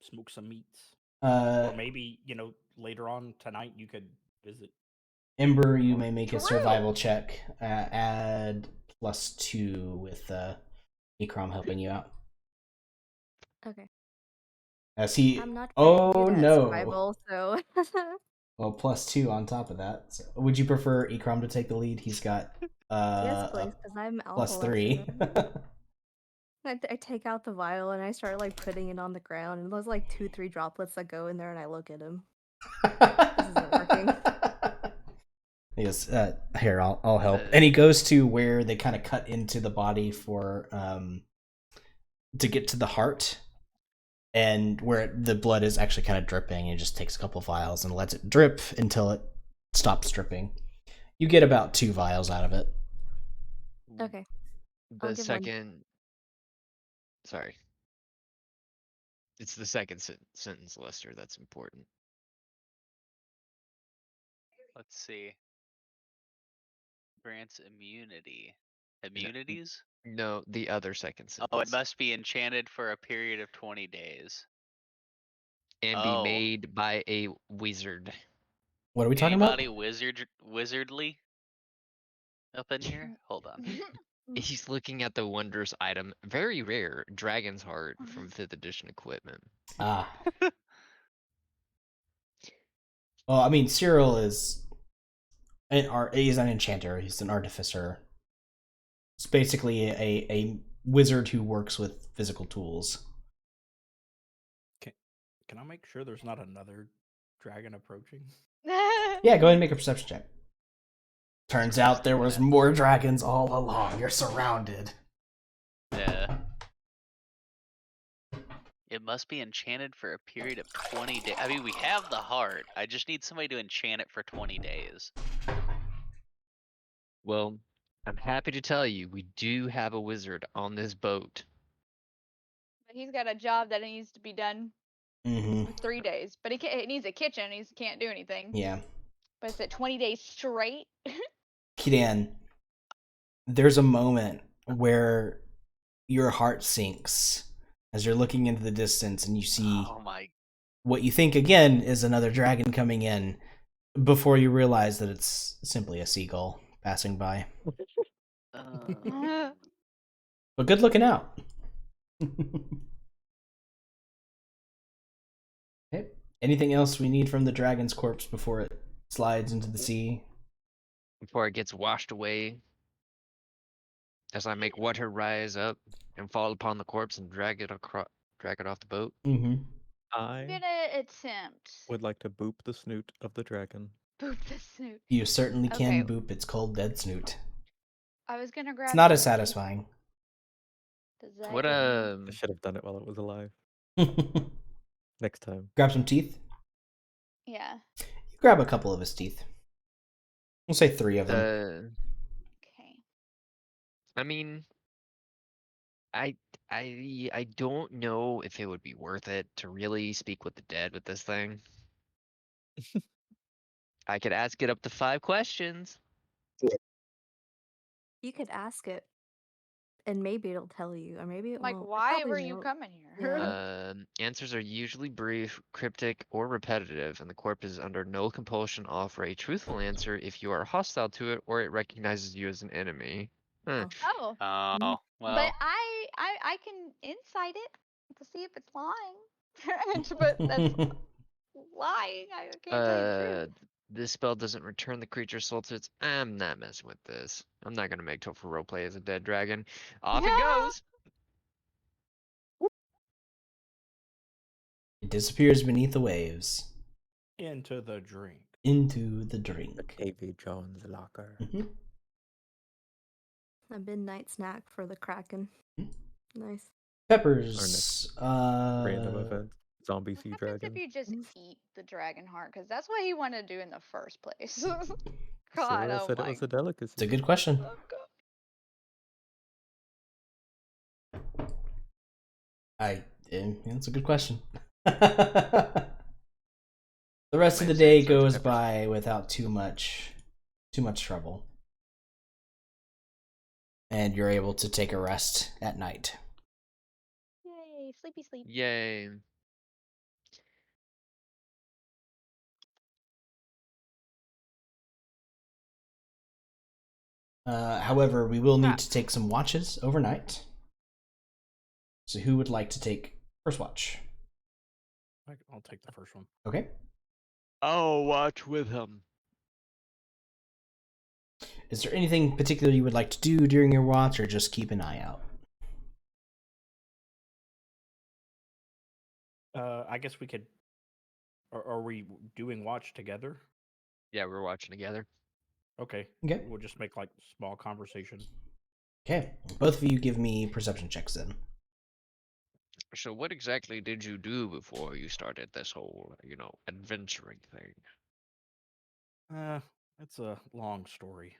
Smoke some meats. Or Uh, maybe, later on tonight you could visit. Ember, you may make a True. survival check. Add +2 with Ekrom helping you out. Okay. As he. I'm not Oh very good at no! survival, so Well, +2 on top of that. So, would you prefer Ekrom to take the lead? He's got yes, please, because I'm alpha. +3. I take out the vial and I start like putting it on the ground, and there's like 2-3 droplets that go in there, and I look at him. This isn't working. He goes, here, I'll help. And he goes to where they kind of cut into the body for to get to the heart, and where the blood is actually kind of dripping. He just takes a couple vials and lets it drip until it stops dripping. You get about 2 vials out of it. Okay. The I'll give one. second. Sorry. It's the second sentence, Lester, that's important. Let's see. Grants immunity. Immunities? No, the other second sentence. Oh, it must be enchanted for a period of 20 days. And be made by a wizard. What are we talking Anybody about? wizardly up in here? Hold on. He's looking at the wondrous item, very rare, Dragon's Heart from 5th edition equipment. Ah. Well, I mean, Cyril is he's an enchanter. He's an artificer. It's basically a wizard who works with physical tools. Can I make sure there's not another dragon approaching? Yeah, go ahead and make a perception check. Turns out there was more dragons all along. You're surrounded. Yeah. It must be enchanted for a period of 20 days. I mean, we have the heart. I just need somebody to enchant it for 20 days. Well, I'm happy to tell you we do have a wizard on this boat. But he's got a job that needs to be done Mm-hmm. for 3 days. But he needs a kitchen. He can't do anything. Yeah. But it's at 20 days straight. Kidan, there's a moment where your heart sinks as you're looking into the distance and you see Oh my. what you think again is another dragon coming in before you realize that it's simply a seagull passing by. But good looking out. Okay. Anything else we need from the dragon's corpse before it slides into the sea? Before it gets washed away, as I make water rise up and fall upon the corpse and drag it off the boat. Mm-hmm. I'm I gonna attempt. would like to boop the snoot of the dragon. Boop the snoot. You certainly can Okay. boop its cold dead snoot. I was gonna grab. It's not as some teeth. satisfying. Does that What count? I should have done it while it was alive. Next time. Grab some teeth. Yeah. You grab a couple of his teeth. We'll say 3 of them. Okay. I mean, I don't know if it would be worth it to really speak with the dead with this thing. I could ask it up to 5 questions. You could ask it, and maybe it'll tell you, or maybe it Like, won't. It why probably were you won't. coming here? Yeah. Answers are usually brief, cryptic, or repetitive, and the corp is under no compulsion to offer a truthful answer if you are hostile to it or it recognizes you as an enemy. Huh. Oh. Oh, well. But I can insight it to see if it's lying. But that's lying. I can't tell you the truth. This spell doesn't return the creature's soul to its. I'm not messing with this. I'm not gonna make Topher roleplay as a dead dragon. Off it goes. It disappears beneath the waves. Into the drink. Into the drink. Davy Jones locker. Mm-hmm. A midnight snack for the Kraken. Nice. Peppers. Random event. Zombie sea What happens dragon. if you just eat the dragon heart? Because that's what he wanted to do in the first place. God, Cyril oh said my. it was a delicacy. It's a good question. Oh, God. It's a good question. The rest of the Might say day it's Dr. goes Pepper's. by without too much trouble. And you're able to take a rest at night. Yay, sleepy sleep. Yay. However, we will need Crap. to take some watches overnight. So who would like to take first watch? I'll take the first one. Okay. I'll watch with him. Is there anything particular you would like to do during your watch, or just keep an eye out? I guess we could. Are we doing watch together? Yeah, we're watching together. Okay. Okay. We'll just make like small conversation. Okay. Both of you give me perception checks then. So what exactly did you do before you started this whole, adventuring thing? It's a long story.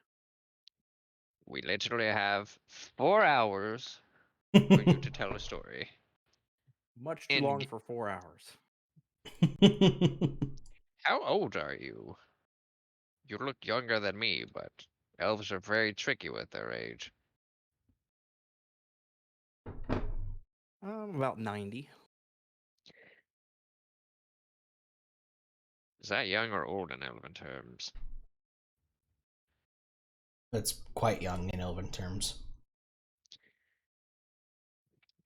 We literally have 4 hours for you to tell a story. Much too And long for 4 hours. How old are you? You look younger than me, but elves are very tricky with their age. About 90. Is that young or old in elven terms? That's quite young in elven terms.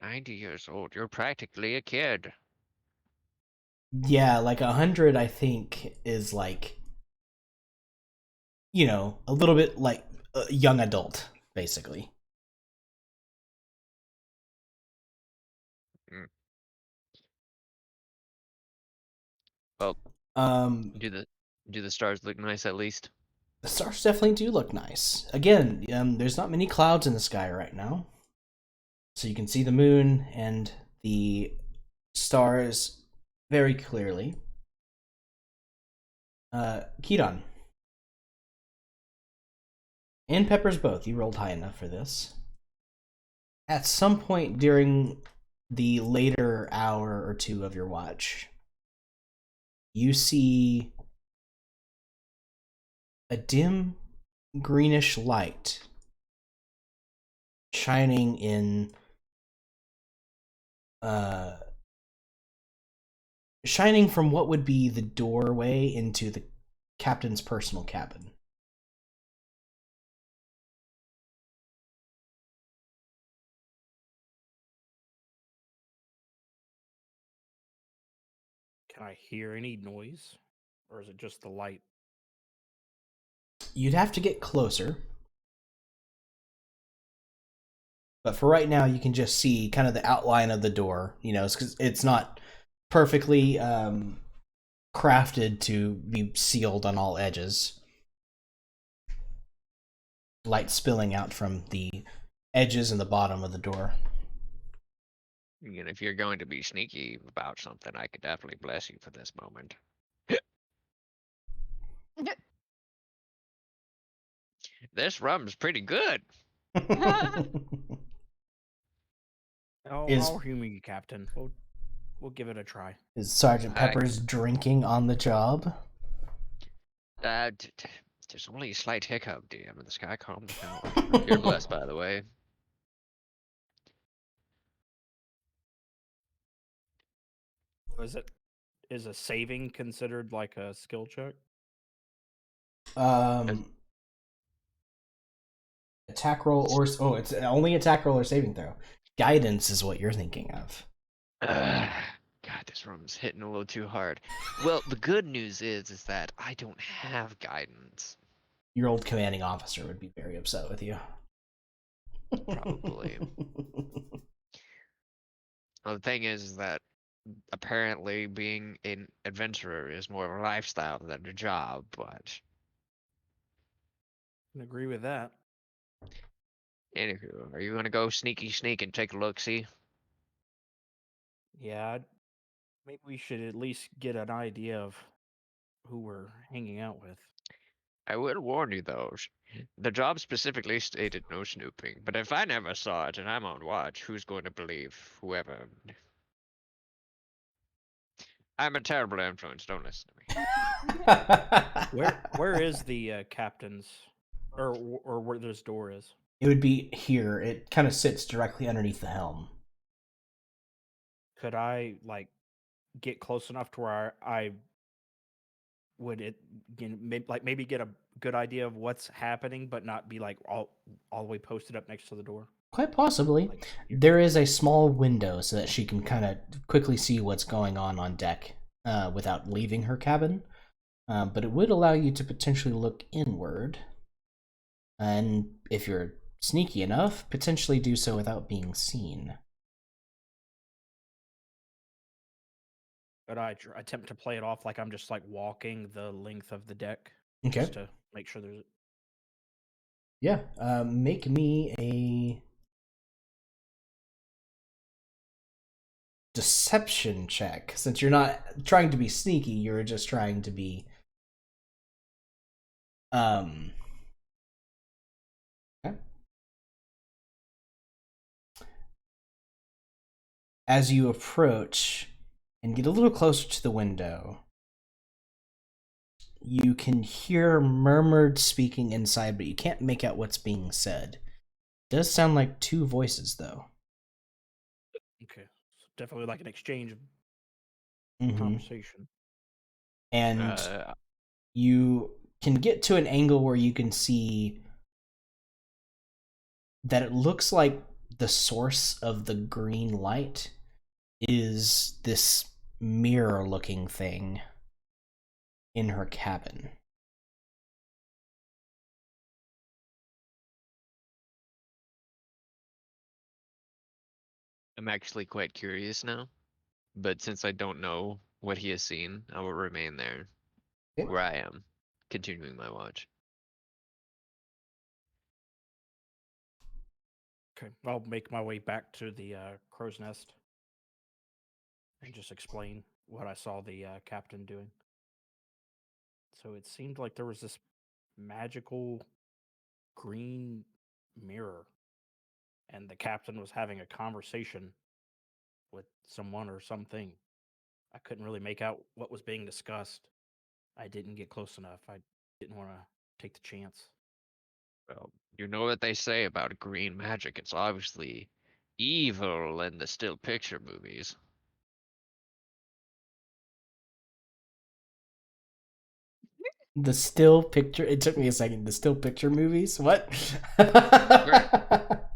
90 years old. You're practically a kid. Yeah, like 100, I think, is like, a little bit like a young adult, basically. Mm. Well, Um, do the stars look nice at least? the stars definitely do look nice. Again, there's not many clouds in the sky right now, so you can see the moon and the stars very clearly. Kidon. And Peppers both. You rolled high enough for this. At some point during the later hour or two of your watch, you see a dim greenish light shining in shining from what would be the doorway into the captain's personal cabin. Can I hear any noise? Or is it just the light? You'd have to get closer. But for right now, you can just see kind of the outline of the door. It's not perfectly crafted to be sealed on all edges. Light spilling out from the edges and the bottom of the door. Again, if you're going to be sneaky about something, I could definitely bless you for this moment. This rum's pretty good. Is I'll humor you, Captain. We'll give it a try. is Sergeant Pepper's drinking on the job? There's only a slight hiccup, DM, in the sky. Calm down. You're blessed, by the way. Is a saving considered like a skill check? Attack roll it's only attack roll or saving throw. Guidance is what you're thinking of. God, this room's hitting a little too hard. Well, the good news is that I don't have guidance. Your old commanding officer would be very upset with you. Probably. Well, the thing is that apparently being an adventurer is more of a lifestyle than a job, but I can agree with that. anywho, are you gonna go sneaky sneak and take a look, see? Yeah, maybe we should at least get an idea of who we're hanging out with. I will warn you though, the job specifically stated no snooping, but if I never saw it and I'm on watch, who's going to believe whoever? I'm a terrible influence, don't listen to me. Where is the captain's, or where this door is? It would be here. It kind of sits directly underneath the helm. Could I get close enough to where I would maybe get a good idea of what's happening, but not be all the way posted up next to the door? Quite possibly. There is a small window so that she can kind of quickly see what's going on deck without leaving her cabin. But it would allow you to potentially look inward. And if you're sneaky enough, potentially do so without being seen. Could I attempt to play it off like I'm just walking the length of the deck? Okay. Just to make sure there's. Yeah. Make me a deception check. Since you're not trying to be sneaky, you're just trying to be okay. As you approach and get a little closer to the window, you can hear murmured speaking inside, but you can't make out what's being said. It does sound like two voices, though. Okay, so definitely an exchange of Mm-hmm. conversation. And you can get to an angle where you can see that it looks like the source of the green light is this mirror-looking thing in her cabin. I'm actually quite curious now, but since I don't know what he has seen, I will remain there Okay. where I am, continuing my watch. Okay, I'll make my way back to the crow's nest and just explain what I saw the captain doing. So it seemed like there was this magical green mirror, and the captain was having a conversation with someone or something. I couldn't really make out what was being discussed. I didn't get close enough. I didn't want to take the chance. Well, you know what they say about green magic. It's obviously evil in the still picture movies. The still picture. It took me a second. The still picture movies. What?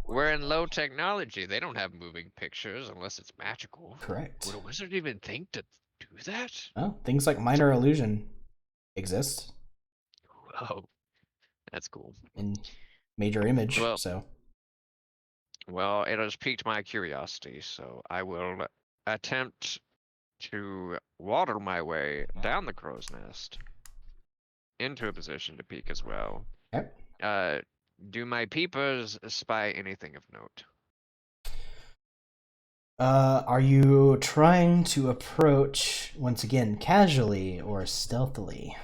We're in low technology. They don't have moving pictures unless it's magical. Correct. Would a wizard even think to do that? Oh, things like minor illusion exist Oh, that's cool. in major image. Well, So well, it has piqued my curiosity, so I will attempt to waddle my way down the crow's nest into a position to peek as well. okay. Do my peepers spy anything of note? Are you trying to approach once again casually or stealthily?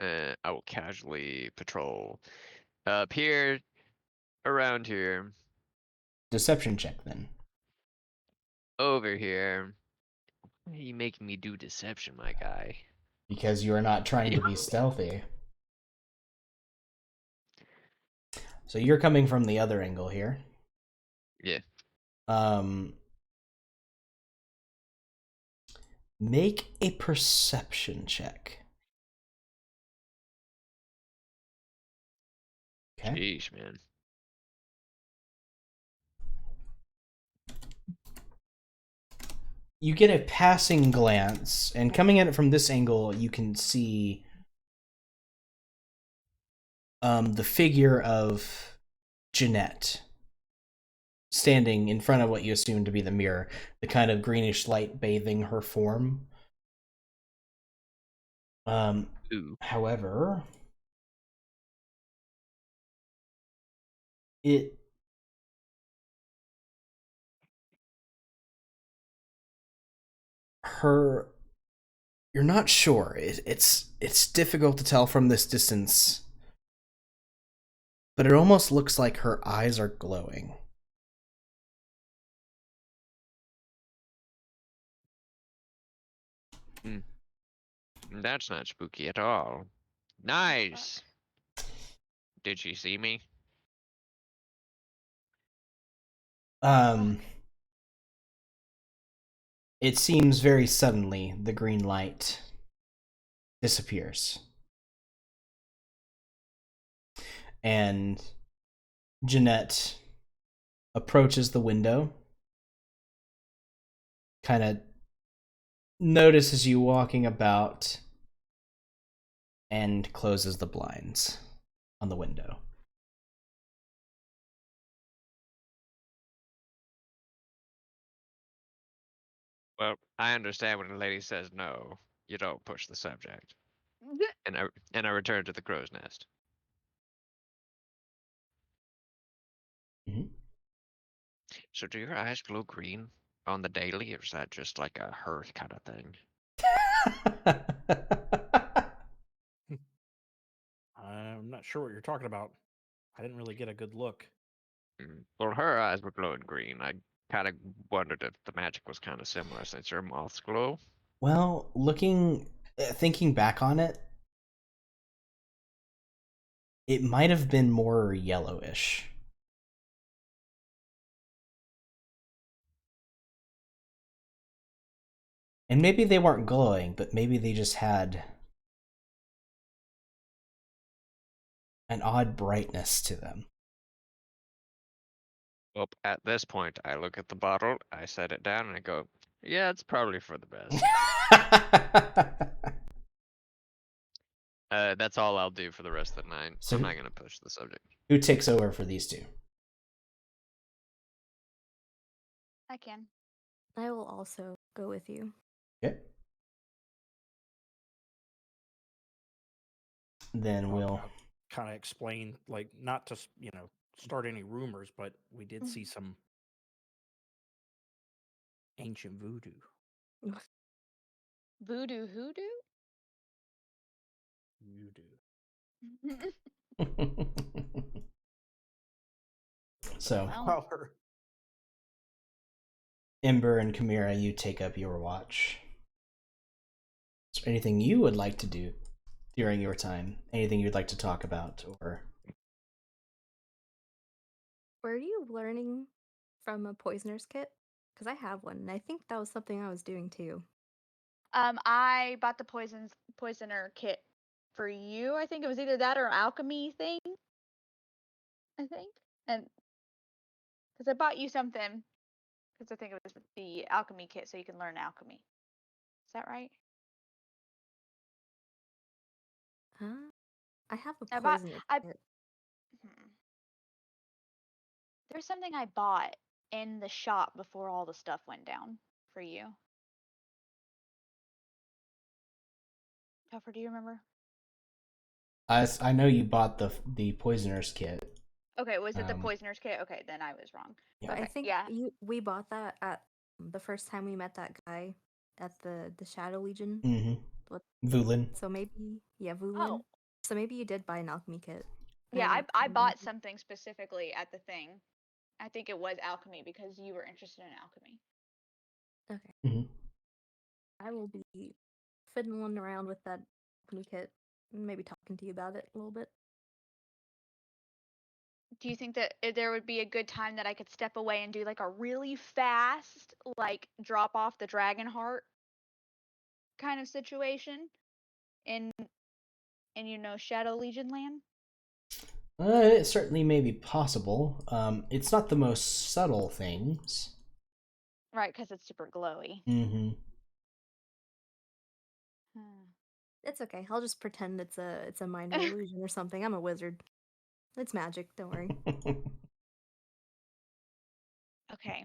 I will casually patrol up here, around here, Deception check then. over here. Why are you making me do deception, my guy? Because you are not trying to be stealthy. So you're coming from the other angle here. Yeah. Make a perception check. Okay. Jeez, man. You get a passing glance, and coming at it from this angle, you can see the figure of Jeanette standing in front of what you assume to be the mirror, the kind of greenish light bathing her form. Ooh. However, you're not sure. It's difficult to tell from this distance, but it almost looks like her eyes are glowing. That's not spooky at all. Nice. Did she see me? It seems very suddenly the green light disappears. And Jeanette approaches the window, kind of notices you walking about, and closes the blinds on the window. Well, I understand when a lady says no, you don't push the subject. And I return to the crow's nest. Mm-hmm. So do your eyes glow green on the daily, or is that just like a her kind of thing? I'm not sure what you're talking about. I didn't really get a good look. Well, her eyes were glowing green. I kind of wondered if the magic was kind of similar since your moths glow. Well, thinking back on it, it might have been more yellowish. And maybe they weren't glowing, but maybe they just had an odd brightness to them. Well, at this point, I look at the bottle, I set it down, and I go, "Yeah, it's probably for the best." That's all I'll do for the rest of the night. So I'm not gonna push the subject. who takes over for these two? I can. I will also go with you. Okay. Then we'll. kind of explain, like, not to start any rumors, but we did see some ancient voodoo. Voodoo hoodoo? So, Well, Ember and Chimera, you take up your watch. Is there anything you would like to do during your time? Anything you'd like to talk about, or? Were you learning from a poisoner's kit? Because I have one, and I think that was something I was doing too. I bought the poisoner kit for you. I think it was either that or alchemy thing. I think, and because I bought you something, because I think it was the alchemy kit, so you can learn alchemy. Is that right? Huh? I have a I bought. poisoner's I. kit. There's something I bought in the shop before all the stuff went down for you. Topher, do you remember? I know you bought the poisoner's kit. Okay, was it the poisoner's kit? Okay, then I was wrong. Yeah. Okay, I think yeah. we bought that at the first time we met that guy at the Shadow Legion. Mm-hmm. Vulin. So maybe, yeah, Vulin. Oh. So maybe you did buy an alchemy kit. Yeah, I bought something specifically at the thing. I think it was alchemy because you were interested in alchemy. Okay. Mm-hmm. I will be fiddling around with that alchemy kit and maybe talking to you about it a little bit. Do you think that there would be a good time that I could step away and do like a really fast, like drop off the dragon heart kind of situation in Shadow Legion land? It certainly may be possible. It's not the most subtle things. Right, because it's super glowy. Mm-hmm. It's okay. I'll just pretend it's a minor illusion or something. I'm a wizard. It's magic. Don't worry. Okay.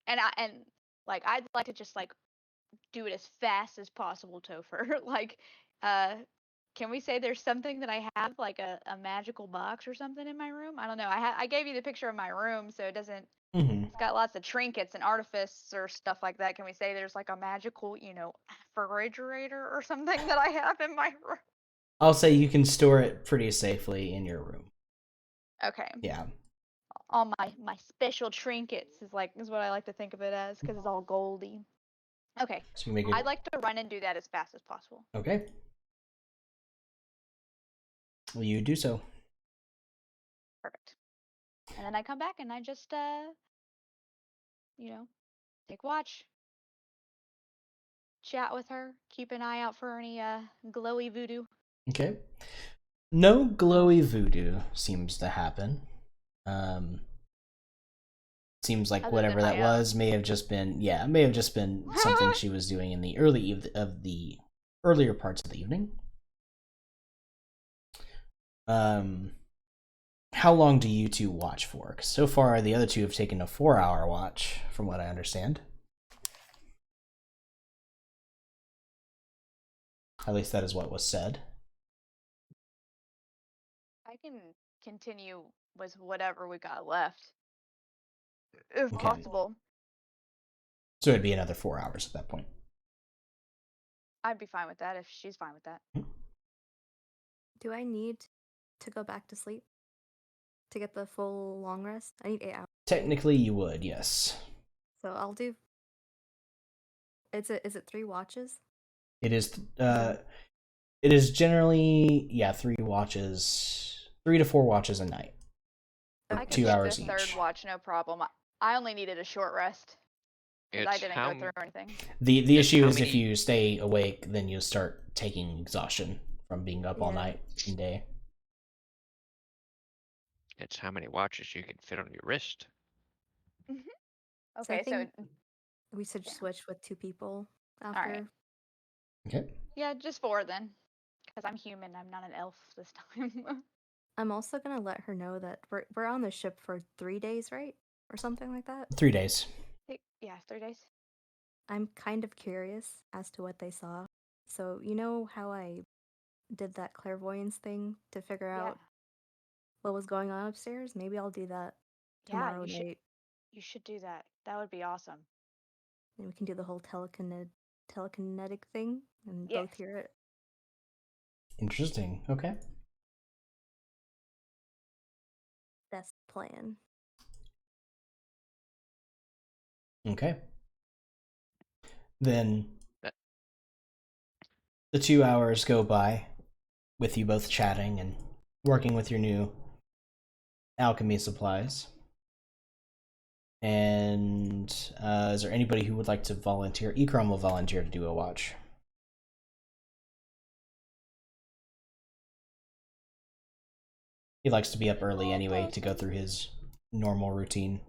And I'd like to just like do it as fast as possible, Topher. Like, can we say there's something that I have, like a magical box or something in my room? I don't know. I gave you the picture of my room, so it doesn't. Mm-hmm. It's got lots of trinkets and artifice or stuff like that. Can we say there's like a magical, refrigerator or something that I have in my room? I'll say you can store it pretty safely in your room. Okay. Yeah. All my special trinkets is what I like to think of it as, because it's all goldy. Okay. So you make it. I'd like to run and do that as fast as possible. Okay. Will you do so? Perfect. And then I come back and I just take watch. Chat with her. Keep an eye out for any glowy voodoo. Okay. No glowy voodoo seems to happen. Seems like Other whatever than that my was may have just been something she was doing in the earlier parts of the evening. How long do you two watch for? 'Cause so far, the other two have taken a 4-hour watch, from what I understand. At least that is what was said. I can continue with whatever we got left, if Okay. possible. So it'd be another 4 hours at that point. I'd be fine with that if she's fine with that. Do I need to go back to sleep to get the full long rest? I need 8 hours. Technically, you would, yes. So I'll do. Is it 3 watches? It is. It is generally 3 watches, 3 to 4 watches a night. I could 2 take hours the each. third watch, no problem. I only needed a short rest because I It's didn't how go through anything. The It's issue how is if many- you stay awake, then you'll start taking exhaustion from being up all Yeah. night and day. It's how many watches you can fit on your wrist. So I Okay, so think we should yeah. switch with 2 people right. after. Okay. yeah, just 4 then, because I'm human. I'm not an elf this time. I'm also gonna let her know that we're on the ship for 3 days, right? Or something like that. 3 days. Yeah, 3 days. I'm kind of curious as to what they saw. So, you know how I did that clairvoyance thing to figure Yeah. out what was going on upstairs? Maybe I'll do that Yeah, tomorrow you should. night. You should do that. That would be awesome. And we can do the whole telekinetic thing and Yes. both hear it. Interesting. Okay. That's the plan. Okay. Then That- the 2 hours go by with you both chatting and working with your new alchemy supplies. And is there anybody who would like to volunteer? Ikram will volunteer to do a watch. He likes to be up early anyway to go through his normal routine.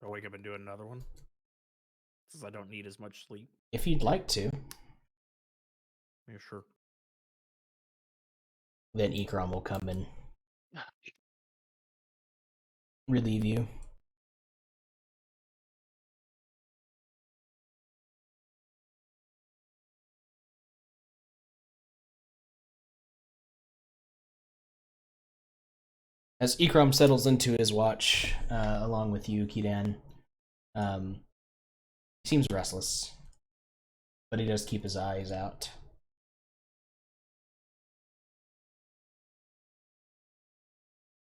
I'll wake up and do another one. Since I don't need as much sleep. If you'd like to, Yeah, sure. then Ikram will come and relieve you. As Ikram settles into his watch, along with you, Kidan, he seems restless, but he does keep his eyes out.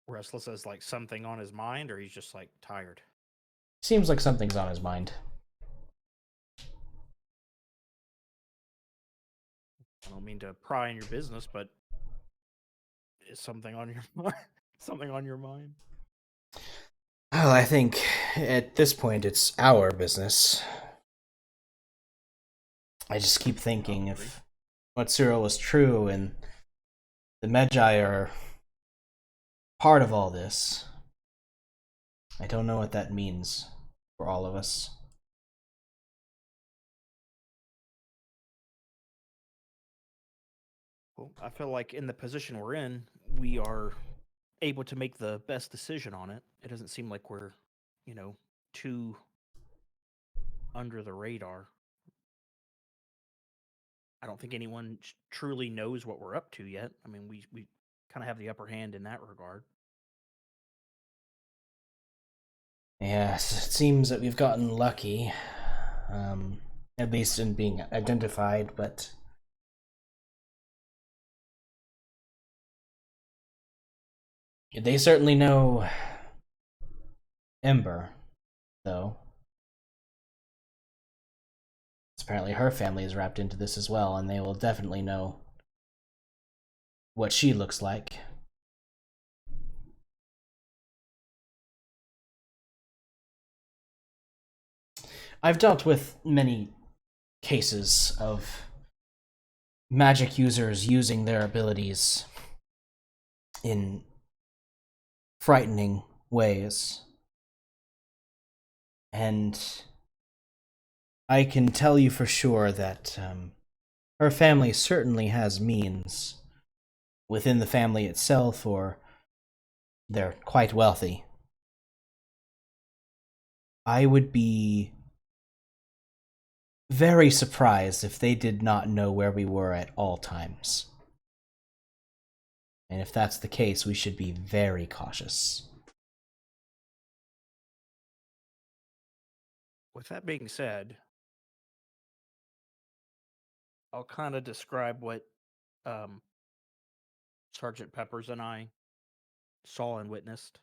Restless as like something on his mind, or he's just like tired. Seems like something's on his mind. I don't mean to pry in your business, but is something on your mind? Something on your mind? Well, I think at this point it's our business. I just keep thinking if what Cyril was true and the Magi are part of all this, I don't know what that means for all of us. Well, I feel like in the position we're in, we are able to make the best decision on it. It doesn't seem like we're, too under the radar. I don't think anyone truly knows what we're up to yet. I mean, we kind of have the upper hand in that regard. Yes, it seems that we've gotten lucky, at least in being identified, but they certainly know Ember, though. Apparently her family is wrapped into this as well, and they will definitely know what she looks like. I've dealt with many cases of magic users using their abilities in frightening ways. And I can tell you for sure that her family certainly has means within the family itself, or they're quite wealthy. I would be very surprised if they did not know where we were at all times. And if that's the case, we should be very cautious. With that being said, I'll kind of describe what Sergeant Peppers and I saw and witnessed,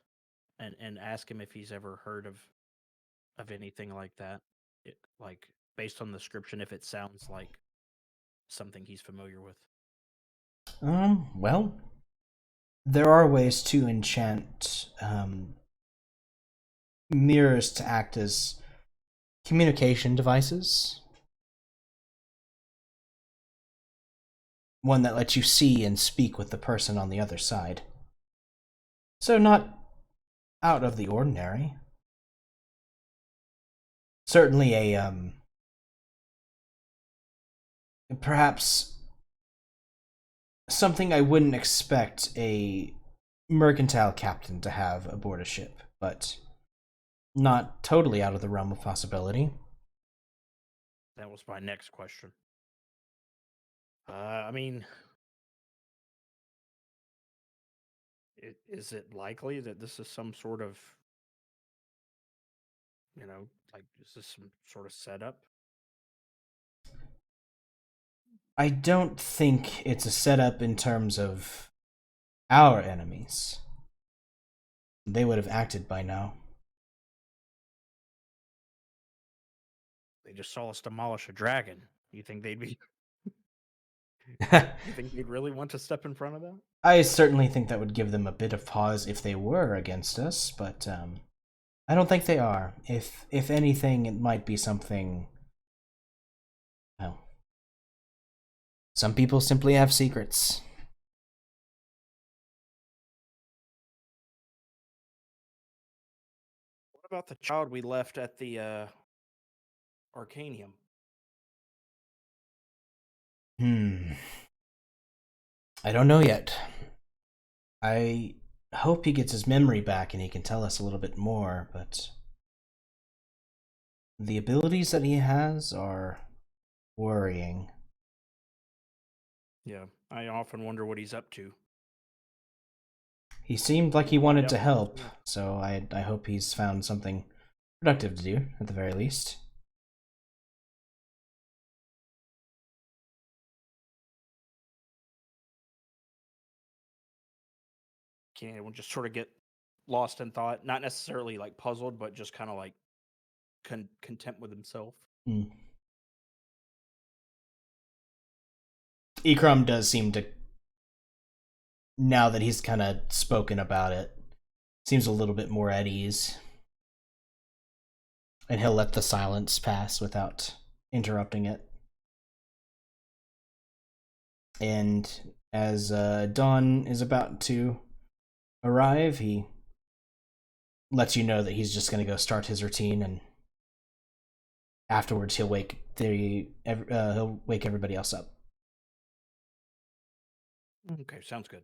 and ask him if he's ever heard of anything like that. Like based on the description, if it sounds like something he's familiar with. Well, there are ways to enchant mirrors to act as communication devices. One that lets you see and speak with the person on the other side. So not out of the ordinary. Certainly perhaps something I wouldn't expect a mercantile captain to have aboard a ship, but not totally out of the realm of possibility. That was my next question. I mean, is it likely that this is some sort of, like, is this some sort of setup? I don't think it's a setup in terms of our enemies. They would have acted by now. They just saw us demolish a dragon. You think they'd be? You think they'd really want to step in front of that? I certainly think that would give them a bit of pause if they were against us, but I don't think they are. If anything, it might be something. Well, some people simply have secrets. What about the child we left at the Arcanium? I don't know yet. I hope he gets his memory back and he can tell us a little bit more, but the abilities that he has are worrying. Yeah, I often wonder what he's up to. He seemed like he wanted to Yep. help, so I hope he's found something productive to do, at the very least. Can anyone just sort of get lost in thought? Not necessarily like puzzled, but just kind of like content with himself. Ikram does seem to, now that he's kind of spoken about it, seems a little bit more at ease. And he'll let the silence pass without interrupting it. And as dawn is about to arrive, he lets you know that he's just going to go start his routine, and afterwards he'll wake everybody else up. Okay, sounds good.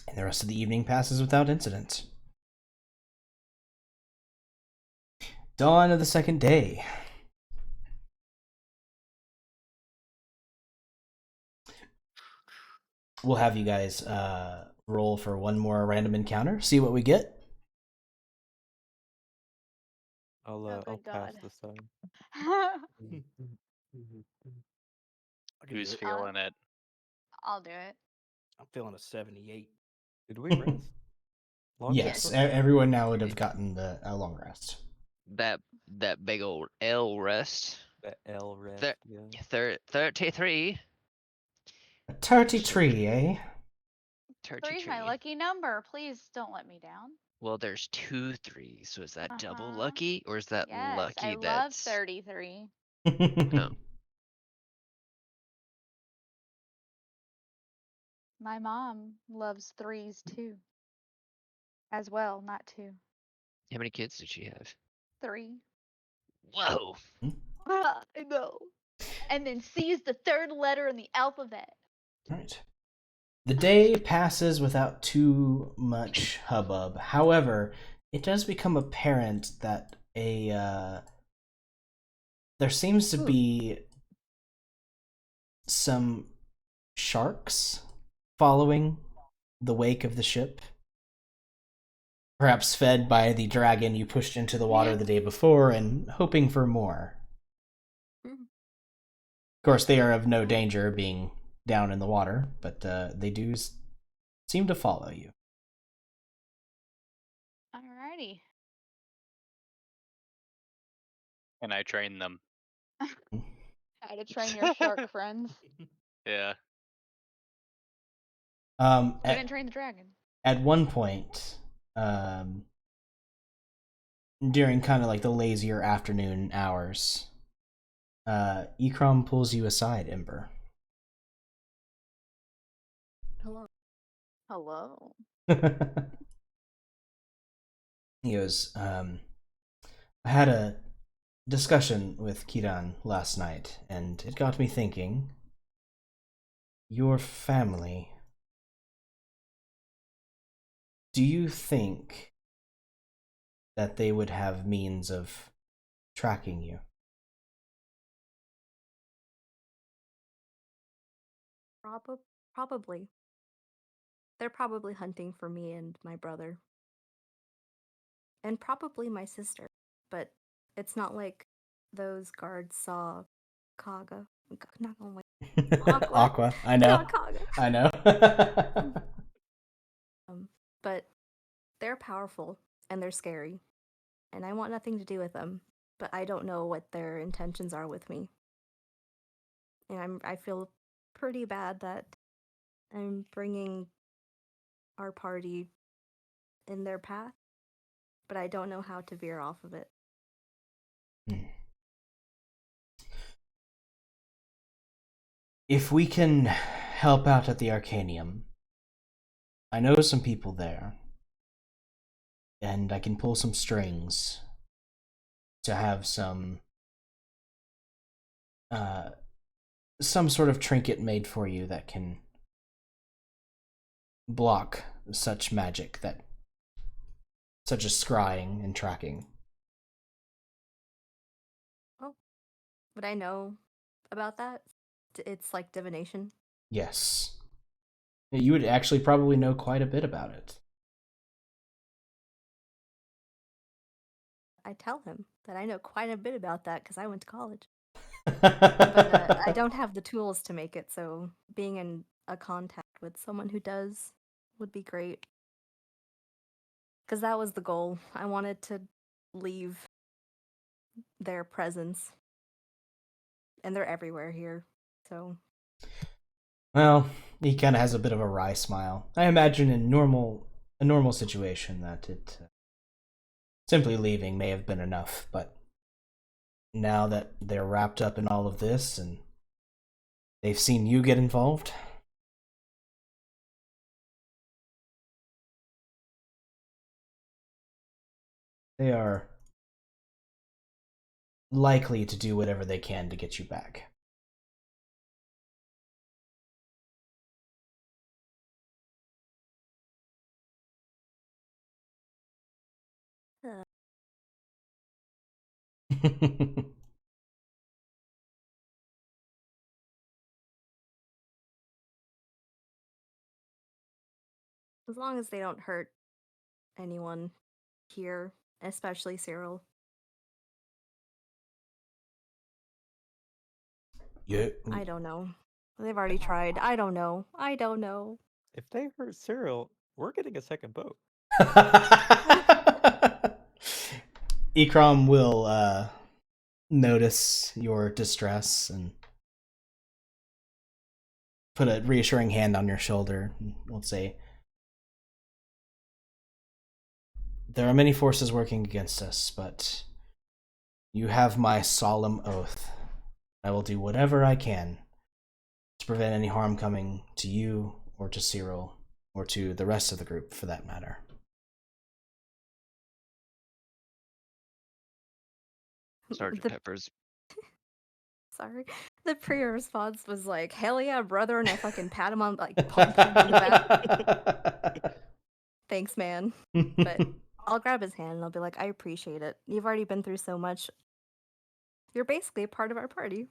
And the rest of the evening passes without incident. Dawn of the second day. We'll have you guys roll for one more random encounter, see what we get. I'll thank pass God. this time. I can Who's do it. feeling it? I'll do it. I'm feeling a 78. Did we rest? Long Yes, rest? everyone now would have gotten a long rest. That big old L rest. The L rest. Thir- Yeah. 33. A 33, eh? 3's my 33. lucky number. Please don't let me down. Well, there's 2 3s, so is that double Uh-huh. lucky, or is that Yes, lucky I love that's 33. Oh. My mom loves 3s too. As well, not 2. How many kids did she have? 3. Whoa. I know. And then C is the third letter in the alphabet. Right. The day passes without too much hubbub. However, it does become apparent that there seems to be some sharks following the wake of the ship. Perhaps fed by the dragon you pushed into the water the day before and hoping for more. Of course, they are of no danger being down in the water, but they do seem to follow you. Alrighty. And I train them. How to train your shark friends. Yeah. I didn't train the dragon. At one point, during kind of like the lazier afternoon hours, Ikram pulls you aside, Ember. Hello. Hello. He goes, I had a discussion with Kiran last night, and it got me thinking. Your family. Do you think that they would have means of tracking you? Probably. They're probably hunting for me and my brother. And probably my sister. But it's not like those guards saw Kaga. Not gonna wait. Aqua. I know. Not Kaga. I know. But they're powerful and they're scary. And I want nothing to do with them. But I don't know what their intentions are with me. And I feel pretty bad that I'm bringing our party in their path, but I don't know how to veer off of it. If we can help out at the Arcanium, I know some people there, and I can pull some strings to have some sort of trinket made for you that can block such magic, such as scrying and tracking. Oh, would I know about that? It's like divination. Yes. You would actually probably know quite a bit about it. I tell him that I know quite a bit about that because I went to college. But I don't have the tools to make it, so being in a contact with someone who does would be great. Because that was the goal. I wanted to leave their presence. And they're everywhere here, so... Well, he kind of has a bit of a wry smile. I imagine in a normal situation that it simply leaving may have been enough, but now that they're wrapped up in all of this and they've seen you get involved, they are likely to do whatever they can to get you back. As long as they don't hurt anyone here, especially Cyril. Yeah. I don't know. They've already tried. I don't know. If they hurt Cyril, we're getting a second boat. Ikram will notice your distress and put a reassuring hand on your shoulder and will say, there are many forces working against us, but you have my solemn oath. I will do whatever I can to prevent any harm coming to you or to Cyril or to the rest of the group for that matter. Sergeant Pepper's. Sorry. The pre-response was like, hell yeah, brother, and I fucking pat him on, like, punch him in the back. Thanks, man. But I'll grab his hand and I'll be like, I appreciate it. You've already been through so much. You're basically a part of our party.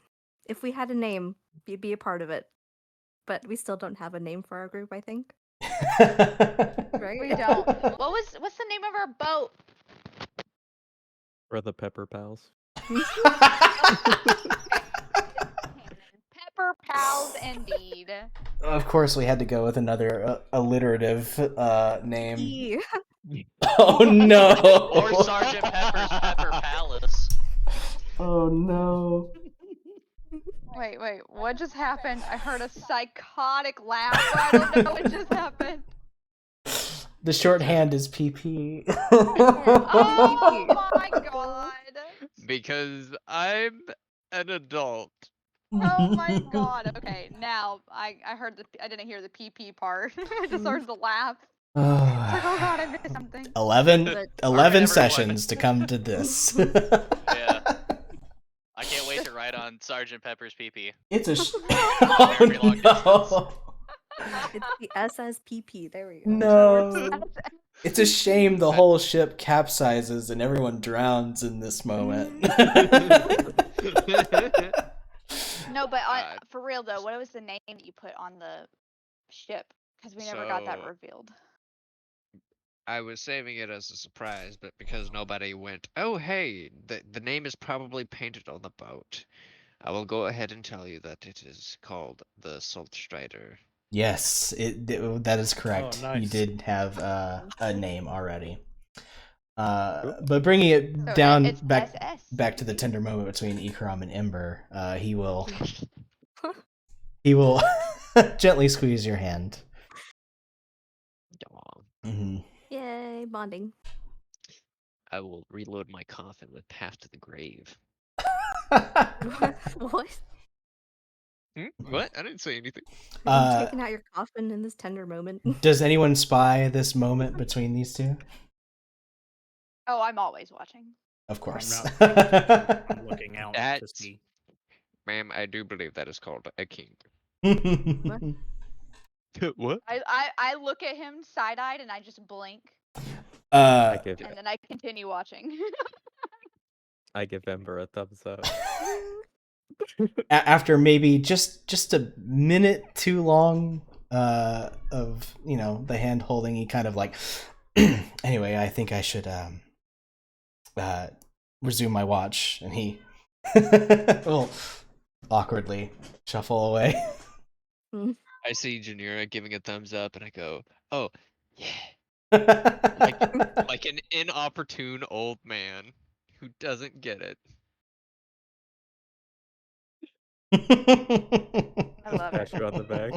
If we had a name, you'd be a part of it. But we still don't have a name for our group, I think. Right? We don't. What's the name of our boat? We're the Pepper Pals. Pepper Pals, indeed. Of course, we had to go with another alliterative name. Yeah. Oh no! Or Sergeant Pepper's Pepper Palace. Oh no! Wait, what just happened? I heard a psychotic laugh. I don't know what just happened. The shorthand is PP. Oh my god! Because I'm an adult. Oh my god! Okay, now I heard I didn't hear the PP part. I just heard the laugh. It's like, oh god, I missed something. 11, But 11 everyone. sessions to come to this. Yeah. I can't wait to ride on Sergeant Pepper's PP. It's a Very long oh, it's the SSPP. There we go. no. It's a shame the whole ship capsizes and everyone drowns in this moment. No, but God. for real though, what was the name that you put on the ship? Because we never got that So- revealed. I was saving it as a surprise, but because nobody went, oh hey, the name is probably painted on the boat. I will go ahead and tell you that it is called the Salt Strider. Yes, that is correct. You nice. did have a name already. But bringing it So down it's back SS. to the tender moment between Ikram and Ember, he will gently squeeze your hand. Aw. Hmm. Yay, bonding. I will reload my coffin with Path to the Grave. What? What? I didn't say anything. Are you taking out your coffin in this tender moment? Does anyone spy this moment between these two? Oh, I'm always watching. Of course. I'm not I'm looking out to That's- see. Ma'am, I do believe that is called a king. What? I look at him side-eyed and I just blink, I give and then I continue watching. Ember a thumbs up. After maybe just a minute too long of the hand holding, he kind of like anyway, I think I should resume my watch, and he will awkwardly shuffle away. I see Janira giving a thumbs up, and I go, oh, yeah. Like an inopportune old man who doesn't get it. I love Pat it. you on the back.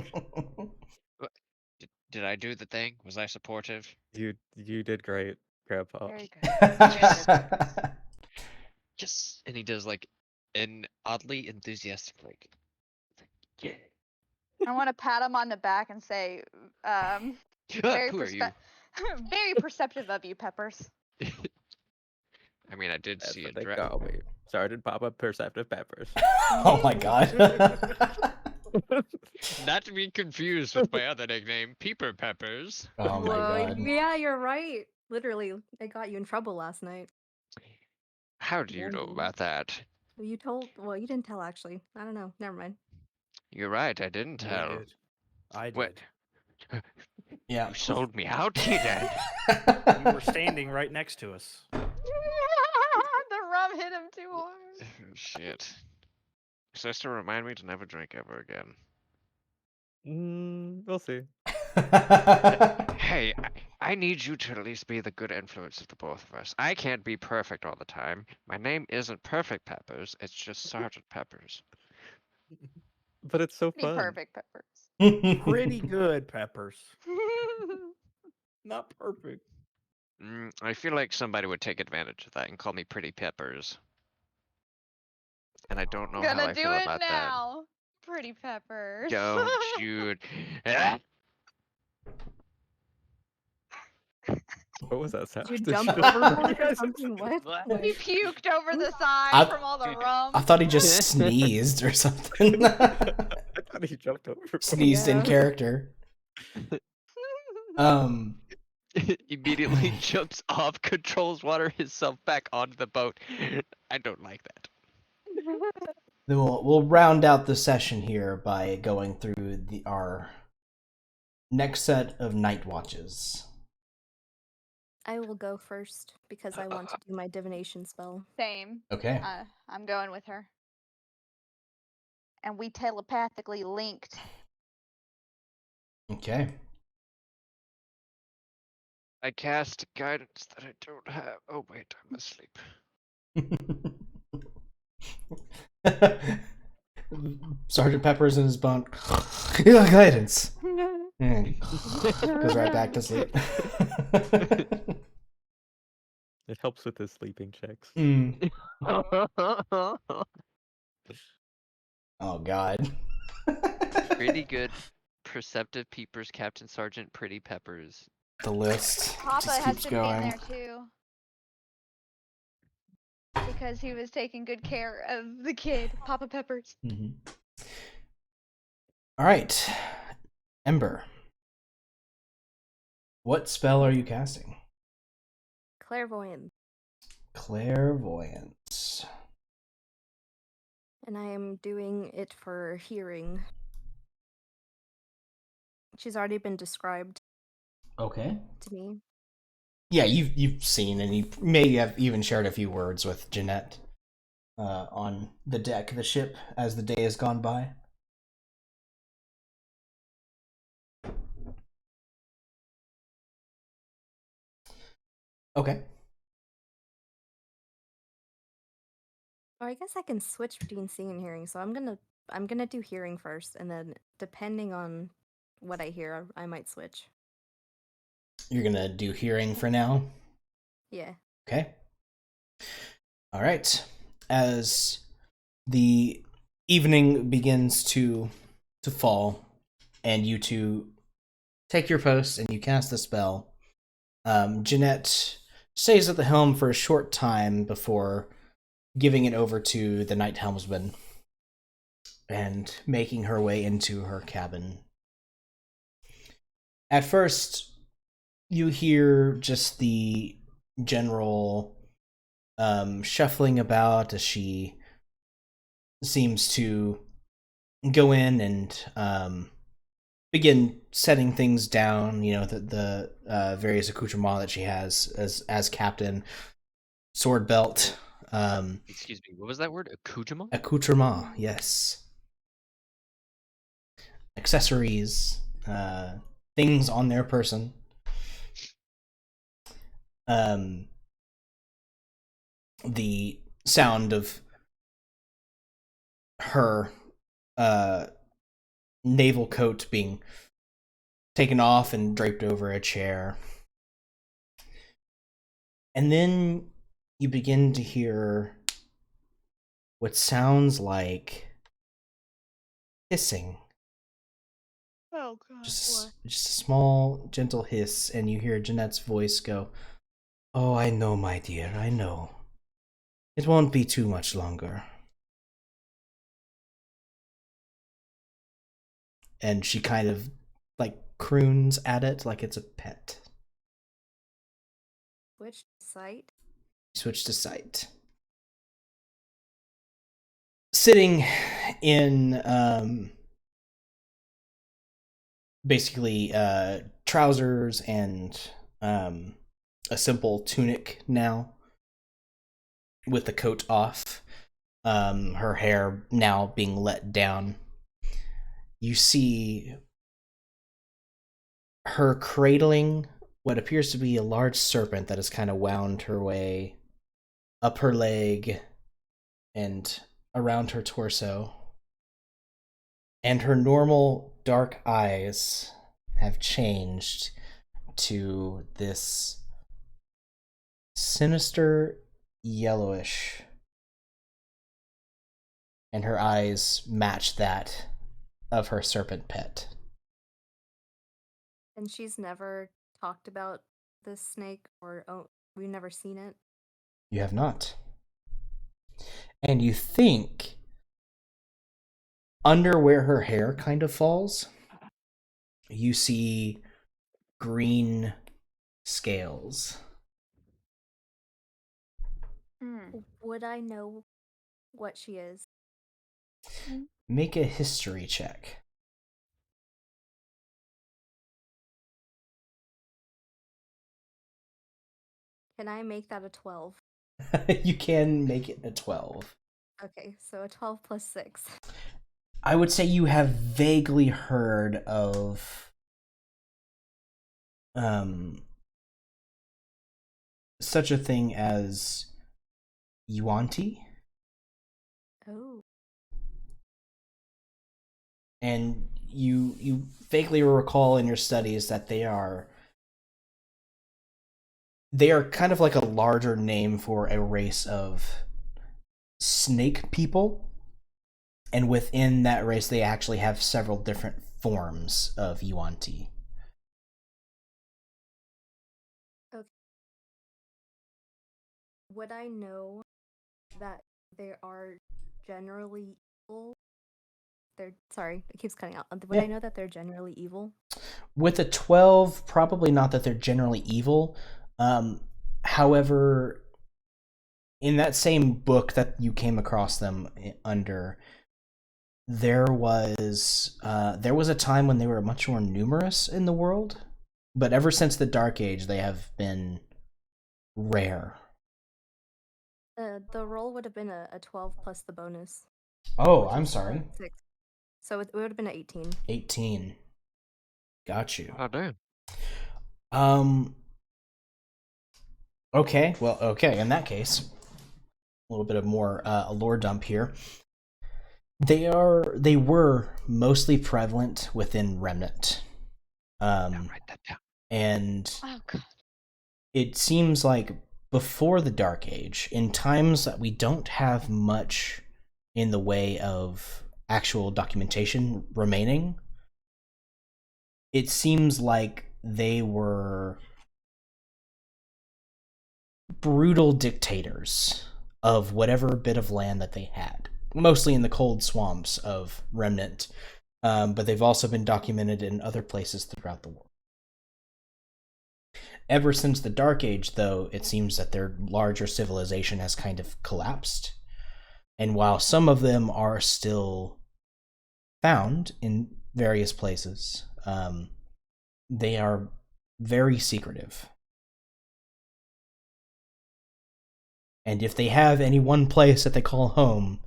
Did I do the thing? Was I supportive? You did great, Grandpa. Very good. Yes. And he does like an oddly enthusiastic like, yeah. I want to pat him on the back and say, very Who are you? very perceptive of you, Peppers. I mean, I did That's see what a they dragon. call me, Sergeant Papa Perceptive Peppers. Oh my god. Not to be confused with my other nickname, Peeper Peppers. Oh my Whoa, god. yeah, you're right. Literally, I got you in trouble last night. How do you know Warned you. about that? You told. Well, you didn't tell actually. I don't know. Never mind. You're right, I didn't We tell. did. I did. What? Yeah. You sold me out, you did. You were standing right next to us. The rum hit him too hard. Shit. Sister, remind me to never drink ever again. We'll see. Hey, I need you to at least be the good influence of the both of us. I can't be perfect all the time. My name isn't Perfect Peppers, it's just Sergeant Peppers. But it's so Pretty fun. perfect, Peppers. Pretty good, Peppers. Not perfect. I feel like somebody would take advantage of that and call me Pretty Peppers. And I don't know how Gonna I do feel it about now. Pretty Peppers. that. Don't you... Ah! What was that sound? Did you Did jump just- overboard or something? What? He puked over the side I- from all the rum. I thought he just sneezed or something. I thought he jumped over. Sneezed in Yeah. character. Immediately jumps off, controls water himself back onto the boat. I don't like that. Then we'll round out the session here by going through our next set of night watches. I will go first because I want to do my divination spell. Same. Okay. I'm going with her. And we telepathically linked. Okay. I cast guidance that I don't have. Oh wait, I'm asleep. Sergeant Pepper's in his bunk. Yeah, guidance. Goes right back to sleep. It helps with his sleeping checks. Mm. Oh god. Pretty good. Perceptive Peepers, Captain Sergeant Pretty Peppers. the list Papa just has keeps to be in going. there too. Because he was taking good care of the kid, Papa Peppers. Mm-hmm. All right, Ember. What spell are you casting? Clairvoyant. Clairvoyance. And I am doing it for hearing. She's already been described Okay. to me. Yeah, you've seen, and you may have even shared a few words with Jeanette on the deck of the ship as the day has gone by. Okay. Or I guess I can switch between seeing and hearing. So I'm gonna do hearing first, and then depending on what I hear, I might switch. You're gonna do hearing for now. Yeah. Okay. All right. As the evening begins to fall, and you two take your posts and you cast the spell, Jeanette stays at the helm for a short time before giving it over to the night helmsman and making her way into her cabin. At first, you hear just the general shuffling about as she seems to go in and begin setting things down. You know, the various accoutrements that she has as captain, sword belt. Excuse me, what was that word? Accoutrement? Accoutrement, yes. Accessories, things on their person. The sound of her naval coat being taken off and draped over a chair. And then you begin to hear what sounds like hissing. Oh god. Just a small, gentle hiss, and you hear Jeanette's voice go, "Oh, I know, my dear, I know. It won't be too much longer." And she kind of, like, croons at it like it's a pet. Switch site. Switch to sight. Sitting in basically trousers and a simple tunic now, with the coat off, her hair now being let down. You see her cradling what appears to be a large serpent that has kind of wound her way up her leg and around her torso. And her normal dark eyes have changed to this sinister yellowish. And her eyes match that of her serpent pet. And she's never talked about this snake, or we've never seen it. You have not. And you think under where her hair kind of falls, you see green scales. Would I know what she is? Make a history check. Can I make that a 12? You can make it a 12. Okay, so a 12 plus 6. I would say you have vaguely heard of such a thing as Yuanti. Oh. And you vaguely recall in your studies that they are kind of like a larger name for a race of snake people. And within that race, they actually have several different forms of Yuanti. Okay. Would I know that they are generally evil? Sorry, it keeps cutting out. Would I know that they're generally evil? With a 12, probably not that they're generally evil. However, in that same book that you came across them under, there was a time when they were much more numerous in the world, but ever since the Dark Age, they have been rare. The roll would have been a 12 plus the bonus. Oh, I'm sorry. 6. So it would have been an 18. 18. Got you. Oh, damn. Okay, well, okay, in that case, a little bit of more a lore dump here. They were mostly prevalent within Remnant. Write that down. And Oh god. it seems like before the Dark Age, in times that we don't have much in the way of actual documentation remaining, it seems like they were brutal dictators of whatever bit of land that they had, mostly in the cold swamps of Remnant, but they've also been documented in other places throughout the world. Ever since the Dark Age, though, it seems that their larger civilization has kind of collapsed. And while some of them are still found in various places, they are very secretive. And if they have any one place that they call home,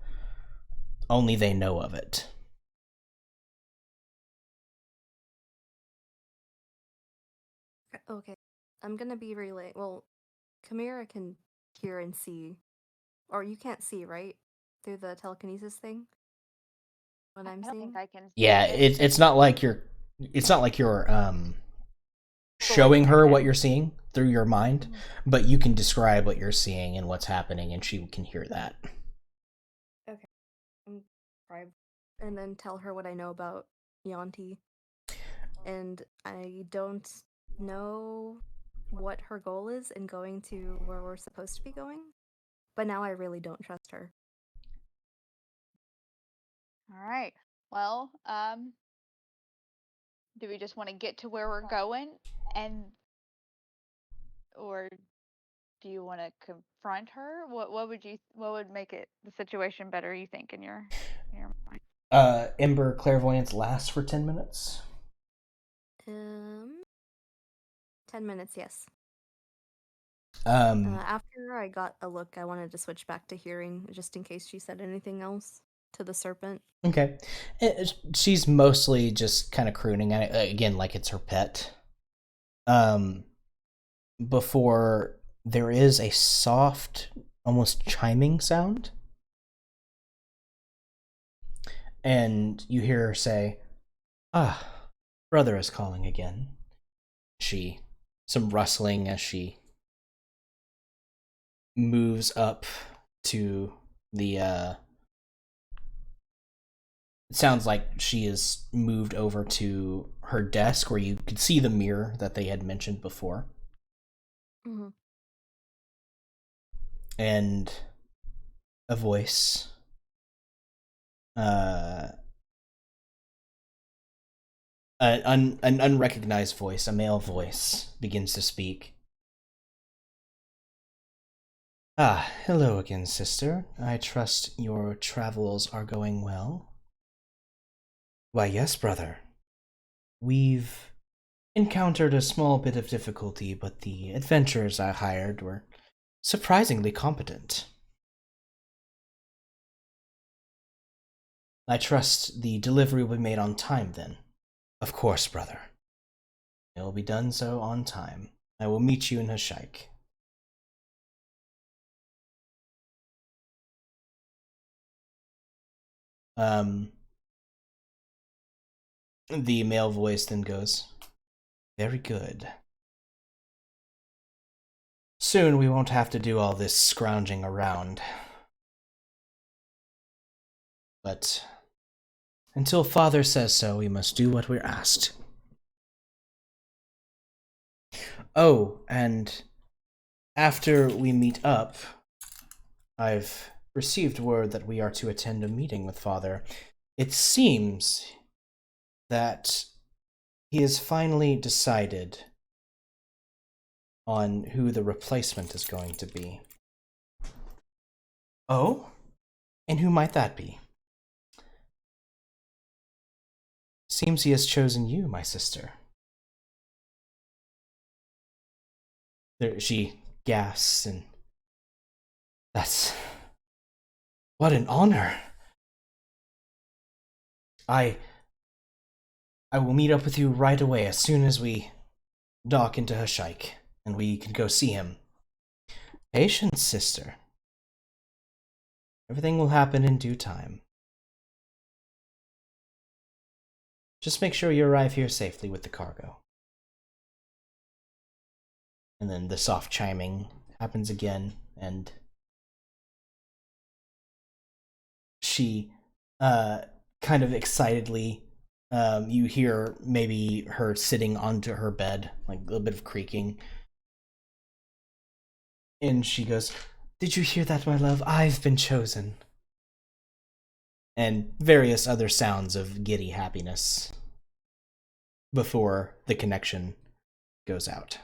only they know of it. Okay. I'm gonna be relay. Well, Chimera can hear and see. Or you can't see, right? Through the telekinesis thing? What I'm I don't seeing? think I can. Yeah, it's not like you're showing her what you're seeing through your mind, but you can describe what you're seeing and what's happening, and she can hear that. Okay. And then tell her what I know about Yanti. And I don't know what her goal is in going to where we're supposed to be going, but now I really don't trust her. All right. Well, do we just want to get to where we're going, or do you want to confront her? What would make the situation better? You think in your mind? Ember clairvoyance lasts for 10 minutes. 10 minutes, yes. Um, After I got a look, I wanted to switch back to hearing, just in case she said anything else to the serpent. Okay. She's mostly just kind of crooning at it, again, like it's her pet. Before there is a soft, almost chiming sound. And you hear her say, "Ah, brother is calling again." Some rustling as she moves up to the, it sounds like she is moved over to her desk where you could see the mirror that they had mentioned before. Mm-hmm. And a voice, an unrecognized voice, a male voice, begins to speak. "Ah, hello again, sister. I trust your travels are going well." "Why, yes, brother. We've encountered a small bit of difficulty, but the adventurers I hired were surprisingly competent." "I trust the delivery will be made on time, then." "Of course, brother. It will be done so on time. I will meet you in Hashaik." The male voice then goes, "Very good. Soon we won't have to do all this scrounging around. But until father says so, we must do what we're asked." Oh, and after we meet up, I've received word that we are to attend a meeting with Father. It seems that he has finally decided on who the replacement is going to be. Oh? And who might that be? Seems he has chosen you, my sister. She gasps, and that's... what an honor. I will meet up with you right away as soon as we dock into Hashike, and we can go see him. Patience, sister. Everything will happen in due time. Just make sure you arrive here safely with the cargo. And then the soft chiming happens again, and she, kind of excitedly, you hear maybe her sitting onto her bed, like a little bit of creaking. And she goes, "Did you hear that, my love? I've been chosen." And various other sounds of giddy happiness before the connection goes out.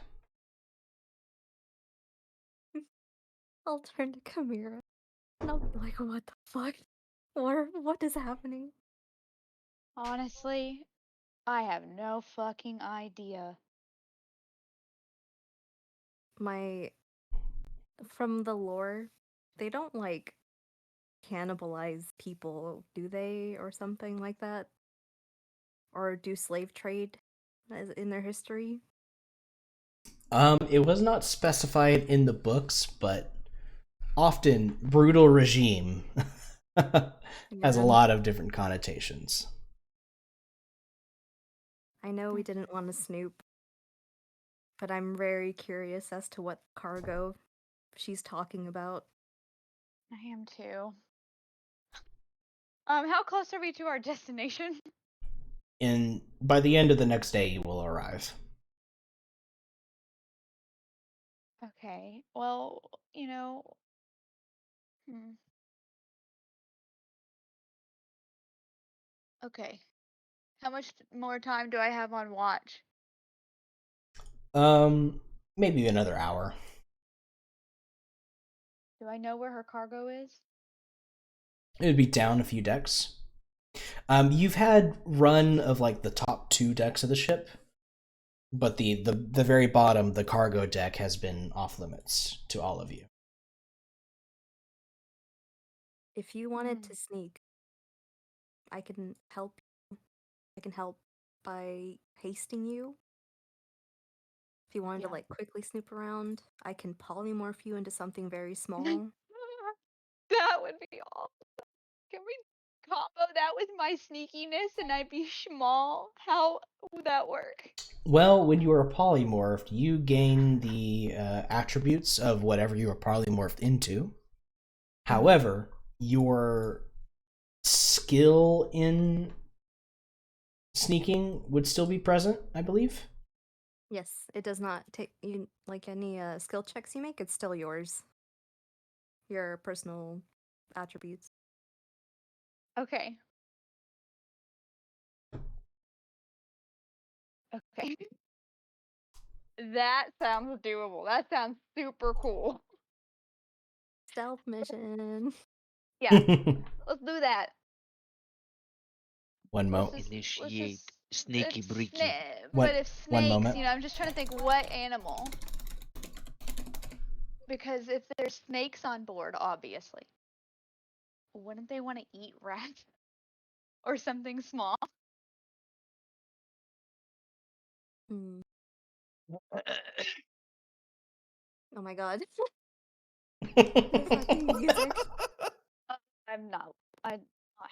I'll turn to Chimera and I'll be like, what the fuck? What is happening? Honestly, I have no fucking idea. From the lore, they don't like cannibalize people, do they? Or something like that? Or do slave trade in their history? It was not specified in the books, but often brutal regime has a Yeah. lot of different connotations. I know we didn't want to snoop, but I'm very curious as to what cargo she's talking about. I am too. How close are we to our destination? By the end of the next day, you will arrive. Okay. Well, you know. Okay. How much more time do I have on watch? Maybe another hour. Do I know where her cargo is? It would be down a few decks. You've had run of like the top 2 decks of the ship, but the very bottom, the cargo deck, has been off limits to all of you. If you wanted to sneak, I can help you. I can help by hasting you. If you wanted to like quickly snoop around, I can polymorph you into something very small. That would be awesome. Can we combo that with my sneakiness and I'd be small? How would that work? Well, when you are polymorphed, you gain the attributes of whatever you are polymorphed into. However, your skill in sneaking would still be present, I believe. Yes, it does not take you like any skill checks you make, it's still yours. Your personal attributes. Okay. Okay. That sounds doable. That sounds super cool. Stealth mission. Yeah. Let's do that. One moment. Initiate sneaky breaky. But if one snakes, moment. I'm just trying to think what animal. Because if there's snakes on board, obviously, wouldn't they want to eat rats or something small? Oh my god. The fucking music. I'm not. I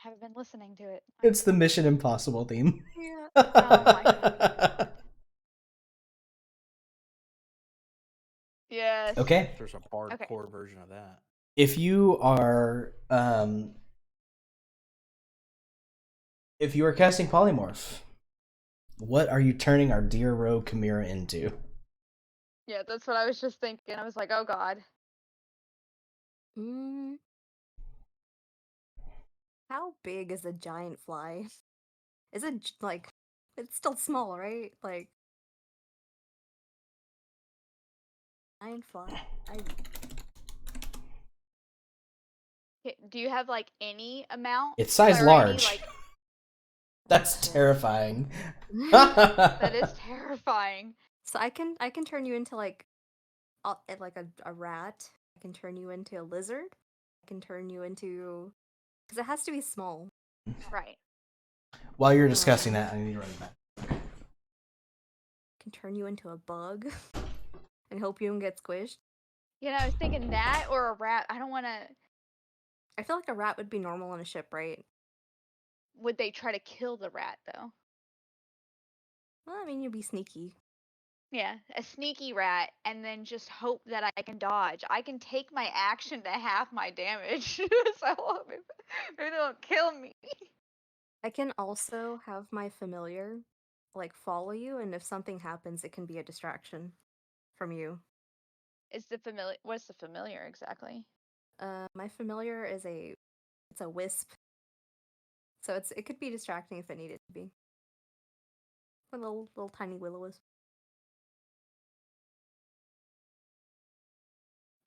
haven't been listening to it. It's the Mission Impossible theme. Yeah. Oh my god. Yes. Okay. There's a hardcore version of that. If you are casting polymorph, what are you turning our dear rogue Chimera into? Yeah, that's what I was just thinking. I was like, oh god. Mm. How big is a giant fly? Is it like it's still small, right? Like giant fly. Do you have like any amount? It's size or large. Any, like, That's terrifying. that is terrifying. So I can turn you into like a rat. I can turn you into a lizard. I can turn you into because it has to be small. Right. While you're discussing that, I need to run back. I can turn you into a bug and hope you don't get squished. You know, I was thinking that or a rat. I don't want to. I feel like a rat would be normal on a ship, right? Would they try to kill the rat though? Well, I mean, you'd be sneaky. Yeah, a sneaky rat, and then just hope that I can dodge. I can take my action to half my damage, so maybe they don't kill me. I can also have my familiar like follow you, and if something happens, it can be a distraction from you. Is the familiar? What's the familiar exactly? My familiar is it's a wisp, so it could be distracting if it needed to be. A little tiny will-o-wisp.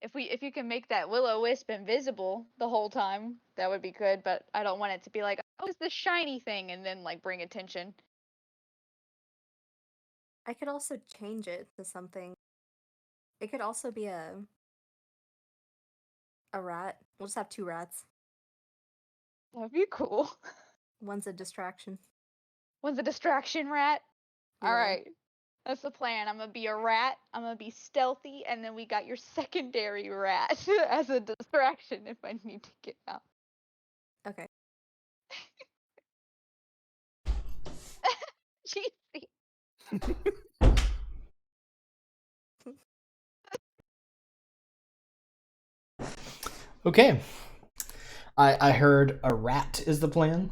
If you can make that will-o-wisp invisible the whole time, that would be good. But I don't want it to be like, oh, it's this shiny thing, and then like bring attention. I could also change it to something. It could also be a rat. We'll just have two rats. That'd be cool. One's a distraction. One's a distraction rat. Yeah. All right. That's the plan. I'm gonna be a rat. I'm gonna be stealthy, and then we got your secondary rat as a distraction if I need to get out. Okay. Jeez. Okay. I heard a rat is the plan.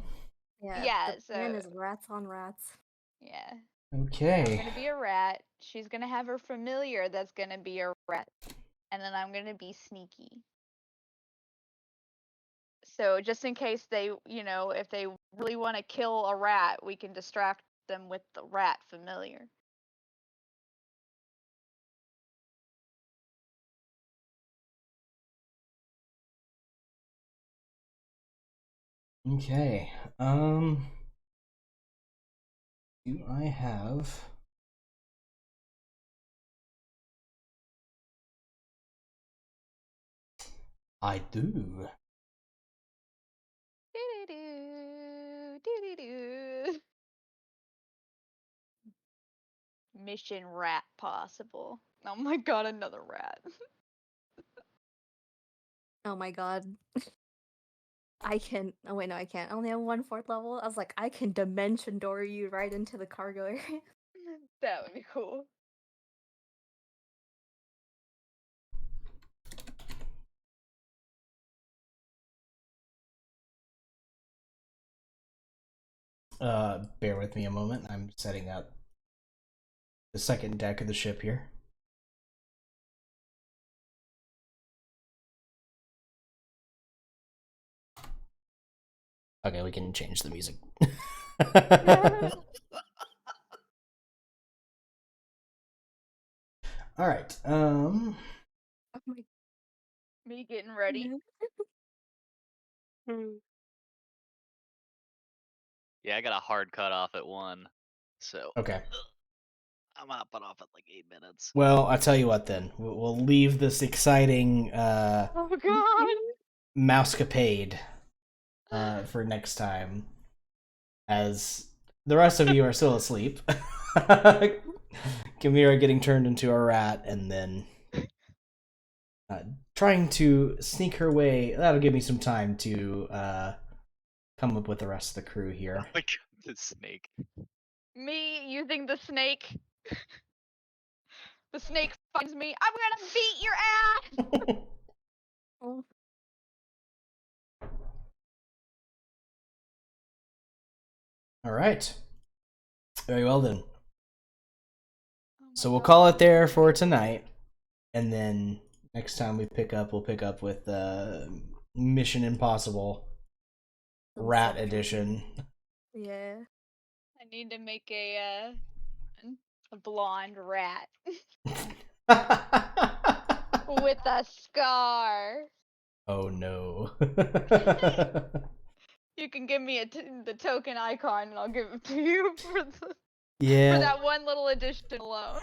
Yeah, The plan so- is rats on rats. Yeah. Okay. I'm gonna be a rat. She's gonna have her familiar that's gonna be a rat. And then I'm gonna be sneaky. So just in case they, if they really want to kill a rat, we can distract them with the rat familiar. Okay. Do I have... I do. Mission rat possible. Oh my god, another rat. Oh my god. I can. Oh wait, no, I can't. I only have 1/4 level. I was like, I can dimension door you right into the cargo area. That would be cool. Bear with me a moment. I'm setting up the second deck of the ship here. Okay, we can change the music. All right. Oh my. Me getting ready. Yeah, I got a hard cut off at 1. So Okay. I'm hopping off at like 8 minutes. Well, I'll tell you what then. We'll leave this exciting Oh god. mousecapade for next time, as the rest of you are still asleep. Gamira getting turned into a rat, and then trying to sneak her way. That'll give me some time to come up with the rest of the crew here. Oh my god, the snake. Me using the snake. The snake finds me. I'm gonna beat your ass. Oh. All right. Very well then. Oh So we'll call it there for tonight, and then next time we pick up, we'll pick up with Mission Impossible Rat Edition. Yeah. I need to make a blonde rat with a scar. Oh no. You can give me the token icon, and I'll give it to you for Yeah. for that one little addition alone.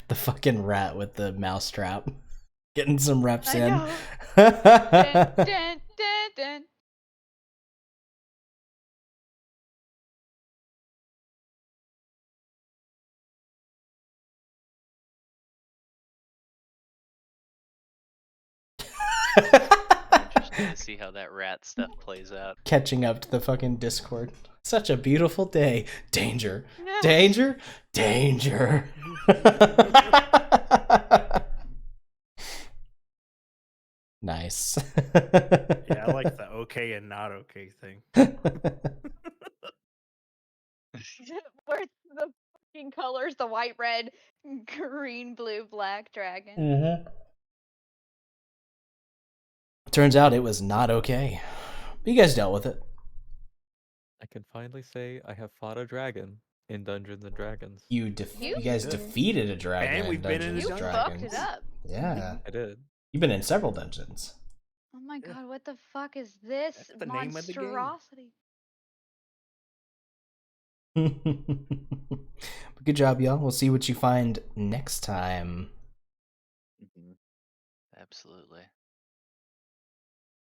The fucking rat with the mousetrap. Getting some reps I in. know. Dun, dun, dun, dun. Interested to see how that rat stuff plays out. Catching up to the fucking Discord. Such a beautiful day. Danger. Danger. Danger. Nice. Yeah, I like the okay and not okay thing. Where's the fucking colors? The white, red, green, blue, black dragon. Mm-hmm. Turns out it was not okay. But you guys dealt with it. I can finally say I have fought a dragon in Dungeons and Dragons. You guys did. defeated a dragon And in we've been in Dungeons You and fucked Dragons. it up. Yeah. I did. You've been in several dungeons. Oh my god, what the fuck is this That's the name of the game. monstrosity? But good job, y'all. We'll see what you find next time. Absolutely.